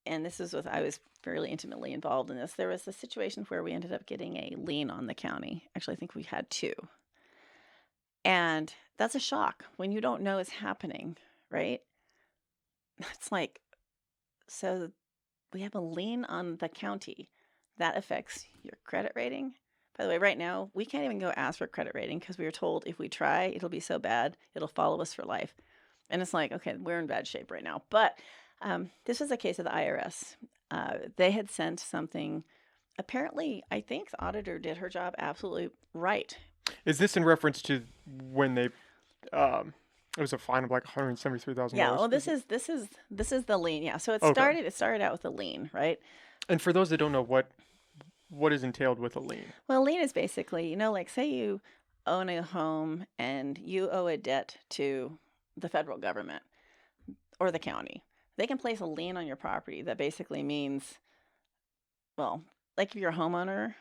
And this is I was fairly intimately involved in this. There was a situation where we ended up getting a lien on the county. Actually, I think we had two. And that's a shock when you don't know it's happening, right? It's like, so we have a lien on the county. That affects your credit rating. By the way, right now, we can't even go ask for credit rating because we were told if we try, it'll be so bad, it'll follow us for life. And it's like, okay, we're in bad shape right now. But this was a case of the IRS. They had sent something. Apparently, I think the auditor did her job absolutely right. Is this in reference to when they, it was a fine of like $173,000? Yeah. Well, this is the lien. Yeah. So it started out with a lien, right? And for those that don't know, what is entailed with a lien? Well, a lien is basically, like say you own a home and you owe a debt to the federal government or the county. They can place a lien on your property that basically means, well, like if you're a homeowner,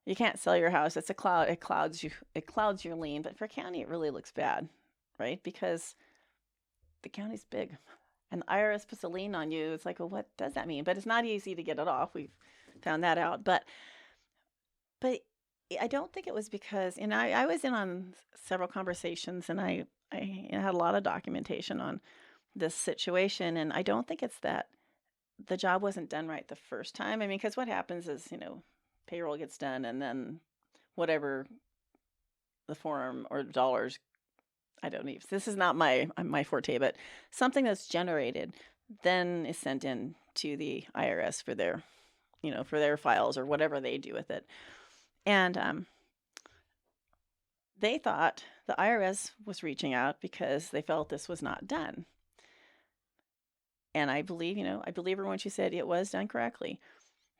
you can't sell your house. It's a cloud. It clouds your lien. But for county, it really looks bad, right? Because the county's big, and the IRS puts a lien on you. It's like, well, what does that mean? But it's not easy to get it off. We've found that out. But I don't think it was because, I was in on several conversations, and I had a lot of documentation on this situation, and I don't think it's that the job wasn't done right the first time. I mean, because what happens is, payroll gets done, and then whatever the form or dollars, I don't know. This is not my forte, but something that's generated then is sent in to the IRS for their, for their files or whatever they do with it. And they thought the IRS was reaching out because they felt this was not done. And I believe her when she said it was done correctly.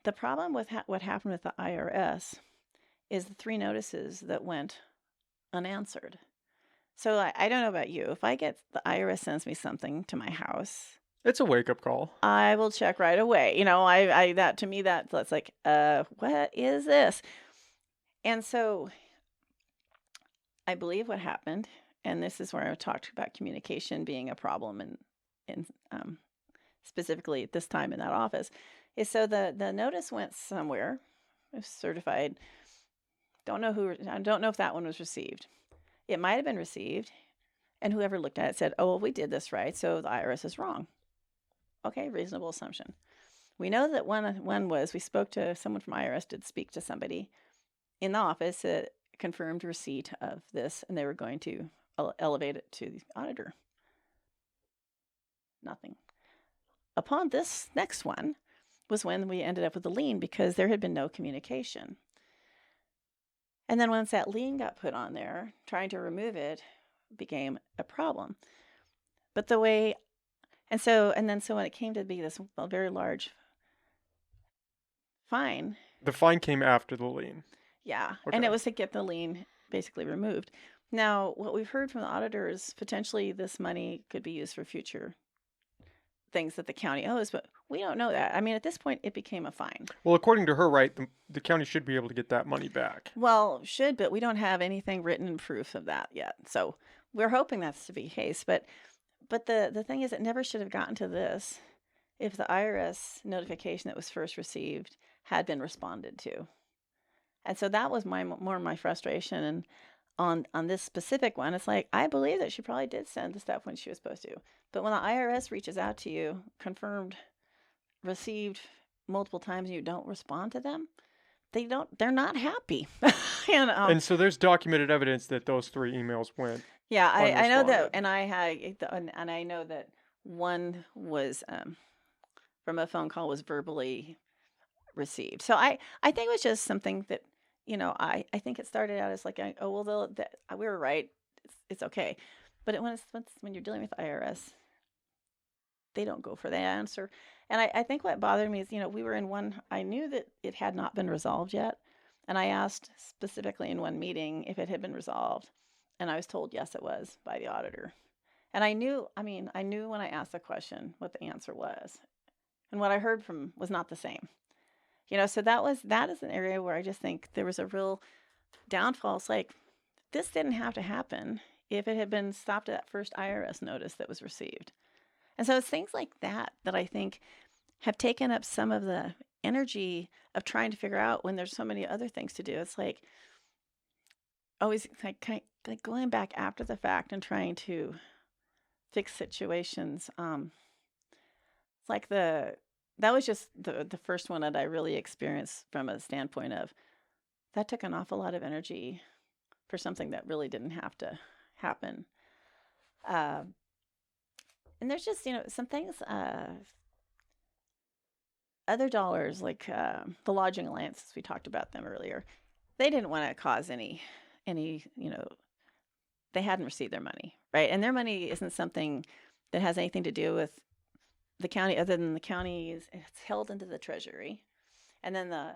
The problem with what happened with the IRS is the 3 notices that went unanswered. So I don't know about you. If the IRS sends me something to my house, it's a wake-up call. I will check right away. That's like, what is this? And so I believe what happened, and this is where I talked about communication being a problem in specifically at this time in that office, is so the notice went somewhere. It was certified. I don't know if that one was received. It might have been received, and whoever looked at it said, oh, well, we did this right, so the IRS is wrong. Okay, reasonable assumption. We know that one was we spoke to someone from IRS, did speak to somebody in the office that confirmed receipt of this, and they were going to elevate it to the auditor. Nothing. Upon this next one was when we ended up with a lien because there had been no communication. And then once that lien got put on there, trying to remove it became a problem. But so when it came to be this very large fine. The fine came after the lien. Yeah. Okay. And it was to get the lien basically removed. Now, what we've heard from the auditors, potentially this money could be used for future things that the county owes, but we don't know that. I mean, at this point, it became a fine. Well, according to her, right, the county should be able to get that money back. Well, but we don't have anything written in proof of that yet. So we're hoping that's to be the case. But the thing is, it never should have gotten to this. if the IRS notification that was first received had been responded to. And so that was more my frustration. And on this specific one, it's like, I believe that she probably did send the stuff when she was supposed to. But when the IRS reaches out to you, confirmed, received multiple times, and you don't respond to them, they're not happy. and And so there's documented evidence that those 3 emails went yeah, I know that, unresponded. and I know that one was from a phone call was verbally received. So I think it was just something that, I think it started out as like, oh, well, we were right. It's okay. But when you're dealing with the IRS, they don't go for the answer. And I think what bothered me is, we were in one, I knew that it had not been resolved yet. And I asked specifically in one meeting if it had been resolved. And I was told, yes, it was by the auditor. And I knew when I asked the question what the answer was. And what I heard from was not the same. So that is an area where I just think there was a real downfall. It's like, this didn't have to happen if it had been stopped at that first IRS notice that was received. And so it's things like that I think have taken up some of the energy of trying to figure out when there's so many other things to do. It's like always like going back after the fact and trying to fix situations. It's like that was just the first one that I really experienced from a standpoint of that took an awful lot of energy for something that really didn't have to happen. And there's just, some things, other dollars like the Lodging Alliance, we talked about them earlier. They didn't want to cause any, they hadn't received their money, right? And their money isn't something that has anything to do with the county, other than the county it's held into the treasury, and then the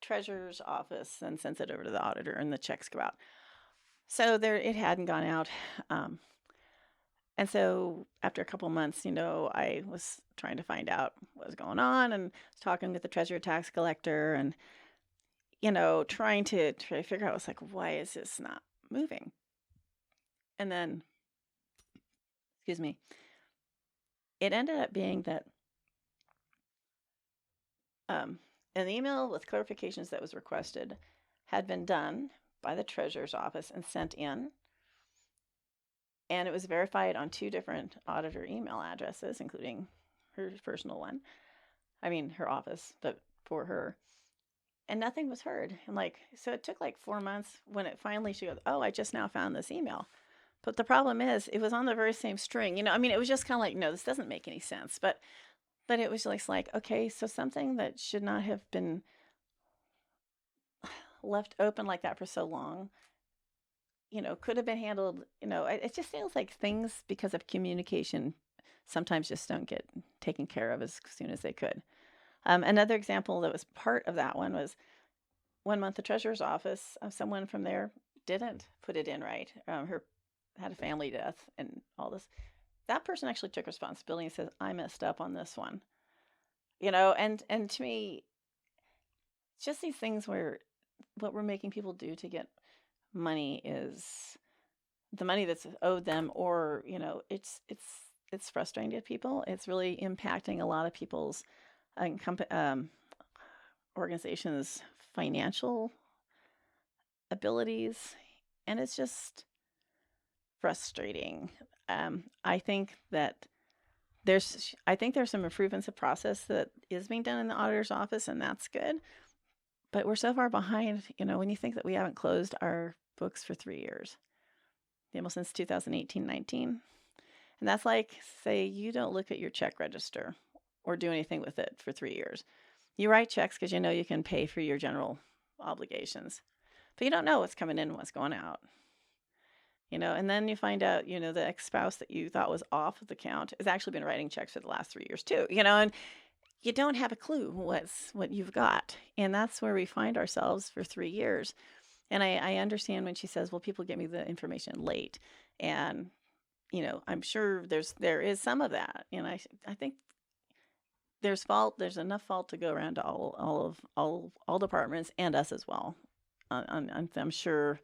treasurer's office then sends it over to the auditor, and the checks go out. So it hadn't gone out, and so after a couple months, I was trying to find out what was going on, and was talking with the treasurer tax collector, and trying to figure out, I was like, why is this not moving? And then, excuse me, it ended up being that an email with clarifications that was requested had been done by the treasurer's office and sent in. And it was verified on 2 different auditor email addresses, including her personal one. I mean, her office, but for her. And nothing was heard. And so it took 4 months when it finally, she goes, oh, I just now found this email. But the problem is, it was on the very same string. It was just kind of like, no, this doesn't make any sense. But it was just like, okay, so something that should not have been left open like that for so long, could have been handled, it just feels like things, because of communication, sometimes just don't get taken care of as soon as they could. Another example that was part of that one was 1 month the treasurer's office, someone from there didn't put it in right. Her had a family death and all this. That person actually took responsibility and says, I messed up on this one. And to me, it's just these things where what we're making people do to get money is the money that's owed them, or, it's frustrating to people. It's really impacting a lot of people's organizations' financial abilities, and it's just frustrating. I think there's some improvements of process that is being done in the auditor's office, and that's good. But we're so far behind, when you think that we haven't closed our books for 3 years, almost since 2018-19. And that's like, say you don't look at your check register or do anything with it for 3 years. You write checks because you can pay for your general obligations, but you don't know what's coming in and what's going out. And then you find out, the ex-spouse that you thought was off of the count has actually been writing checks for the last 3 years too, and you don't have a clue what you've got. And that's where we find ourselves for 3 years. And I understand when she says, well, people get me the information late. And, I'm sure there is some of that. And I think there's enough fault to go around to all departments and us as well. I'm sure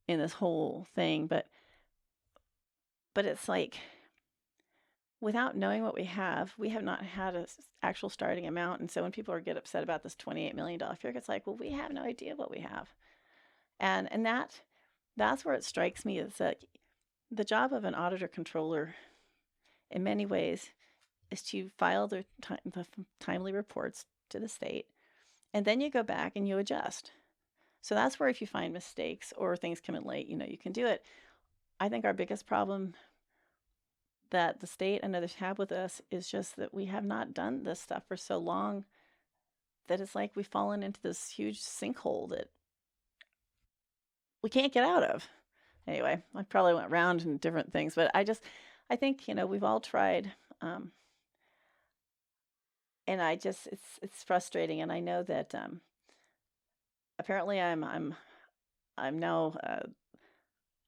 in this whole thing, but it's like, without knowing what we have not had a actual starting amount. And so when people get upset about this $28 million figure, it's like, well, we have no idea what we have. And that's where it strikes me is that the job of an auditor controller in many ways is to file the timely reports to the state, and then you go back and you adjust. So that's where if you find mistakes or things come in late, you can do it. I think our biggest problem that the state and others have with us is just that we have not done this stuff for so long that it's like we've fallen into this huge sinkhole that we can't get out of. Anyway, I probably went round in different things, but I think, we've all tried. And it's frustrating. And I know that apparently I'm now,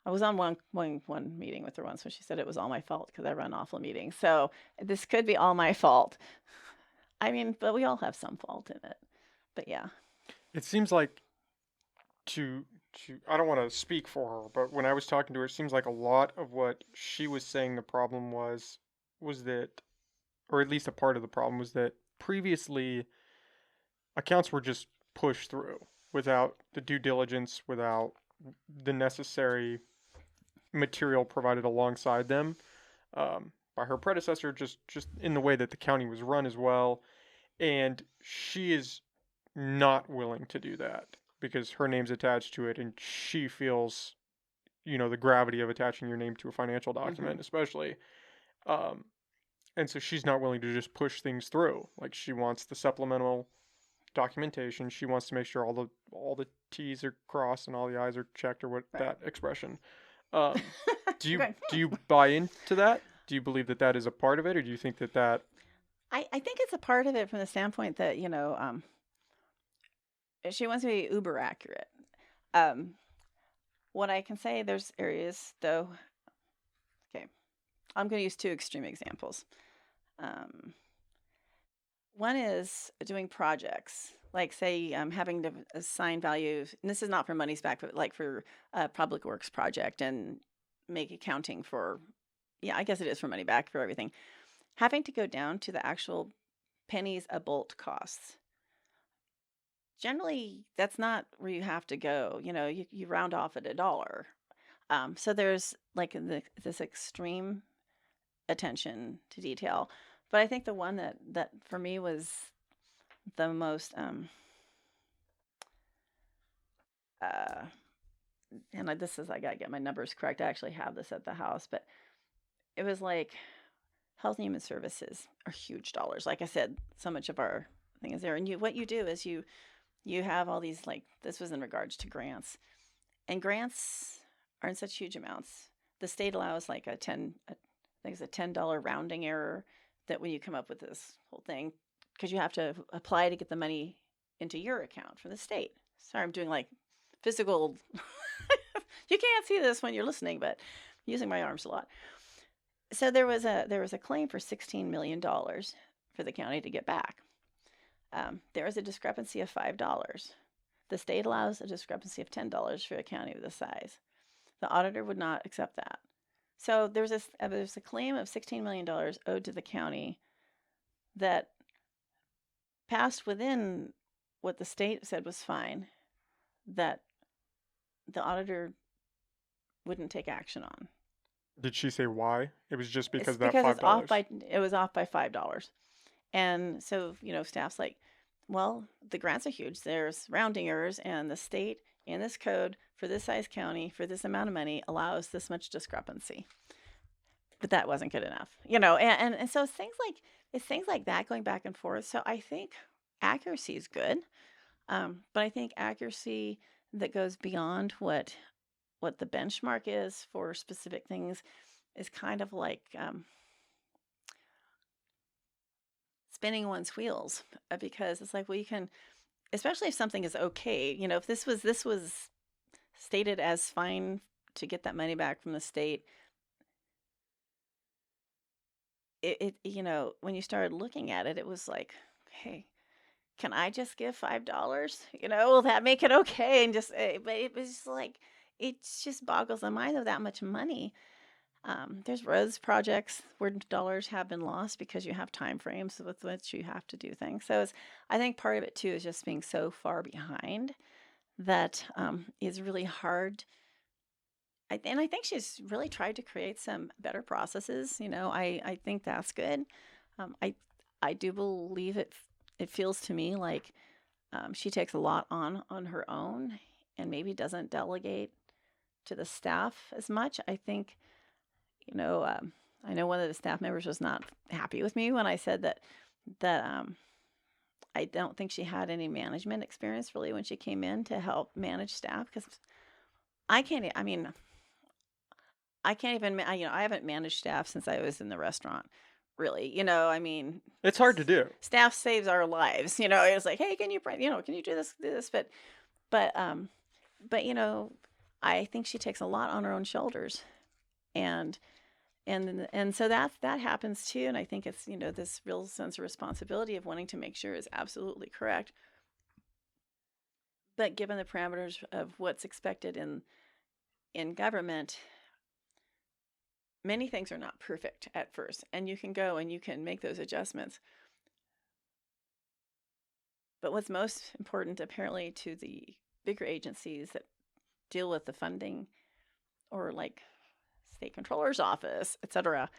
I was on one meeting with her once when she said it was all my fault because I run awful meetings. So this could be all my fault. I mean, but we all have some fault in it. But yeah. It seems like I don't want to speak for her, but when I was talking to her, it seems like a lot of what she was saying the problem was that, or at least a part of the problem was that previously accounts were just pushed through without the due diligence, without the necessary material provided alongside them by her predecessor, just in the way that the county was run as well. And she is not willing to do that because her name's attached to it, and she feels, the gravity of attaching your name to a financial document, especially. And so she's not willing to just push things through. Like, she wants the supplemental documentation. She wants to make sure all the T's are crossed and all the I's are checked, or what that expression. Do you buy into that? Do you believe that is a part of it, or do you think that? I think it's a part of it from the standpoint that she wants to be uber accurate. What I can say, there's areas though. Okay, I'm going to use two extreme examples. One is doing projects, like say having to assign values, and this is not for money's back, but like for a public works project and make accounting for, I guess it is for money back for everything. Having to go down to the actual pennies a bolt costs. Generally, that's not where you have to go. You round off at $1. So there's like this extreme attention to detail. But I think the one that for me was the most, and this is, I gotta get my numbers correct. I actually have this at the house, but it was like health and human services are huge dollars. Like I said, so much of our thing is there. And what you do is you have all these, like, this was in regards to grants. And grants are in such huge amounts. The state allows like I think it's a $10 rounding error that when you come up with this whole thing, because you have to apply to get the money into your account from the state. Sorry, I'm doing like physical. You can't see this when you're listening, but I'm using my arms a lot. So there was a claim for $16 million for the county to get back. There was a discrepancy of $5. The state allows a discrepancy of $10 for a county of this size. The auditor would not accept that. So there's a claim of $16 million owed to the county that passed within what the state said was fine, that the auditor wouldn't take action on. Did she say why? It was just because that $5. It was off by $5. And so, staff's like, well, the grants are huge. There's rounding errors, and the state in this code for this size county for this amount of money allows this much discrepancy. But that wasn't good enough, and so it's things like that going back and forth. So I think accuracy is good, but I think accuracy that goes beyond what the benchmark is for specific things is kind of like spinning one's wheels, because it's like, well, you can, especially if something is okay, if this was stated as fine to get that money back from the state, it when you started looking at it, it was like, hey, can I just give $5? Will that make it okay? And just, but it was like, it just boggles the mind of that much money. There's roads projects where dollars have been lost because you have time frames with which you have to do things. So I think part of it too is just being so far behind that is really hard. And I think she's really tried to create some better processes. I think that's good. I do believe it. It feels to me like she takes a lot on her own and maybe doesn't delegate to the staff as much. I think, I know one of the staff members was not happy with me when I said that I don't think she had any management experience really when she came in to help manage staff because I can't. I mean, I can't even. I haven't managed staff since I was in the restaurant. Really, I mean, It's hard to do. staff saves our lives. It's like, hey, can you print? Can you do this? But I think she takes a lot on her own shoulders, and so that happens too. And I think it's this real sense of responsibility of wanting to make sure is absolutely correct. But given the parameters of what's expected in government, many things are not perfect at first, and you can go and you can make those adjustments. But what's most important, apparently, to the bigger agencies that deal with the funding, or like state controller's office, etc.,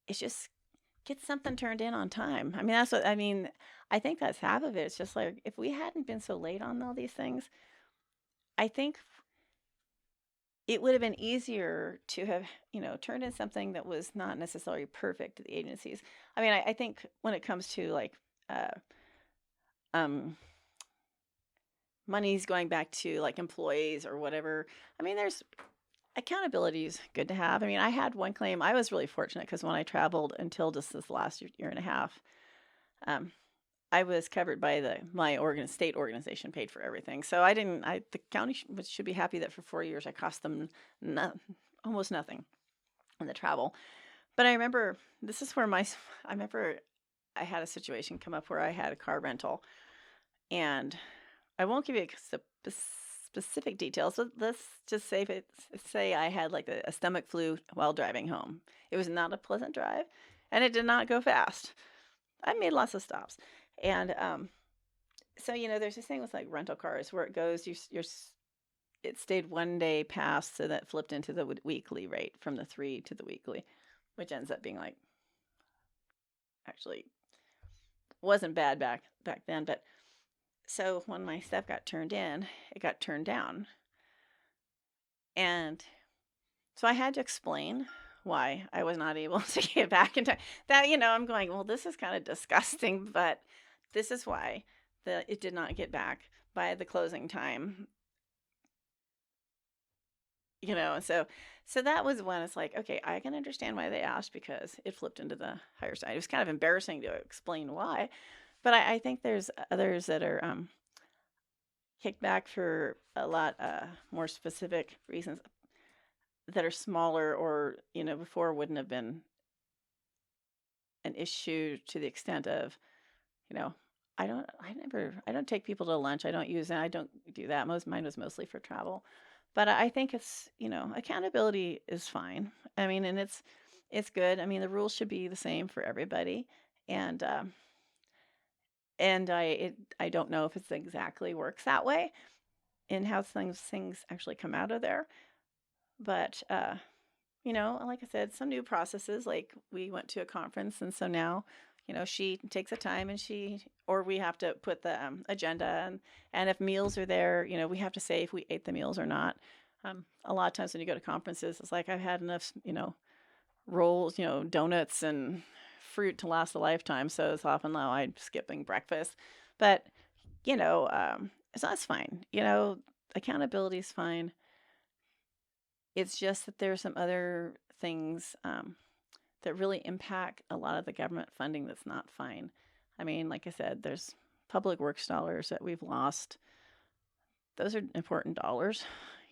is just get something turned in on time. I mean, that's what I mean. I think that's half of it. It's just like if we hadn't been so late on all these things, I think it would have been easier to have, turned in something that was not necessarily perfect to the agencies. I mean, I think when it comes to like money's going back to like employees or whatever, I mean, there's accountability is good to have. I mean, I had one claim. I was really fortunate because when I traveled until just this last year and a half, I was covered by my state organization paid for everything. So the county should be happy that for 4 years I cost them almost nothing in the travel. But I remember I had a situation come up where I had a car rental, and I won't give you specific details. So let's just say I had like a stomach flu while driving home. It was not a pleasant drive, and it did not go fast. I made lots of stops. And so there's this thing with like rental cars where it goes, it stayed 1 day past, so that flipped into the weekly rate from the 3 to the weekly, which ends up being like, actually wasn't bad back then. But so when my stuff got turned in, it got turned down, and so I had to explain why I was not able to get back in time. That I'm going, well, this is kind of disgusting, but this is why it did not get back by the closing time. So that was when it's like, okay, I can understand why they asked because it flipped into the higher side. It was kind of embarrassing to explain why, but I think there's others that are kicked back for a lot more specific reasons that are smaller, or before wouldn't have been an issue to the extent of, I don't take people to lunch. I don't do that. Mine was mostly for travel. But I think it's, accountability is fine. I mean, and it's good. I mean, the rules should be the same for everybody. And I don't know if it exactly works that way in how things actually come out of there. But like I said, some new processes, like we went to a conference, and so now she takes the time, and we have to put the agenda, and if meals are there, we have to say if we ate the meals or not. A lot of times when you go to conferences, it's like I've had enough, rolls, donuts and fruit to last a lifetime. So it's often now I'm skipping breakfast, but so that's fine. Accountability is fine. It's just that there's some other things that really impact a lot of the government funding that's not fine. I mean, like I said, there's public works dollars that we've lost. Those are important dollars.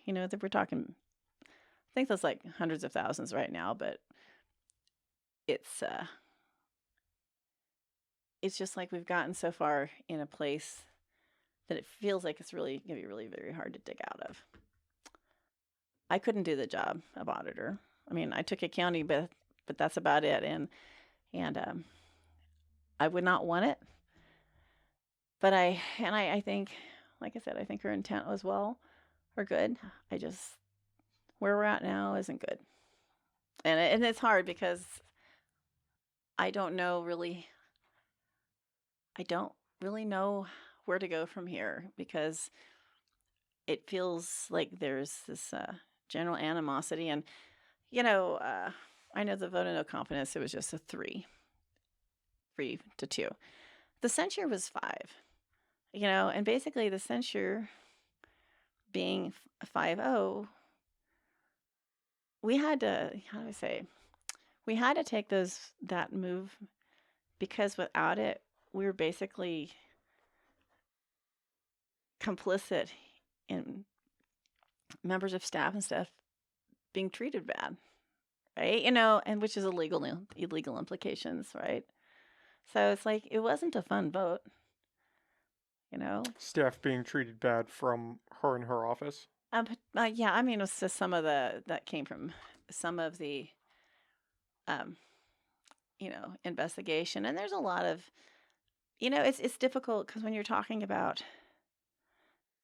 That we're talking, I think that's like hundreds of thousands right now, but it's just like we've gotten so far in a place that it feels like it's really going to be really very hard to dig out of. I couldn't do the job of auditor. I mean, I took accounting, but that's about it. And I would not want it. But I think, like I said, I think her intent was good. I just where we're at now isn't good, and it's hard because I don't know really. I don't really know where to go from here because it feels like there's this general animosity, and I know the vote of no confidence. It was just a 3-2. The censure was 5. And basically the censure being 5-0, we had to, how do I say, we had to take that move because without it, we were basically complicit in members of staff and stuff being treated bad, right? And which is illegal implications, right? So it's like it wasn't a fun vote. Staff being treated bad from her in her office. Yeah, I mean, it was just some of that came from some of the, investigation, and there's a lot of, it's difficult because when you're talking about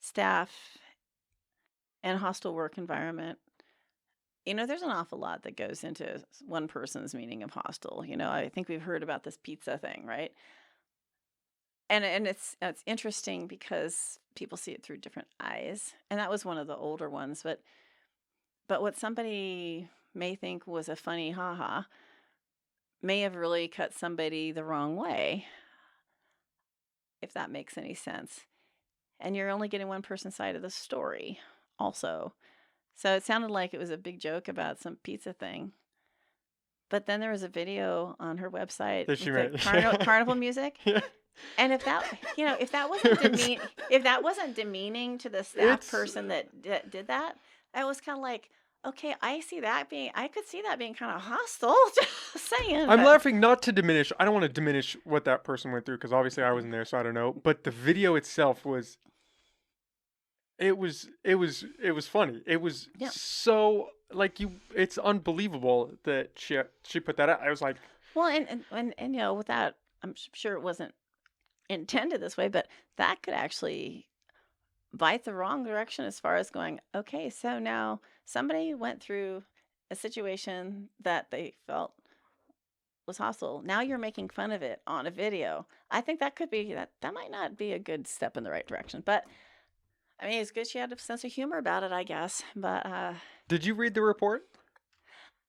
staff and hostile work environment, there's an awful lot that goes into one person's meaning of hostile. I think we've heard about this pizza thing, right? And it's interesting because people see it through different eyes, and that was one of the older ones. But what somebody may think was a funny haha may have really cut somebody the wrong way, if that makes any sense. And you're only getting one person's side of the story, also. So it sounded like it was a big joke about some pizza thing. But then there was a video on her website with the carnival music. Yeah. And if that wasn't demeaning to the staff person that did that, I was kind of like, okay, I could see that being kind of hostile. Just saying. I'm laughing not to diminish. I don't want to diminish what that person went through because obviously I wasn't there, so I don't know. But the video itself was. It was funny. It was so like it's unbelievable that she put that out. I was like, well, and with that, I'm sure it wasn't intended this way, but that could actually bite the wrong direction as far as going, okay, so now somebody went through a situation that they felt was hostile. Now you're making fun of it on a video. I think that could be that might not be a good step in the right direction, but I mean, it's good she had a sense of humor about it, I guess. But did you read the report?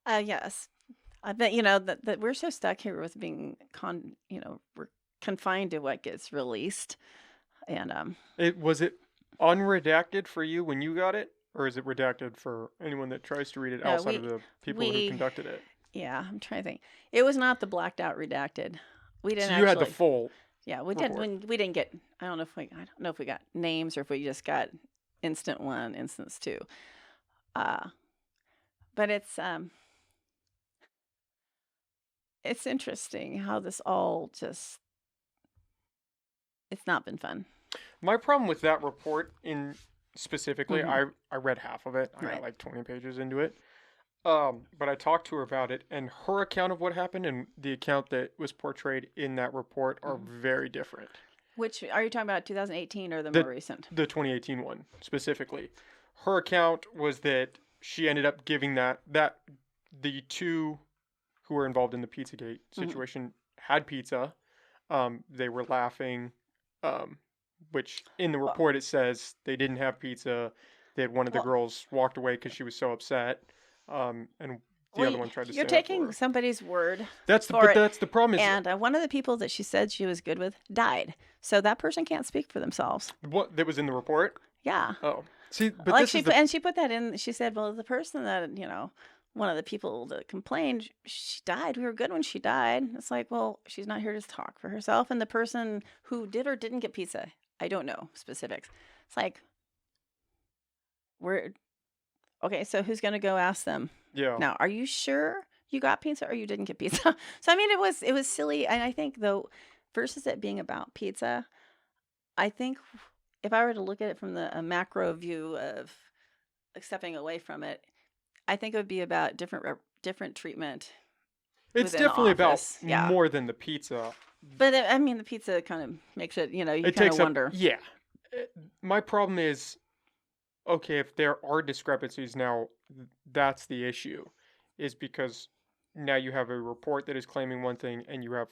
Yes. I bet that we're so stuck here with being we're confined to what gets released, and was it unredacted for you when you got it, or is it redacted for anyone that tries to read it outside of the people who conducted it? Yeah, I'm trying to think. It was not the blacked out redacted. We didn't. So you had the full. Yeah, we didn't. We didn't get. I don't know if we got names or if we just got instant 1, instance 2. But it's interesting how this all just. It's not been fun. My problem with that report specifically, Mm-hmm. I read half of it. I got like 20 pages into it. But I talked to her about it, and her account of what happened and the account that was portrayed in that report are very different. Which are you talking about, 2018 or the more recent? The 2018 one, specifically. Her account was that she ended up giving that the two who were involved in the Pizzagate situation had pizza. They were laughing, which in the report it says they didn't have pizza. That one of the girls walked away because she was so upset. And the other one tried to. You're taking somebody's word. That's the problem. And one of the people that she said she was good with died, so that person can't speak for themselves. What that was in the report? Yeah. Oh, see, but like she put that in. She said, "Well, the person that one of the people that complained, she died. We were good when she died." It's like, well, she's not here to talk for herself, and the person who did or didn't get pizza, I don't know specifics. It's like, okay, so who's going to go ask them? Yeah. Now, are you sure you got pizza or you didn't get pizza? So, I mean, it was silly. And I think, though, versus it being about pizza, I think if I were to look at it from a macro view of stepping away from it, I think it would be about different treatment It's within the definitely about office. Yeah. more than the pizza. But I mean, the pizza kind of makes it, you It kind of takes up, wonder. yeah. My problem is, okay, if there are discrepancies now, that's the issue, is because now you have a report that is claiming one thing and you have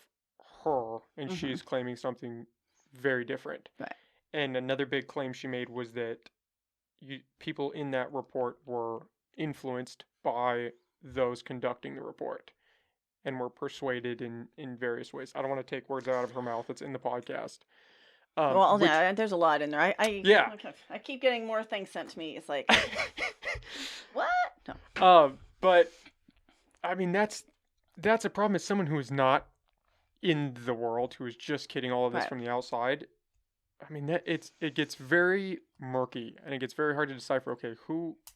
her and Hmm. she's claiming something very different. Right. And another big claim she made was that people in that report were influenced by those conducting the report and were persuaded in various ways. I don't want to take words out of her mouth. It's in the podcast. Well, Which, yeah, there's a lot in there. yeah. I keep getting more things sent to me. It's like, what? No. But I mean, that's a problem. As someone who is not in the world, who is just getting all of this Right. from the outside, I mean, it gets very murky and it gets very hard to decipher. Okay,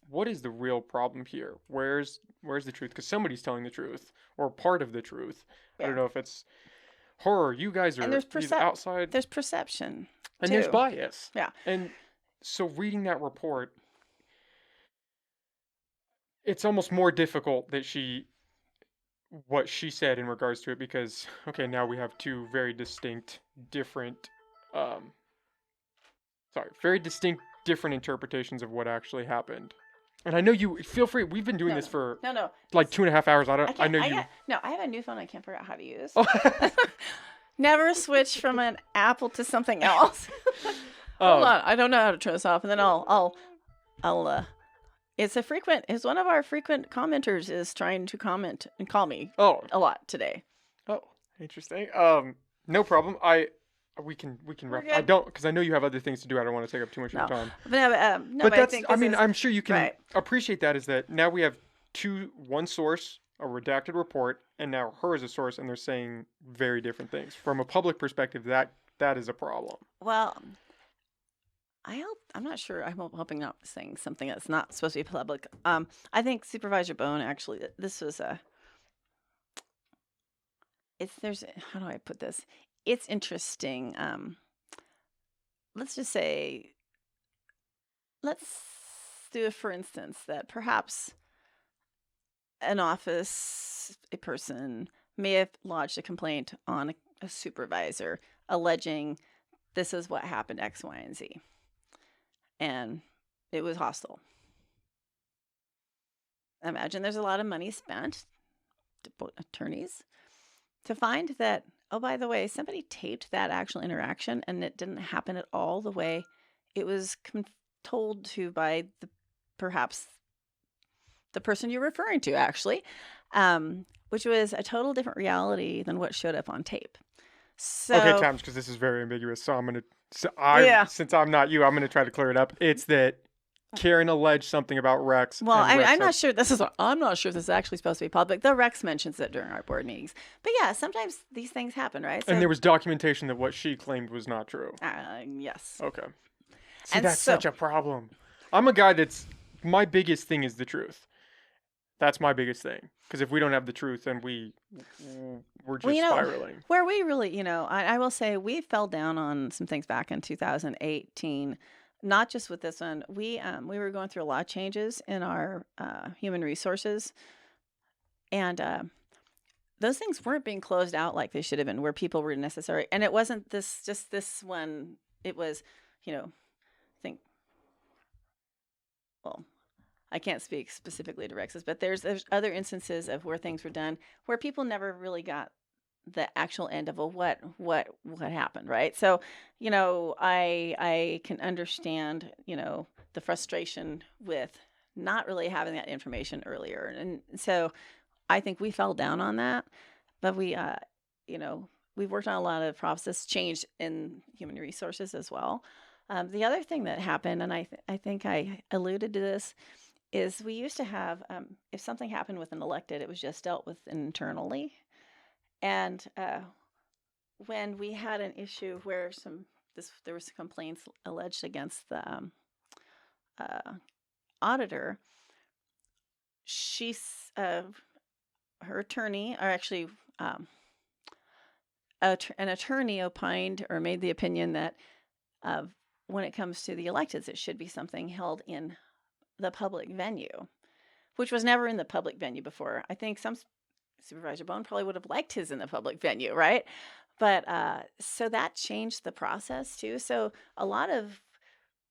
what is the real problem here? Where's the truth? Because somebody's telling the truth or part of the truth. I Yeah. don't know if it's her. You guys And are these outside, there's perception and too. there's bias. Yeah. And so reading that report, it's almost more difficult that what she said in regards to it, because okay, now we have two very distinct different very distinct different interpretations of what actually happened. And I know you feel free. We've been doing this for No. like 2.5 hours. I know you. No, I have a new phone I can't figure out how to use. Oh. Never switch from an Apple to something else. Hold on, I don't know how to turn this off, and then I'll it's one of our frequent commenters is trying to comment and call me a lot today. Oh, interesting. No problem. We can wrap. good. I don't, because I know you have other things to do. I don't want to take up too much of your time. But that's. I think I'm sure you can right. appreciate that. Is that now we have one source, a redacted report, and now her as a source, and they're saying very different things. From a public perspective, that is a problem. Well, I'm not sure. I'm hoping not saying something that's not supposed to be public. I think Supervisor Bone actually. This was how do I put this? It's interesting. Let's just say, let's do it for instance that perhaps an office, a person may have lodged a complaint on a supervisor alleging this is what happened, X, Y, and Z. And it was hostile. Imagine there's a lot of money spent to attorneys to find that, oh, by the way, somebody taped that actual interaction and it didn't happen at all the way it was told to by perhaps the person you're referring to, actually, which was a total different reality than what showed up on tape. So, okay, Tams, because this is very ambiguous, so since I'm not you, I'm gonna try to clear it up. It's that Karen alleged something about Rex. Well, I'm not sure. I'm not sure if this is actually supposed to be public. The Rex mentions it during our board meetings, but yeah, sometimes these things happen, right? And there was documentation that what she claimed was not true. Yes. Okay. See, that's such a problem. I'm a guy my biggest thing is the truth. That's my biggest thing. Because if we don't have the truth, then we're just spiraling. Where we really, I will say we fell down on some things back in 2018. Not just with this one. We were going through a lot of changes in our human resources, and those things weren't being closed out like they should have been, where people were necessary. And it wasn't just this one. It was, I can't speak specifically to Rex's, but there's other instances of where things were done where people never really got the actual end of what happened, right? So, I can understand, the frustration with not really having that information earlier. And so I think we fell down on that, but we've worked on a lot of process change in human resources as well. The other thing that happened, and I think I alluded to this, is we used to have, if something happened with an elected, it was just dealt with internally. And when we had an issue where there was complaints alleged against the auditor, her attorney, or actually an attorney opined or made the opinion that when it comes to the electeds, it should be something held in the public venue, which was never in the public venue before. I think Supervisor Bone probably would have liked his in the public venue, right? But so that changed the process too. So a lot of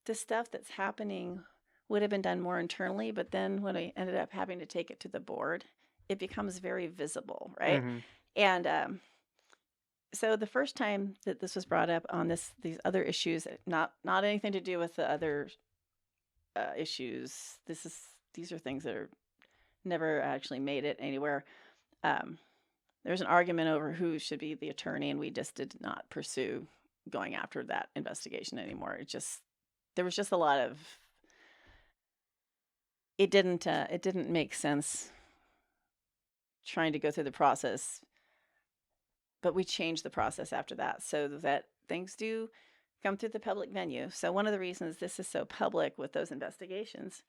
the stuff that's happening would have been done more internally, but then when I ended up having to take it to the board, it becomes very visible, right? Mm-hmm. And so the first time that this was brought up on these other issues, not anything to do with the other issues. These are things that are never actually made it anywhere. There's an argument over who should be the attorney, and we just did not pursue going after that investigation anymore. There was just a lot of it didn't make sense trying to go through the process, but we changed the process after that so that things do come through the public venue. So one of the reasons this is so public with those investigations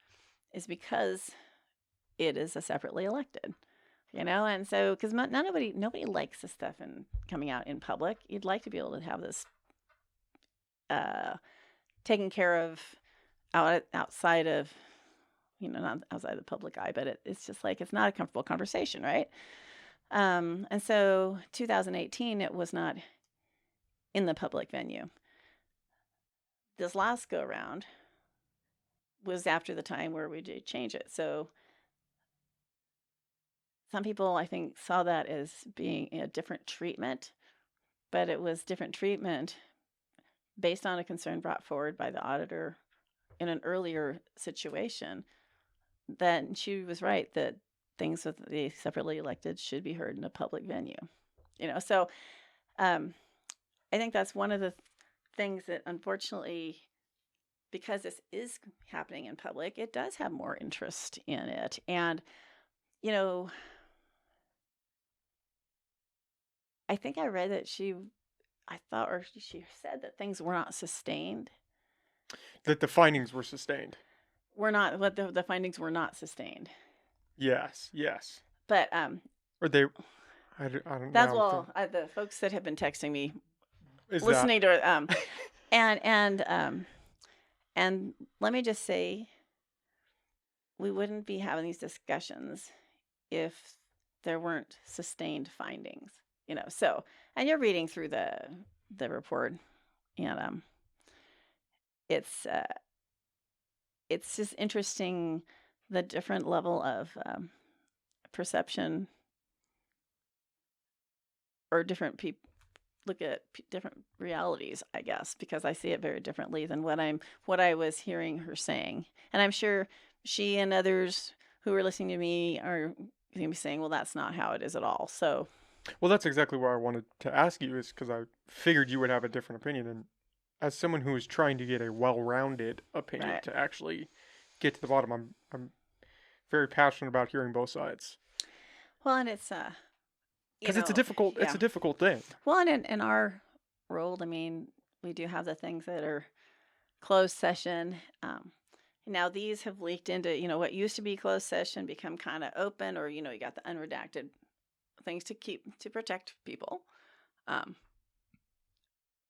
is because it is a separately elected, and so because nobody likes this stuff and coming out in public. You'd like to be able to have this taken care of outside of, not outside the public eye, but it's just like it's not a comfortable conversation, right? And so 2018, it was not in the public venue. This last go around was after the time where we did change it. So some people, I think, saw that as being a different treatment, but it was different treatment based on a concern brought forward by the auditor in an earlier situation. Then she was right that things with the separately elected should be heard in a public venue. So I think that's one of the things that, unfortunately, because this is happening in public, it does have more interest in it. And, I think I read that she said that things were not sustained. That the findings were sustained. The findings were not sustained. Yes. But Or they, I don't that's know. the folks that have been texting me, Is listening to it, and let me just say, we wouldn't be having these discussions if there weren't sustained findings. So, and you're reading through the report, and it's just interesting, the different level of perception, or different people look at different realities, I guess, because I see it very differently than what I was hearing her saying. And I'm sure she and others who are listening to me are going to be saying, well, that's not how it is at all. So, well, that's exactly what I wanted to ask you, is because I figured you would have a different opinion. And as someone who is trying to get a well-rounded opinion right. to actually get to the bottom, I'm very passionate about hearing both sides. Well, and it's because it's a difficult thing. Well, and in our role, I mean, we do have the things that are closed session. Now these have leaked into, what used to be closed session become kind of open, or, you got the unredacted things to protect people.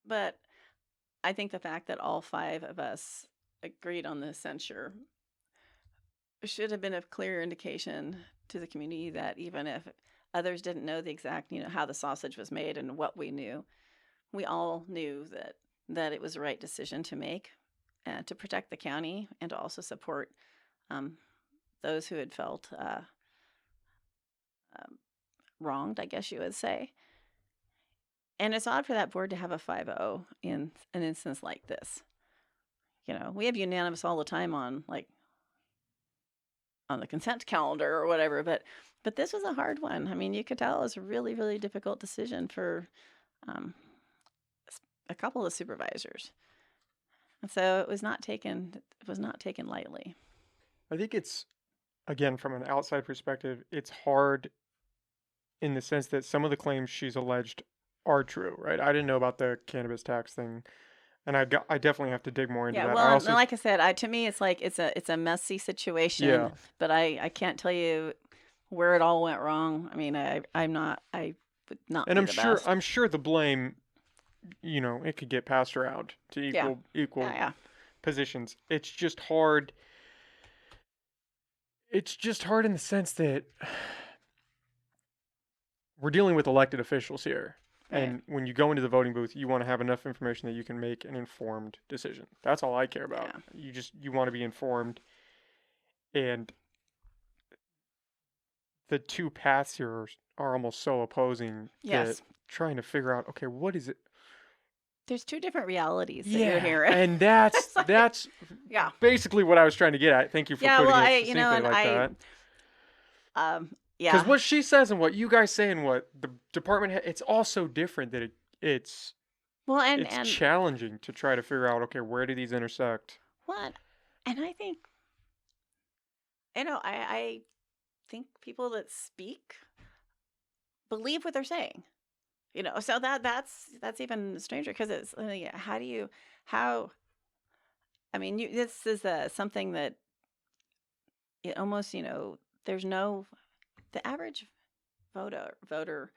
But I think the fact that all 5 of us agreed on the censure should have been a clear indication to the community that even if others didn't know the exact, how the sausage was made and what we knew, we all knew that it was the right decision to make, to protect the county and to also support those who had felt wronged, I guess you would say. And it's odd for that board to have a 5-0 in an instance like this. We have unanimous all the time on the consent calendar or whatever, but this was a hard one. I mean, you could tell it was a really, really difficult decision for a couple of supervisors. And so it was not taken lightly. I think it's, again, from an outside perspective, it's hard in the sense that some of the claims she's alleged are true, right? I didn't know about the cannabis tax thing, and I definitely have to dig more into that. Well, like I said, to me, it's like it's a messy situation. Yeah. But I can't tell you where it all went wrong. I mean, I would not. And I'm sure the blame, it could get passed around to equal positions. It's just hard. it's just hard in the sense that we're dealing with elected officials here. Right. And when you go into the voting booth, you want to have enough information that you can make an informed decision. That's all I care about. Yeah. You want to be informed. And the two paths here are almost so opposing Yes. that trying to figure out, okay, what is it? There's two different realities that you're hearing. And that's It's like- that's Yeah. basically what I was trying to get at. Thank you for Yeah, putting well, it I- succinctly you know, and like I- that. Yeah. Because what she says and what you guys say and what the department, it's all so different that it's Well, and challenging to try to figure out, okay, where do these intersect? what? And I think, I think people that speak believe what they're saying. So that's even stranger because it's this is something that it almost there's no the average voter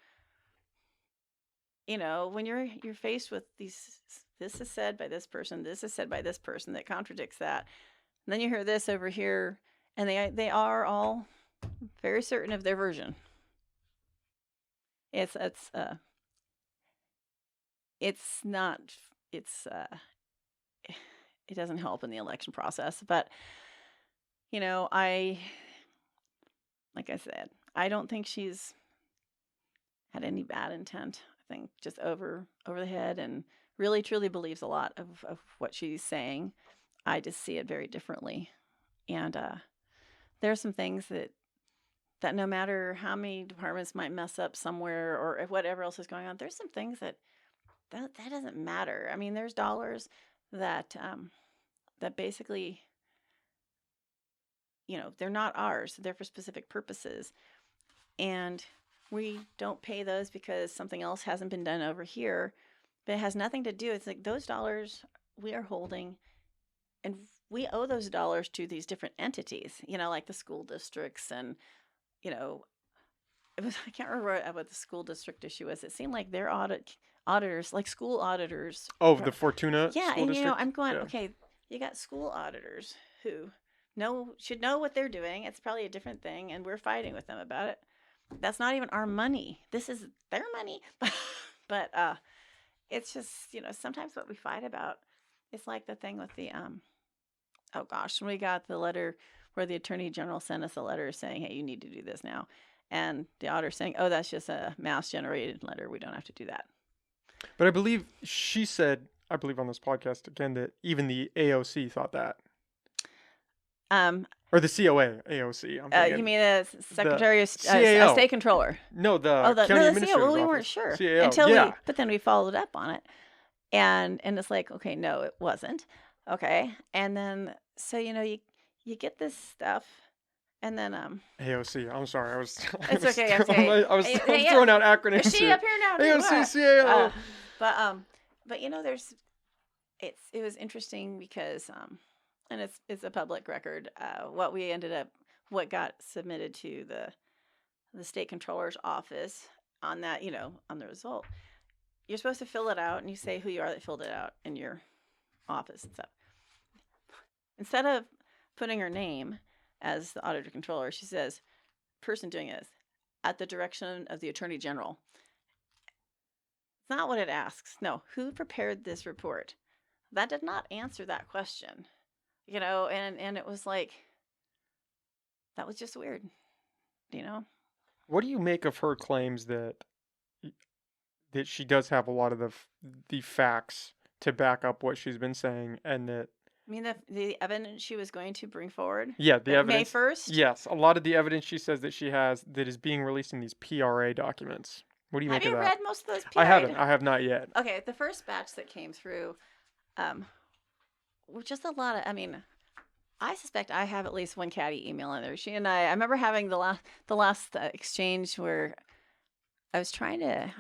when you're faced with this is said by this person, this is said by this person that contradicts that, and then you hear this over here, and they are all very certain of their version. It doesn't help in the election process, but like I said, I don't think she's had any bad intent. I think just over the head and really truly believes a lot of what she's saying. I just see it very differently. And there are some things that no matter how many departments might mess up somewhere or whatever else is going on, there's some things that doesn't matter. I mean, there's dollars that basically, they're not ours. They're for specific purposes. And we don't pay those because something else hasn't been done over here. But it has nothing to do. It's like those dollars we are holding, and we owe those dollars to these different entities, like the school districts and, I can't remember what the school district issue was. It seemed like their auditors, like school auditors. Oh, the Fortuna Yeah, school and district? I'm going, Yeah. okay, you got school auditors who should know what they're doing. It's probably a different thing, and we're fighting with them about it. That's not even our money. This is their money. But it's just, sometimes what we fight about, it's like the thing with the oh gosh, when we got the letter where the Attorney General sent us a letter saying, hey, you need to do this now. And the auditor saying, oh, that's just a mass-generated letter. We don't have to do that. But I believe she said, I believe on this podcast again, that even the AOC thought that. Or the COA, AOC. I'm thinking. You mean the Secretary of CAO. State Controller? No, the The County CAO. Administrator's Well, we Office. weren't sure CAO. until but then we followed up on it, and it's like, okay, no, it wasn't. Okay, and then so you get this stuff, and then AOC. I'm sorry. I was. It's okay. I'm okay. I was throwing out acronyms. Is she here. up here now? AOC, CAO. But there's it was interesting because and it's a public record what got submitted to the state controller's office on that on the result. You're supposed to fill it out and you say who you are that filled it out in your office and stuff. Instead of putting her name as the auditor controller, she says, person doing this at the direction of the Attorney General. It's not what it asks. No, who prepared this report? That did not answer that question. And it was like, that was just weird, What do you make of her claims that she does have a lot of the facts to back up what she's been saying, and that I mean, the evidence she was going to bring forward? Yeah, the evidence. May 1st? Yes, a lot of the evidence she says that she has that is being released in these PRA documents. What do you make of that? Have you read most of those PRA? I haven't. I have not yet. Okay, the first batch that came through were just a lot of, I suspect I have at least one catty email in there. She and I remember having the last exchange where I was trying to,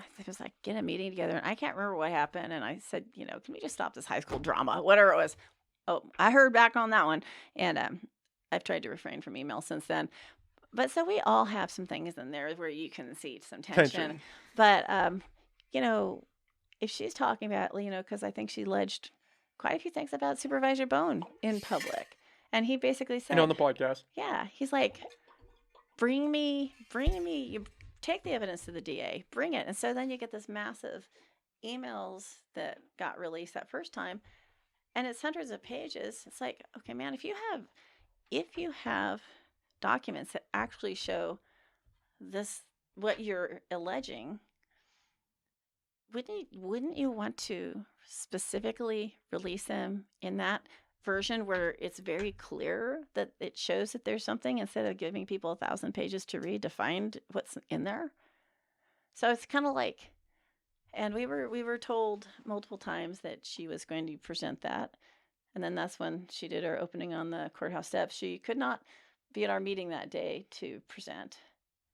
get a meeting together, and I can't remember what happened. And I said, can we just stop this high school drama, whatever it was? Oh, I heard back on that one, and I've tried to refrain from email since then. But so we all have some things in there where you can see some tension. But if she's talking about, because I think she alleged quite a few things about Supervisor Bone in public. And he basically And on said, the podcast. yeah, he's like, bring me, you take the evidence to the DA, bring it. And so then you get this massive emails that got released that first time, and it's hundreds of pages. It's like, okay, man, if you have documents that actually show this, what you're alleging, wouldn't you want to specifically release them in that version where it's very clear that it shows that there's something, instead of giving people 1,000 pages to read to find what's in there? So it's kind of like, and we were told multiple times that she was going to present that, and then that's when she did her opening on the courthouse steps. She could not be at our meeting that day to present,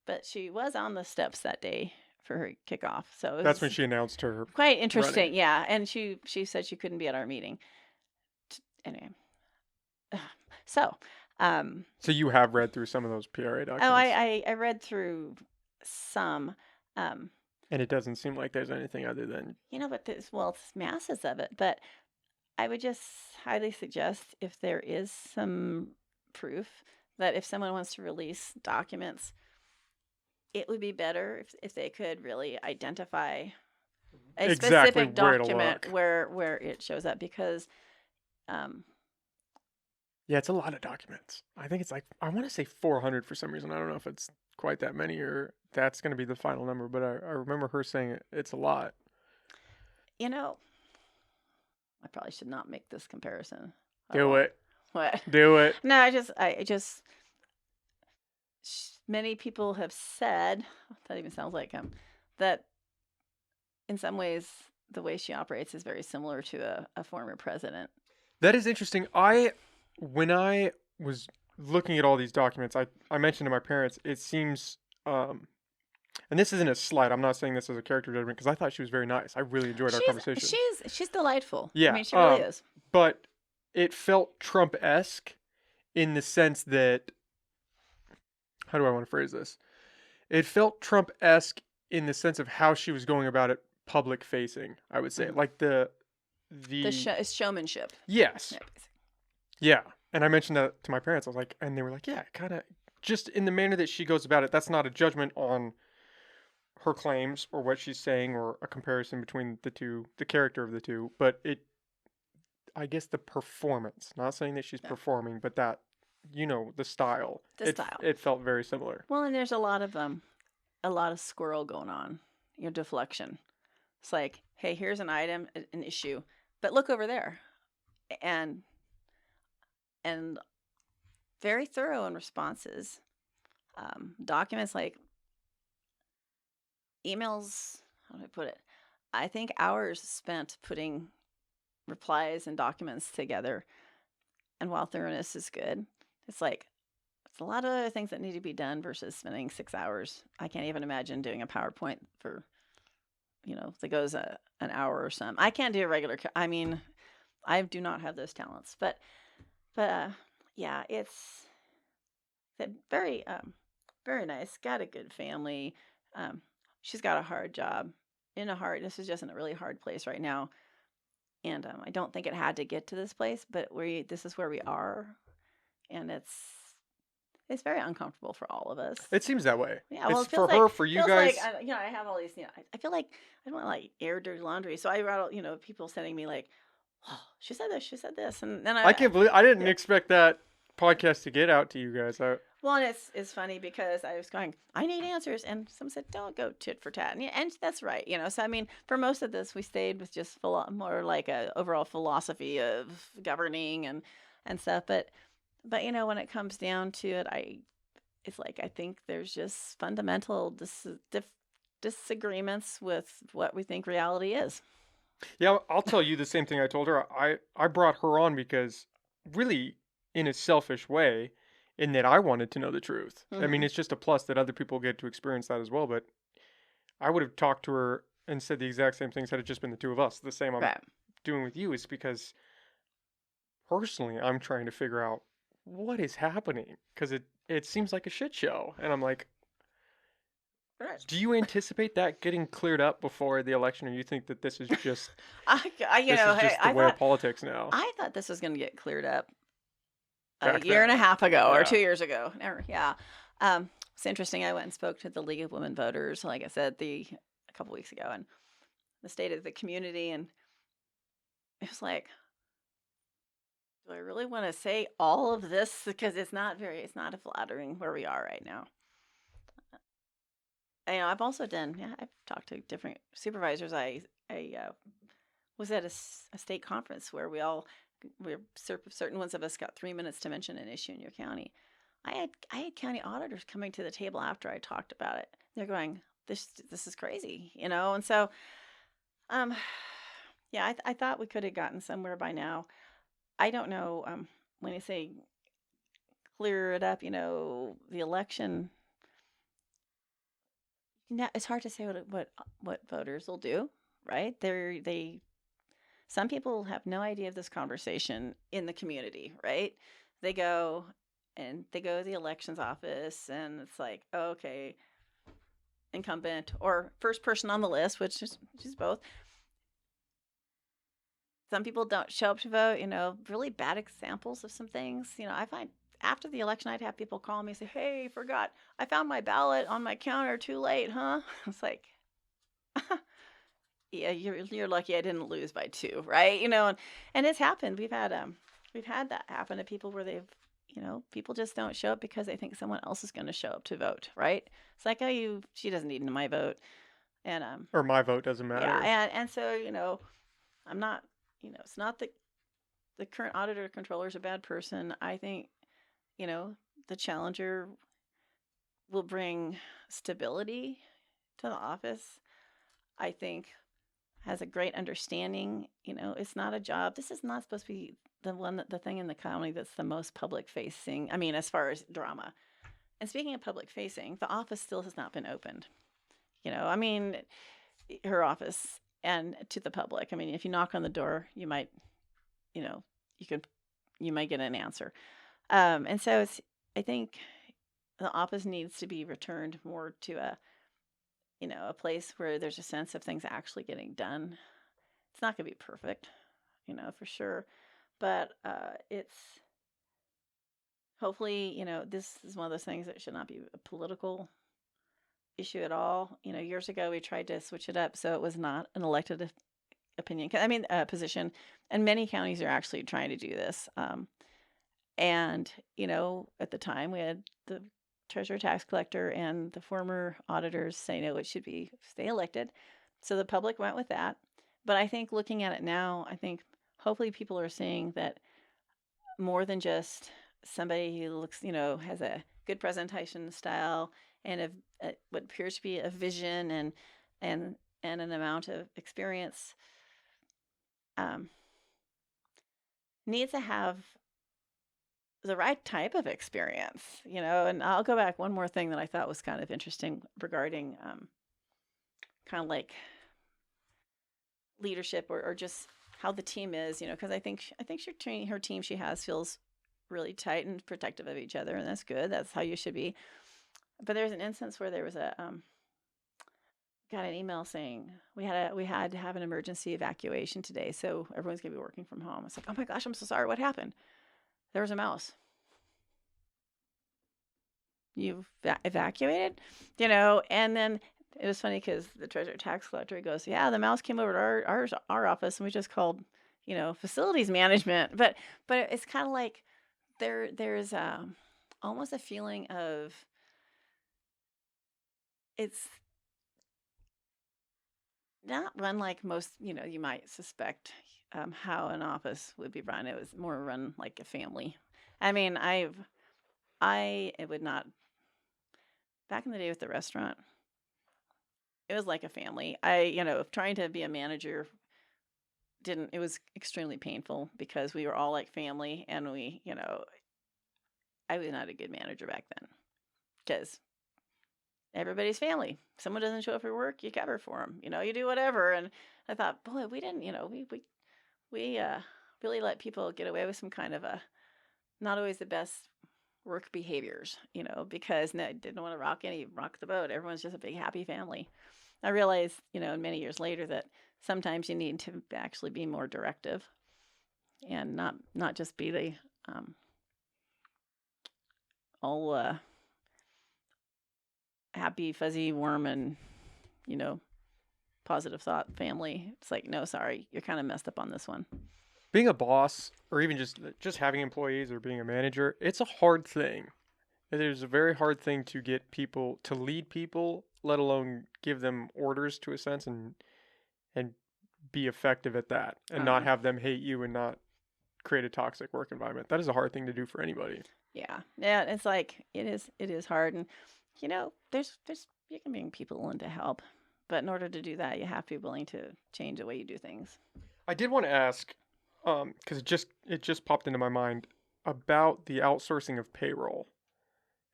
but she was on the steps that day for her kickoff. So That's when she announced her quite interesting, running. yeah. And she said she couldn't be at our meeting. Anyway, so So you have read through some of those PRA documents. oh, I read through some, and it doesn't seem like there's anything other than but there's, well, it's masses of it. But I would just highly suggest, if there is some proof, that if someone wants to release documents, it would be better if they could really identify a exactly specific where to document look. where it shows up, because yeah, it's a lot of documents. I think it's like, I want to say 400 for some reason. I don't know if it's quite that many or that's going to be the final number, but I remember her saying it's a lot. I probably should not make this comparison. Do it. What? Do it. No, I just many people have said, that even sounds like him, that in some ways the way she operates is very similar to a former president. That is interesting. When I was looking at all these documents, I mentioned to my parents, it seems, and this isn't a slight, I'm not saying this as a character judgment, because I thought she was very nice. I really enjoyed our conversation. She's delightful. Yeah. I mean, she really is. But it felt Trump-esque in the sense that, how do I want to phrase this? It felt Trump-esque in the sense of how she was going about it public facing, I would say. Like the showmanship. Yes. Yeah, yeah. And I mentioned that to my parents. I was like, and they were like, yeah, kind of just in the manner that she goes about it. That's not a judgment on her claims or what she's saying or a comparison between the two, the character of the two, but I guess the performance, not saying that she's performing, but that, the style. It felt very similar. Well, and there's a lot of squirrel going on, deflection. It's like, hey, here's an item, an issue, but look over there. And very thorough in responses. Documents like emails, how do I put it? I think hours spent putting replies and documents together. And while thoroughness is good, it's a lot of other things that need to be done versus spending 6 hours. I can't even imagine doing a PowerPoint for, that goes an hour or some. I can't do a regular. I mean, I do not have those talents, but yeah, it's very, very nice. Got a good family. She's got a hard job this is just in a really hard place right now. And I don't think it had to get to this place, but this is where we are. And it's very uncomfortable for all of us. It seems that way. Yeah, well, it's for her, for you guys. Like, I have all these, I feel like I don't want to air dirty laundry. So I wrote, people sending me like, oh, she said this. And then I can't believe, I didn't expect that podcast to get out to you guys. Well, and it's funny because I was going, I need answers. And someone said, don't go tit for tat. And that's right. So, I mean, for most of this, we stayed with just more like a overall philosophy of governing and stuff. But when it comes down to it, I think there's just fundamental disagreements with what we think reality is. Yeah, I'll tell you the same thing I told her. I brought her on because really in a selfish way, in that I wanted to know the truth. I mean, it's just a plus that other people get to experience that as well. But I would have talked to her and said the exact same things had it just been the two of us. The same I'm doing with you is because personally, I'm trying to figure out what is happening because it seems like a shit show. And I'm like, do you anticipate that getting cleared up before the election, or you think that this is just the way of politics now? I thought this was going to get cleared up a back year and a then. half ago or Yeah. 2 years ago. Never, yeah. It's interesting. I went and spoke to the League of Women Voters, like I said, a couple weeks ago, and the state of the community, and it was like, do I really want to say all of this because it's not flattering where we are right now. I've also done, yeah, I've talked to different supervisors. I was at a state conference where certain ones of us got 3 minutes to mention an issue in your county. I had county auditors coming to the table after I talked about it. They're going, this is crazy, and so, um, yeah, I thought we could have gotten somewhere by now. I don't know, when you say clear it up, the election. It's hard to say what voters will do, right? Some people have no idea of this conversation in the community, right? They go they go to the elections office, and it's like, oh, okay, incumbent or first person on the list, which is both. Some people don't show up to vote, really bad examples of some things. I find after the election, I'd have people call me and say, hey, forgot, I found my ballot on my counter too late, huh? It's like, yeah, you're lucky I didn't lose by 2, right? And it's happened. We've had that happen to people where people just don't show up because they think someone else is going to show up to vote, right? It's like, oh, she doesn't need my vote, and Or my vote doesn't yeah, matter. and so I'm not, it's not that the current auditor controller is a bad person. I think the challenger will bring stability to the office. I think has a great understanding. It's not a job. This is not supposed to be the thing in the county that's the most public facing. I mean, as far as drama. And speaking of public facing, the office still has not been opened. I mean, her office and to the public. I mean, if you knock on the door, you might, you might get an answer. And so I think the office needs to be returned more to a place where there's a sense of things actually getting done. It's not going to be perfect, for sure, but it's hopefully, this is one of those things that should not be a political issue at all. Years ago we tried to switch it up so it was not an elected position, and many counties are actually trying to do this. And at the time we had the treasurer tax collector and the former auditors say no, it should be stay elected. So the public went with that. But I think looking at it now, I think hopefully people are seeing that more than just somebody who looks, has a good presentation style and what appears to be a vision and an amount of experience, needs to have the right type of experience, and I'll go back one more thing that I thought was kind of interesting regarding kind of like leadership or just how the team is, because I think her team she has feels really tight and protective of each other, and that's good. That's how you should be. But there's an instance where there was got an email saying we had to have an emergency evacuation today, so everyone's gonna be working from home. It's like, oh my gosh, I'm so sorry. What happened? There was a mouse. You evacuated, and then it was funny because the treasurer tax collector goes, yeah, the mouse came over to our office, and we just called, facilities management. But it's kind of like there's almost a feeling of it's not run like most, you might suspect how an office would be run. It was more run like a family. I mean, it would not, back in the day with the restaurant, it was like a family. Trying to be a manager it was extremely painful because we were all like family, and I was not a good manager back then because everybody's family. If someone doesn't show up for work, you cover for them. You do whatever. And I thought, boy, we didn't. We really let people get away with some kind of a not always the best work behaviors. Because didn't want to rock the boat. Everyone's just a big happy family. I realized, many years later that sometimes you need to actually be more directive and not just be the all happy, fuzzy, warm, and you know, positive thought family. It's like, no, sorry, you're kind of messed up on this one. Being a boss, or even just having employees, or being a manager, it's a hard thing. It is a very hard thing to get people to lead people, let alone give them orders to a sense, and be effective at that, and not have them hate you and not create a toxic work environment. That is a hard thing to do for anybody. Yeah, yeah. It's like it is hard, and you know, there's you can bring people in to help, but in order to do that, you have to be willing to change the way you do things. I did want to ask, because it just popped into my mind about the outsourcing of payroll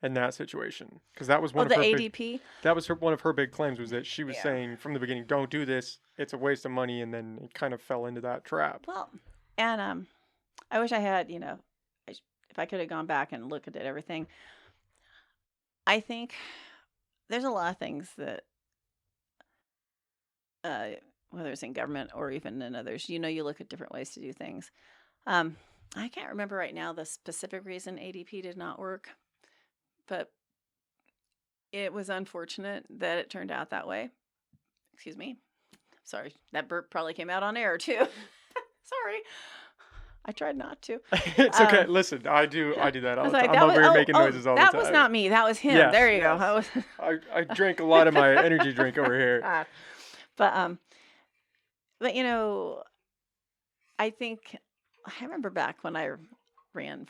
in that situation, because that was Oh, one of the her ADP. one of her big claims was that she was Yeah. saying from the beginning, don't do this, it's a waste of money, and then it kind of fell into that trap. Well, and I wish I had, you know, if I could have gone back and looked at everything. I think there's a lot of things that, uh, whether it's in government or even in others, you know, you look at different ways to do things. Um, I can't remember right now the specific reason ADP did not work, but it was unfortunate that it turned out that way. Excuse me. Sorry, that burp probably came out on air too. Sorry. I tried not to. It's okay. Listen, I do that all the time. I'm over here making noises all the time. That was not me. That was him. Yes, There you go. yes. That was. I drank a lot of my energy drink over here. But you know, I think I remember back when I ran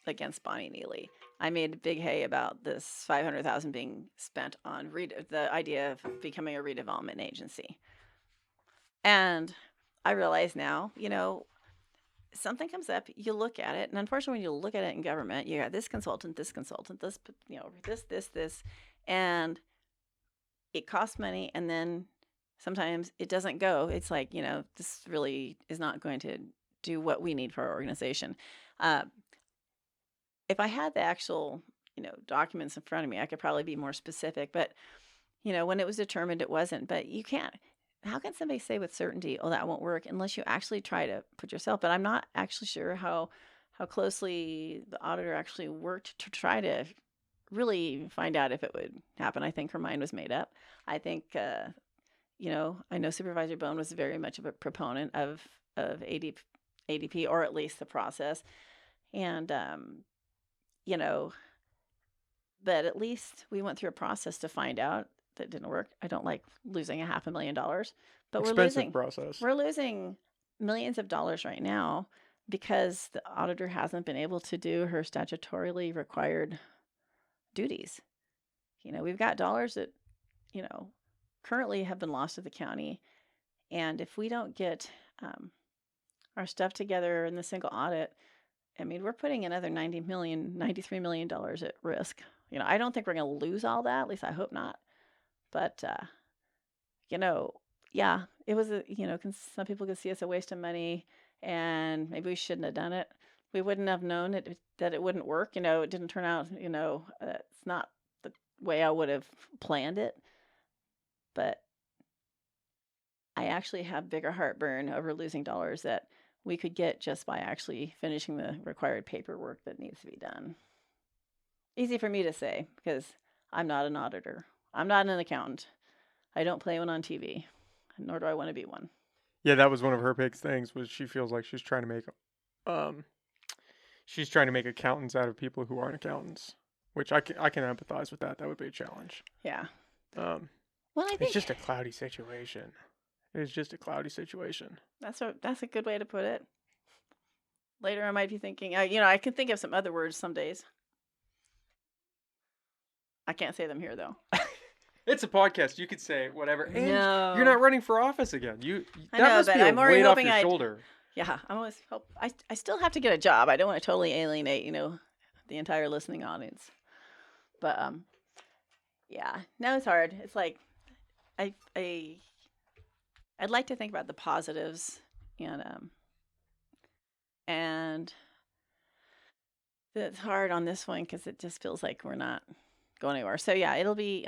against Bonnie Neely. I made a big hay about this $500,000 being spent on the idea of becoming a redevelopment agency, and I realize now, you know, something comes up, you look at it, and unfortunately, when you look at it in government, you got this consultant, this, you know, this, and it costs money, and then sometimes it doesn't go. It's like, you know, this really is not going to do what we need for our organization. If I had the actual, you know, documents in front of me, I could probably be more specific, but, you know, when it was determined, it wasn't. But you can't. How can somebody say with certainty, oh, that won't work, unless you actually try to put yourself? But I'm not actually sure how closely the auditor actually worked to try to really find out if it would happen. I think her mind was made up. I think, you know, I know Supervisor Bone was very much of a proponent of ADP, or at least the process. And, you know, but at least we went through a process to find out that didn't work. I don't like losing $500,000, but we're losing millions of dollars right now because the auditor hasn't been able to do her statutorily required duties. You know, we've got dollars that, you know, currently have been lost to the county, and if we don't get our stuff together in the single audit, I mean, we're putting another $93 million at risk. You know, I don't think we're going to lose all that. At least I hope not. But, you know, yeah, it was, you know, some people could see us a waste of money, and maybe we shouldn't have done it. We wouldn't have known that it wouldn't work. You know, it didn't turn out, you know, it's not the way I would have planned it. But I actually have bigger heartburn over losing dollars that we could get just by actually finishing the required paperwork that needs to be done. Easy for me to say because I'm not an auditor. I'm not an accountant. I don't play one on TV, nor do I want to be one. Yeah, that was one of her big things. Was she feels like she's trying to make accountants out of people who aren't accountants, which I can empathize with that. That would be a challenge. Yeah. Well, I think it's just a cloudy situation. It's just a cloudy situation. That's a good way to put it. Later, I might be thinking, you know, I can think of some other words some days. I can't say them here though. It's a podcast. You could say whatever. And no. You're not running for office again. That must be a weight off your shoulder. Yeah, I'm always hope. I still have to get a job. I don't want to totally alienate, you know, the entire listening audience. But yeah, no, it's hard. It's like I'd like to think about the positives, and it's hard on this one because it just feels like we're not going anywhere. So yeah, it'll be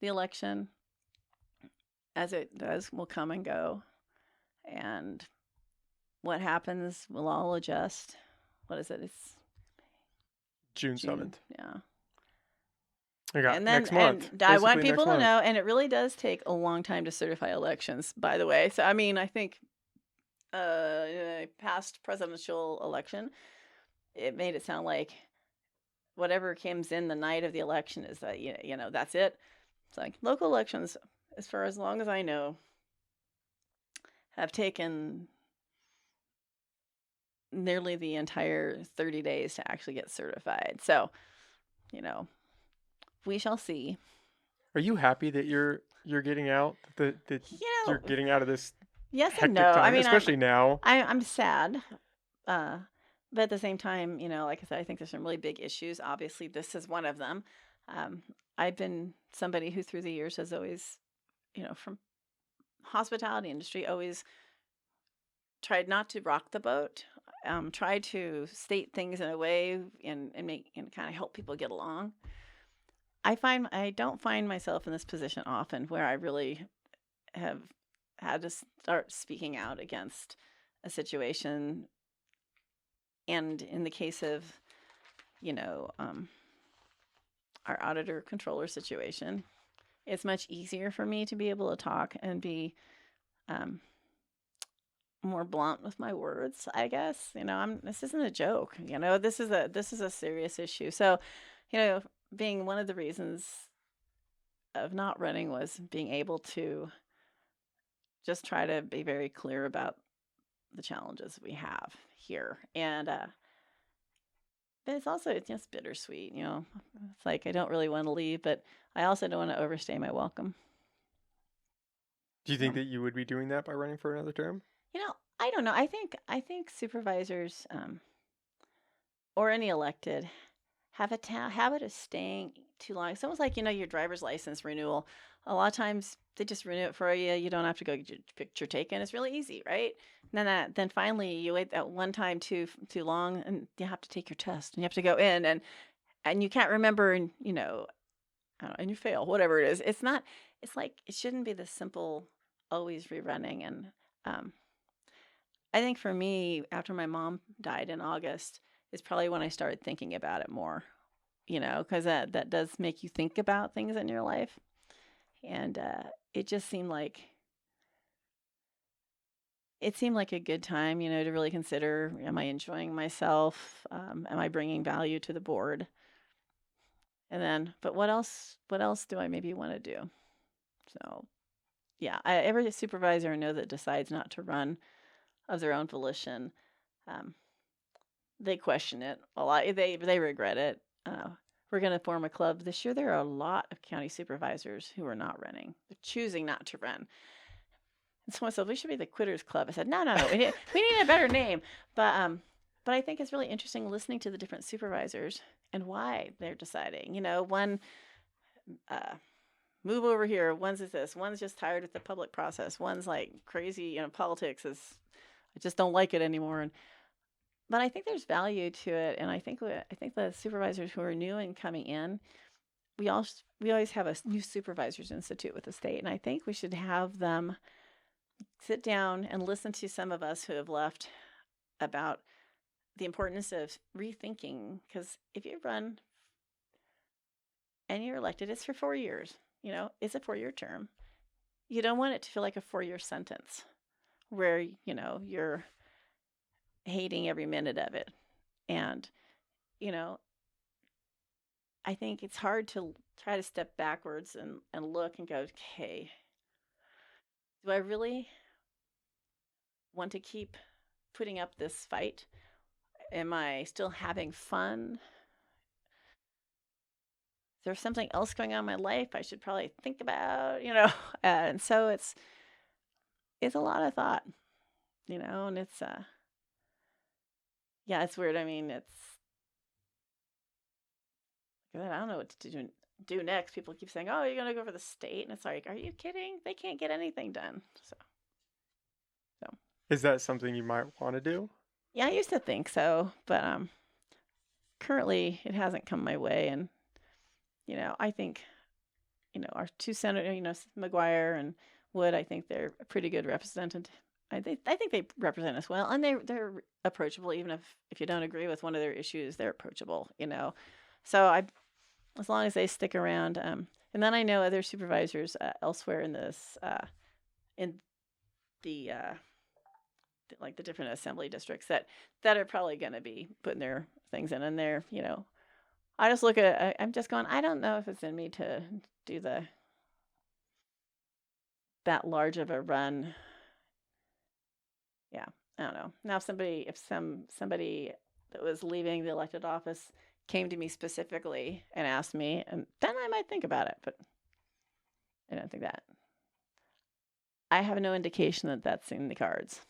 the election as it does will come and go, and what happens we'll all adjust. What is it? It's June June. 7th. Yeah. I got And then, next month. and I want Basically people next to month. know, and it really does take a long time to certify elections, by the way. So, I mean, I think in a past presidential election, it made it sound like whatever comes in the night of the election is that, that's it. It's like local elections, as far as long as I know, have taken nearly the entire 30 days to actually get certified. So, we shall see. Are you happy that you're getting out? That You you're know, getting out of this yes and hectic no. I time, mean, especially now. I'm sad. But at the same time, like I said, I think there's some really big issues. Obviously, this is one of them. Um, I've been somebody who through the years has always, from hospitality industry, always tried not to rock the boat, tried to state things in a way and make and kind of help people get along. I don't find myself in this position often where I really have had to start speaking out against a situation. And in the case of, our auditor controller situation, it's much easier for me to be able to talk and be more blunt with my words, I guess. This isn't a joke. This is a serious issue. So, being one of the reasons of not running was being able to just try to be very clear about the challenges we have here. And but it's just bittersweet, It's like I don't really want to leave, but I also don't want to overstay my welcome. Do you think that you would be doing that by running for another term? I don't know. I think supervisors or any elected have a habit of staying too long. It's almost like your driver's license renewal. A lot of times they just renew it for you. You don't have to go get your picture taken. It's really easy, right? And then finally you wait that one time too long, and you have to take your test, and you have to go in, and you can't remember, and I don't know, and you fail, whatever it is. It's not. It's like it shouldn't be this simple, always rerunning. And I think for me, after my mom died in August, is probably when I started thinking about it more. Because that does make you think about things in your life, and it just seemed like a good time, to really consider: am I enjoying myself? Am I bringing value to the board? And then, but what else? What else do I maybe want to do? So, yeah, every supervisor I know that decides not to run of their own volition, they question it a lot. They regret it. We're going to form a club this year. There are a lot of county supervisors who are not running. They're choosing not to run. And so I said, we should be the Quitters Club. I said, no. We need a better name. But I think it's really interesting listening to the different supervisors and why they're deciding. One move over here. One's is this. One's just tired of the public process. One's like crazy. Politics is. I just don't like it anymore. But I think there's value to it, and I think the supervisors who are new and coming in, we always have a new supervisors institute with the state, and I think we should have them sit down and listen to some of us who have left about the importance of rethinking. Because if you run and you're elected, it's for 4 years. It's a 4-year term. You don't want it to feel like a 4-year sentence where you're hating every minute of it. And I think it's hard to try to step backwards and look and go, okay, do I really want to keep putting up this fight? Am I still having fun? Is there something else going on in my life I should probably think about? And so it's a lot of thought, and it's yeah, it's weird. I mean, I don't know what to do next. People keep saying, "Oh, you're gonna go for the state," and it's like, are you kidding? They can't get anything done. So Is that something you might want to do? yeah, I used to think so, but currently it hasn't come my way, and I think our two senators, McGuire and Wood, I think they're a pretty good I think they represent us well, and they're approachable. Even if you don't agree with one of their issues, they're approachable. So as long as they stick around, and then I know other supervisors elsewhere in this in the like the different assembly districts that are probably going to be putting their things in, and they're I just look at I'm just going, I don't know if it's in me to do that large of a run. Yeah, I don't know. Now, if somebody that was leaving the elected office came to me specifically and asked me, and then I might think about it, but I don't think that. I have no indication that that's in the cards.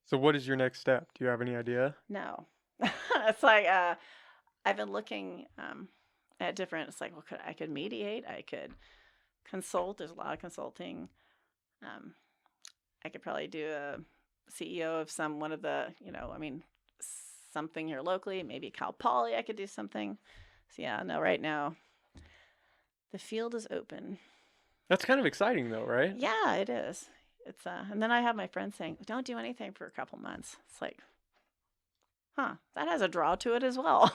So what is your next step? Do you have any idea? No. It's like I've been looking at different. It's like, well, I could mediate. I could consult. There's a lot of consulting. I could probably do a CEO of one of the, something here locally. Maybe Cal Poly. I could do something. So yeah, no. Right now, the field is open. That's kind of exciting, though, right? Yeah, it is. It's and then I have my friends saying, "Don't do anything for a couple months." It's like, that has a draw to it as well.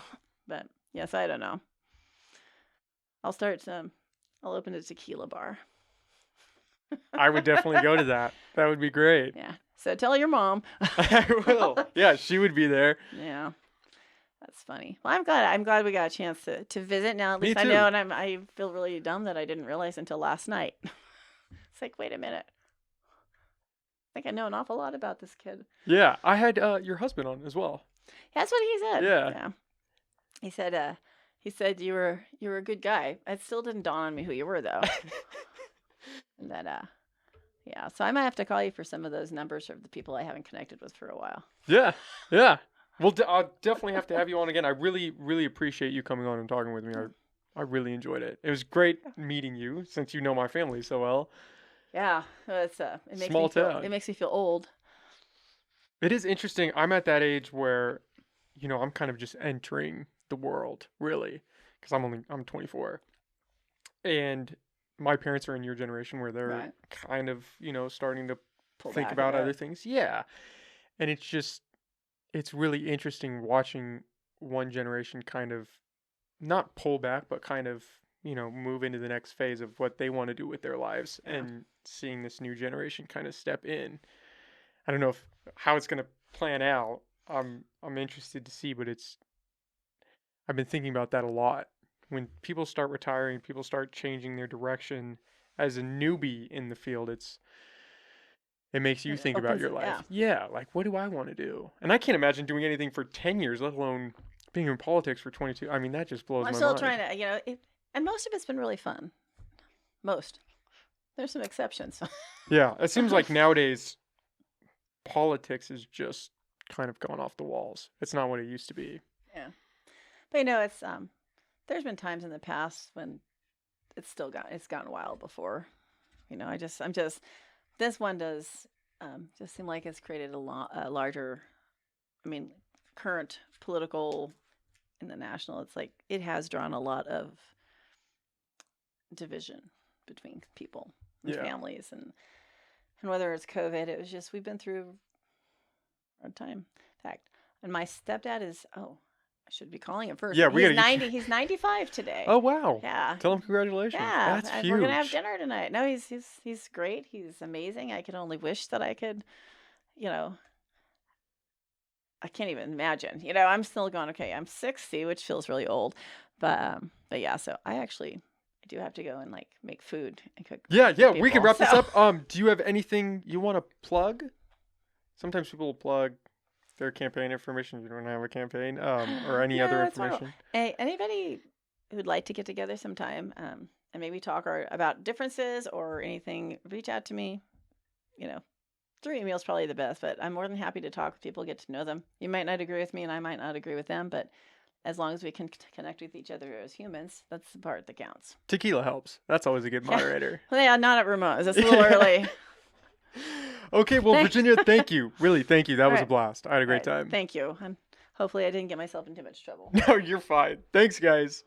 But yes, I don't know. I'll open a tequila bar. I would definitely go to that. That would be great. Yeah. So tell your mom. I will. Yeah, she would be there. Yeah. That's funny. Well, I'm glad we got a chance to visit now. At least Me I too. know, and I feel really dumb that I didn't realize until last night. It's like, wait a minute. I think I know an awful lot about this kid. Yeah, I had your husband on as well. That's what he said. Yeah. He said you were a good guy. It still didn't dawn on me who you were though. And that yeah, so I might have to call you for some of those numbers of the people I haven't connected with for a while. Yeah. Well, I'll definitely have to have you on again. I really, really appreciate you coming on and talking with me. I really enjoyed it. It was great meeting you since you know my family so well. Yeah, it makes Small town. It makes me feel old. It is interesting. I'm at that age where, I'm kind of just entering the world, really, because I'm 24, and my parents are in your generation where they're Right. kind of, starting to Pull think back about a bit. other things. Yeah, and it's really interesting watching one generation kind of not pull back, but kind of, move into the next phase of what they want to do with their lives, Yeah. and seeing this new generation kind of step in. I don't know how it's going to plan out. I'm interested to see, but I've been thinking about that a lot. When people start retiring, people start changing their direction as a newbie in the field, it makes you It think about opens your it, life. Yeah, like what do I want to do? And I can't imagine doing anything for 10 years, let alone being in politics for 22. I mean, that just blows I'm my still mind. trying to, and most of it's been really fun. Most. There's some exceptions. Yeah, it seems like nowadays politics is just kind of gone off the walls. It's not what it used to be. Yeah. But it's there's been times in the past when it's gotten wild before. I'm just this one does just seem like it's created a larger, current political in the national. It's like it has drawn a lot of division between people and families, and whether it's COVID, it was just we've been through a hard time. In fact, and my stepdad is I should be calling him first. Yeah, he's 90. He's 95 today. Oh wow! Yeah. Tell him congratulations. Yeah, That's huge. we're gonna have dinner tonight. No, he's great. He's amazing. I could only wish that I could, I can't even imagine. I'm still going. Okay, I'm 60, which feels really old, but yeah. So I do have to go and make food and cook. Yeah. for We can people, wrap this so- up. Do you have anything you want to plug? Sometimes people will plug their campaign information. You don't have a campaign, or any other No, it's all right. information. Hey, anybody who'd like to get together sometime and maybe talk about differences or anything, reach out to me. Through email is probably the best, but I'm more than happy to talk with people, get to know them. You might not agree with me, and I might not agree with them, but as long as we can connect with each other as humans, that's the part that counts. Tequila helps. That's always a good moderator. Well, yeah, not at Ramon's. It's a little early. Okay, well, Thanks. Virginia, thank you. Really, thank you. That was a Alright. blast. I had a great All right, time. Thank you. And hopefully I didn't get myself in too much trouble. No, you're fine. Thanks, guys.